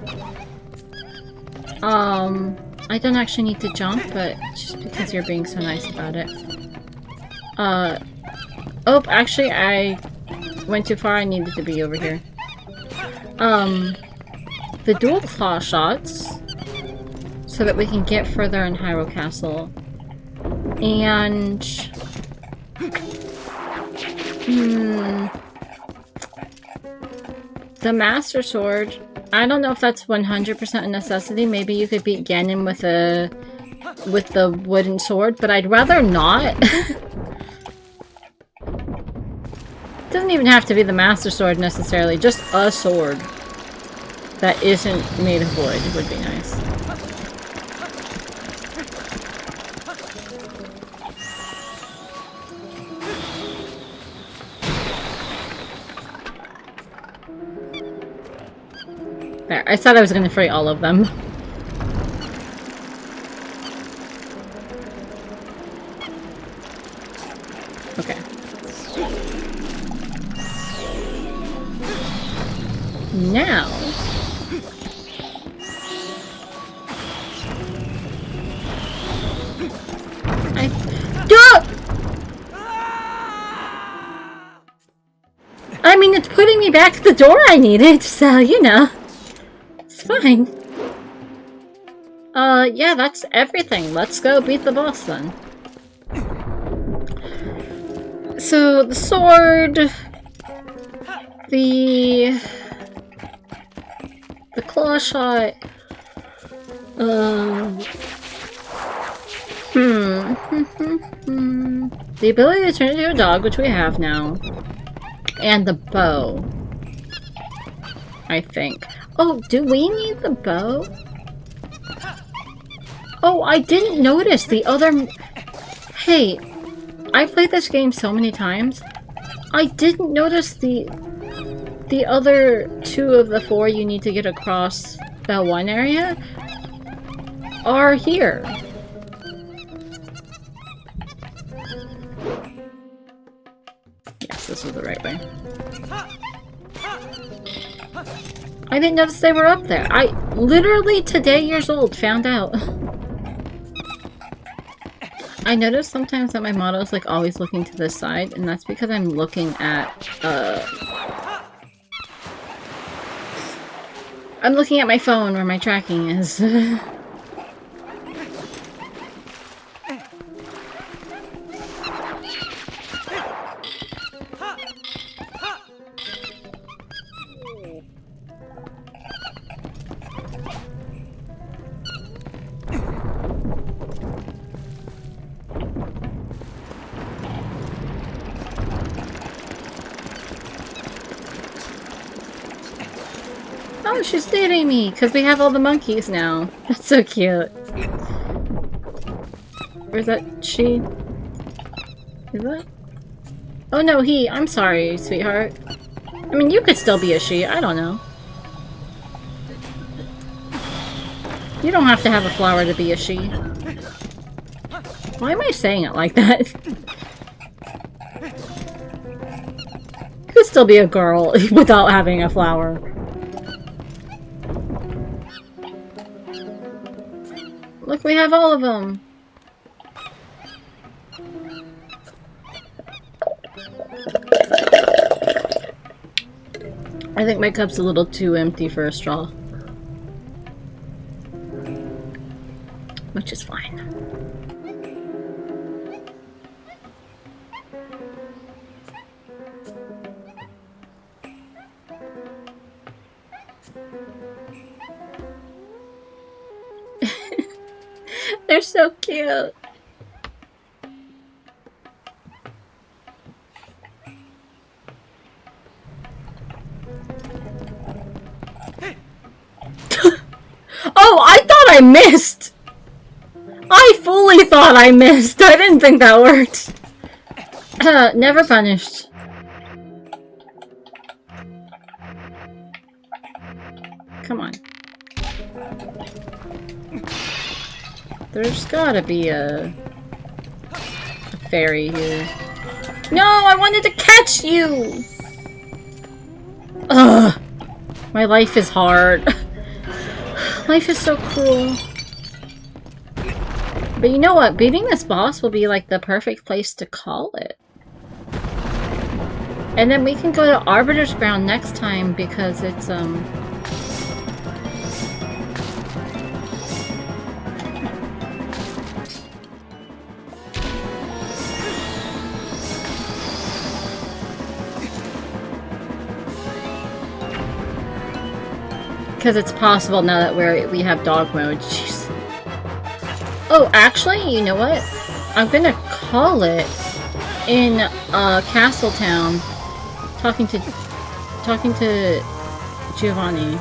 I don't actually need to jump, but just because you're being so nice about it. Oh, actually, I went too far. I needed to be over here. The dual claw shots, so that we can get further in Hyrule Castle. And The Master Sword. I don't know if that's 100% a necessity. Maybe you could beat Ganon with the wooden sword, but I'd rather not. Doesn't even have to be the Master Sword necessarily, just a sword that isn't made of wood would be nice. There, I said I was gonna free all of them. Okay. Now... I mean, it's putting me back at the door I needed, so, you know. It's fine. Yeah, that's everything. Let's go beat the boss then. So, the sword... The claw shot... The ability to turn into a dog, which we have now. And the bow. I think. Oh, do we need the bow? Oh, I didn't notice the other... Hey, I've played this game so many times. I didn't notice the other 2 of the 4 you need to get across that one area are here. Yes, this is the right way. I didn't notice they were up there. I literally today years old found out. I notice sometimes that my model is like always looking to this side, and that's because I'm looking at I'm looking at my phone where my tracking is. Oh, she's dating me, because we have all the monkeys now. That's so cute. Or is that she? Is that? Oh no, he. I'm sorry, sweetheart. I mean, you could still be a she, I don't know. You don't have to have a flower to be a she. Why am I saying it like that? You could still be a girl without having a flower. Look, we have all of them! I think my cup's a little too empty for a straw. Which is fine. They're so cute. Oh, I thought I missed! I fully thought I missed! I didn't think that worked. Never punished. Come on. There's gotta be a fairy here. No, I wanted to catch you! Ugh. My life is hard. Life is so cruel. But you know what? Beating this boss will be like the perfect place to call it. And then we can go to Arbiter's Ground next time because it's, because it's possible now that we have dog mode. Jeez. Oh, actually, you know what? I'm gonna call it in Castletown. Talking to Giovanni.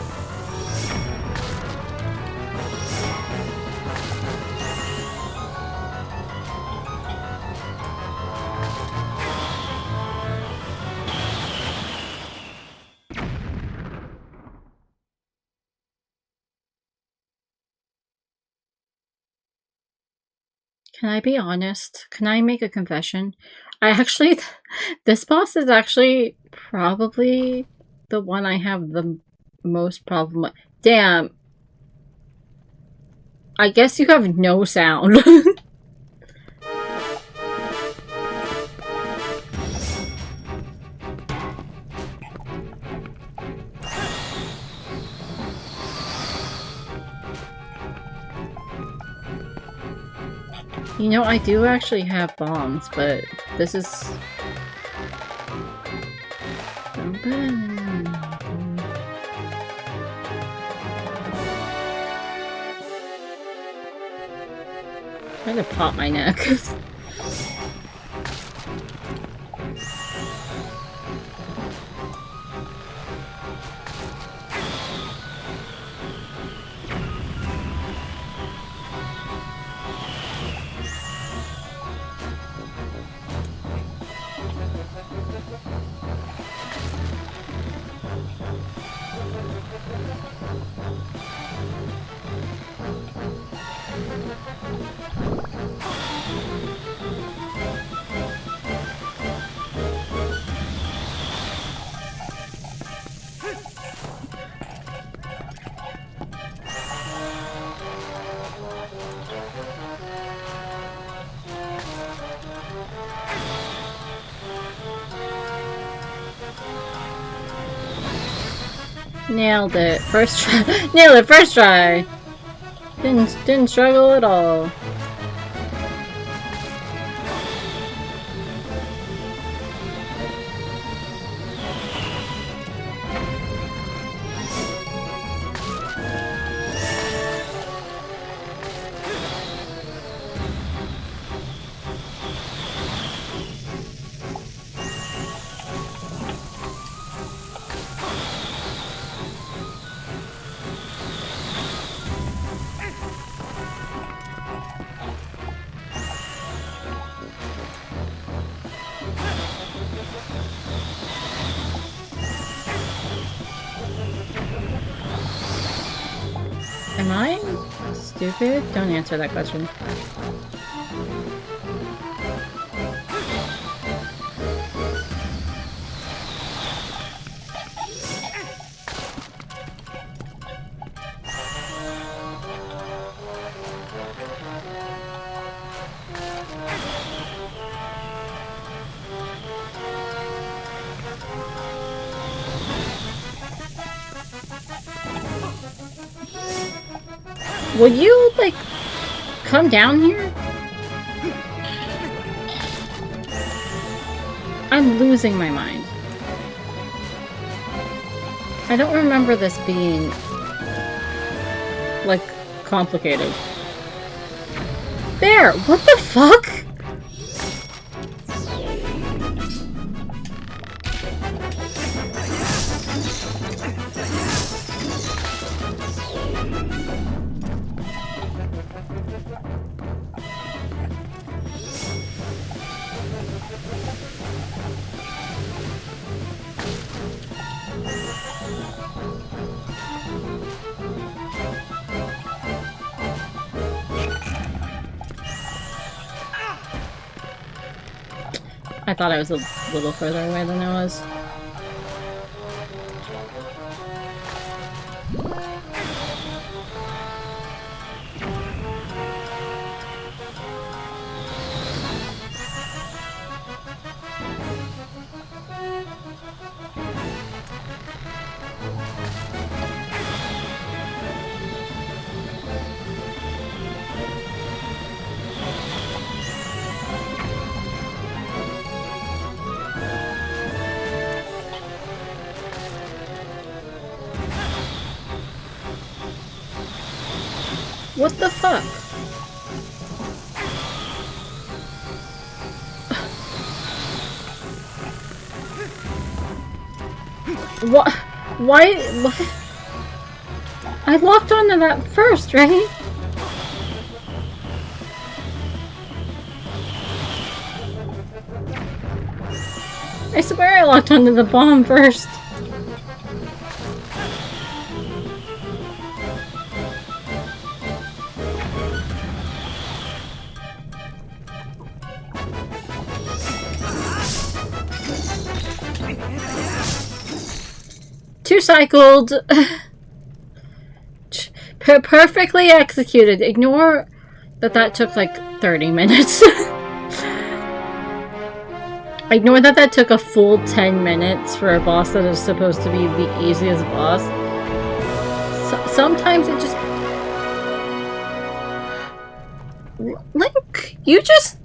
Can I be honest? Can I make a confession? I actually, this boss is actually probably the one I have the most problem with. Damn. I guess you have no sound. You know, I do actually have bombs, but this is... I'm gonna pop my neck. Nailed it. First try. Nailed it first try. Didn't struggle at all. Am I stupid? Don't answer that question. Will you, like, come down here? I'm losing my mind. I don't remember this being, like, complicated. There! What the fuck? I thought I was a little further away than I was. What the fuck? What? Why? What? I locked onto that first, right? I swear I locked onto the bomb first. Two-cycled. Perfectly executed. Ignore that took like 30 minutes. Ignore that took a full 10 minutes for a boss that is supposed to be the easiest boss. Sometimes it just... Link, you just...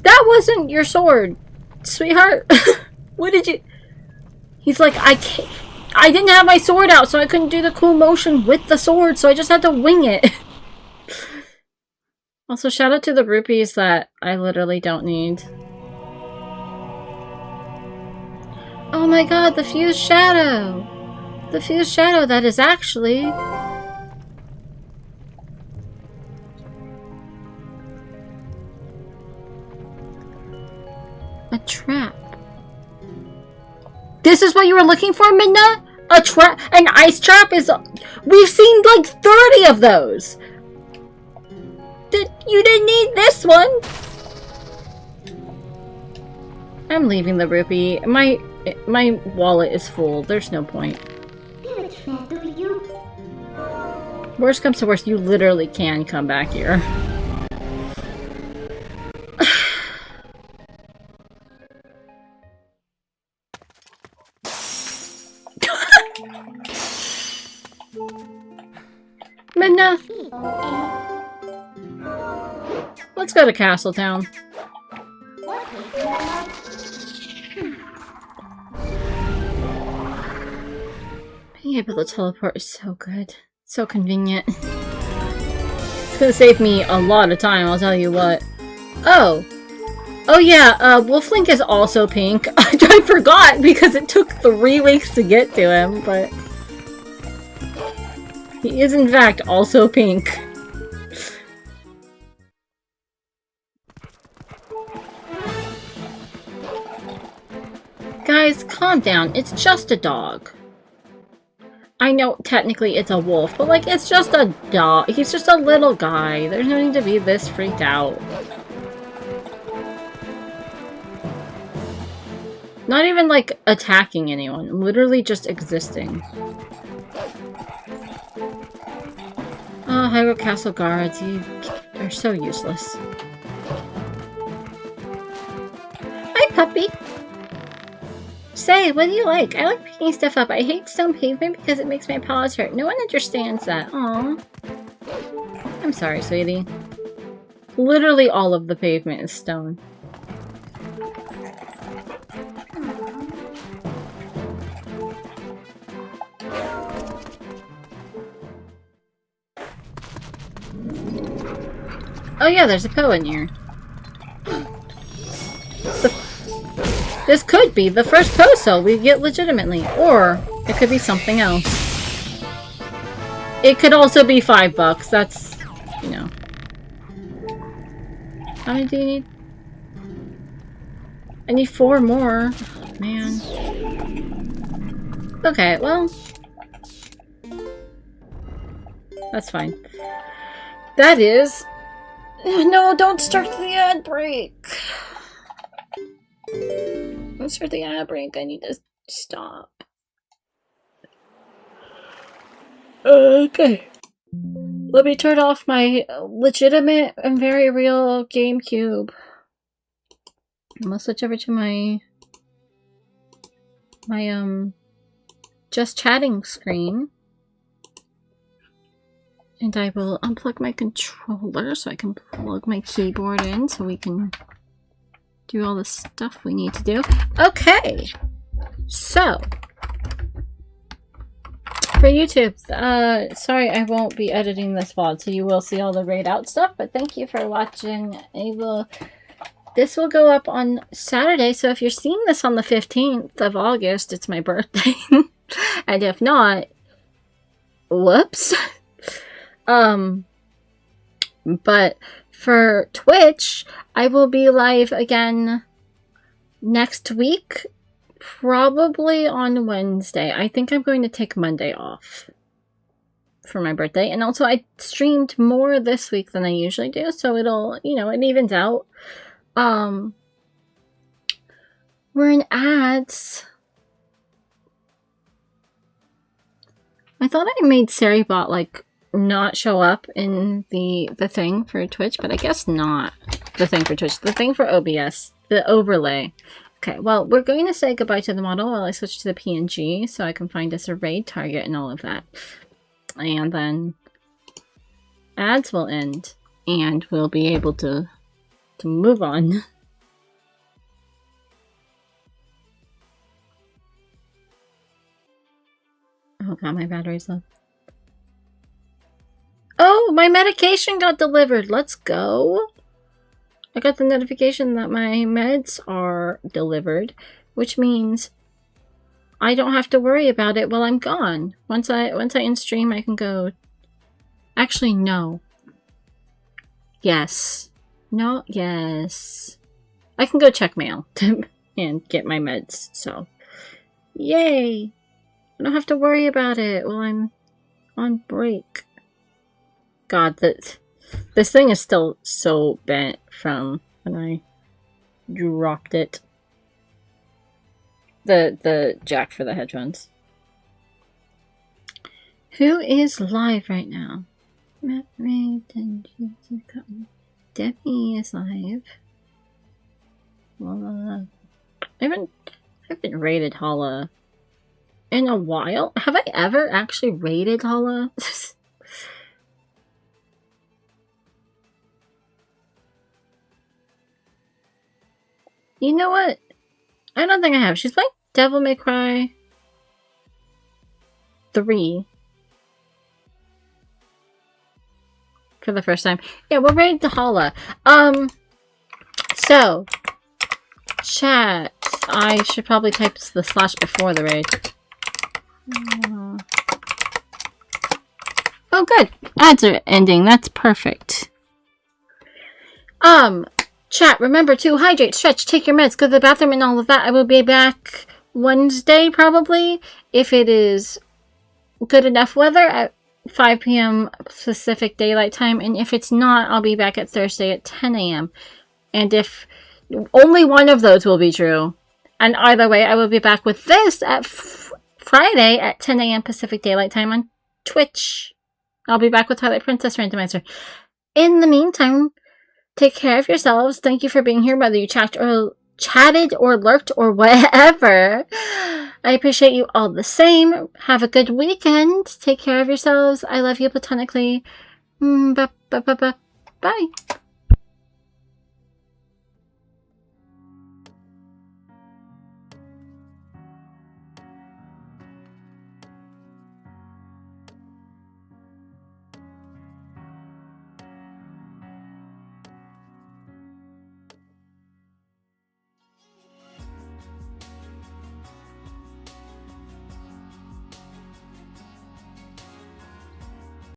That wasn't your sword, sweetheart. What did you... He's like, I didn't have my sword out, so I couldn't do the cool motion with the sword, so I just had to wing it. Also, shout out to the rupees that I literally don't need. Oh my god, the fused shadow! The fused shadow that is actually... a trap. This is what you were looking for, Midna? A trap? An ice trap is... We've seen like 30 of those! You didn't need this one! I'm leaving the rupee. My wallet is full. There's no point. Worst comes to worst, you literally can come back here. Midna! Let's go to Castletown. Being able to teleport is so good. So convenient. It's gonna save me a lot of time, I'll tell you what. Oh! Oh yeah, Wolflink is also pink. I forgot because it took 3 weeks to get to him, but... He is in fact also pink. Guys, calm down. It's just a dog. I know technically it's a wolf, but like, it's just a dog. He's just a little guy. There's no need to be this freaked out. Not even like attacking anyone. Literally just existing. Oh, Hyrule Castle guards. They're so useless. Hi, puppy. Say, what do you like? I like picking stuff up. I hate stone pavement because it makes my paws hurt. No one understands that. Aww. I'm sorry, sweetie. Literally all of the pavement is stone. Oh yeah, there's a Poe in here. This could be the first Poe we get legitimately, or it could be something else. It could also be $5. That's, you know. How many do you need? I need 4 more. Oh, man. Okay, well. That's fine. That is... No, don't start the ad break. Don't start the ad break. I need to stop. Okay. Let me turn off my legitimate and very real GameCube. I'm gonna switch over to my just chatting screen. And I will unplug my controller so I can plug my keyboard in so we can do all the stuff we need to do. Okay, so For YouTube, sorry I won't be editing this VOD, so you will see all the raid out stuff, but thank you for watching. This will go up on Saturday, so if you're seeing this on the 15th of August, it's my birthday. And if not, whoops. But for Twitch, I will be live again next week. Probably on Wednesday. I think I'm going to take Monday off for my birthday. And also I streamed more this week than I usually do, so it'll, you know, it evens out. We're in ads. I thought I made Seribot like not show up in the thing for Twitch, but I guess not the thing for Twitch. The thing for OBS, the overlay. Okay, well, we're going to say goodbye to the model while I switch to the PNG so I can find us a raid target and all of that. And then ads will end and we'll be able to move on. Oh god, my battery's low. Oh, my medication got delivered. Let's go. I got the notification that my meds are delivered, which means I don't have to worry about it while I'm gone. Once I in stream, I can go. Actually, no. Yes. No, yes. I can go check mail and get my meds, so. Yay! I don't have to worry about it while I'm on break. God, this thing is still so bent from when I dropped it. The jack for the headphones. Who is live right now? Debbie is live. I haven't raided Hala in a while. Have I ever actually raided Hala? You know what? I don't think I have. She's playing Devil May Cry 3 for the first time. Yeah, we'll raid the Hala. So chat. I should probably type the slash before the raid. Oh, good. Ads are ending. That's perfect. Chat, remember to hydrate, stretch, take your meds, go to the bathroom and all of that. I will be back Wednesday, probably, if it is good enough weather at 5 p.m. Pacific Daylight Time. And if it's not, I'll be back at Thursday at 10 a.m. And if only one of those will be true. And either way, I will be back with this at Friday at 10 a.m. Pacific Daylight Time on Twitch. I'll be back with Twilight Princess Randomizer. In the meantime, take care of yourselves. Thank you for being here, whether you chatted or lurked or whatever. I appreciate you all the same. Have a good weekend. Take care of yourselves. I love you platonically. Bye.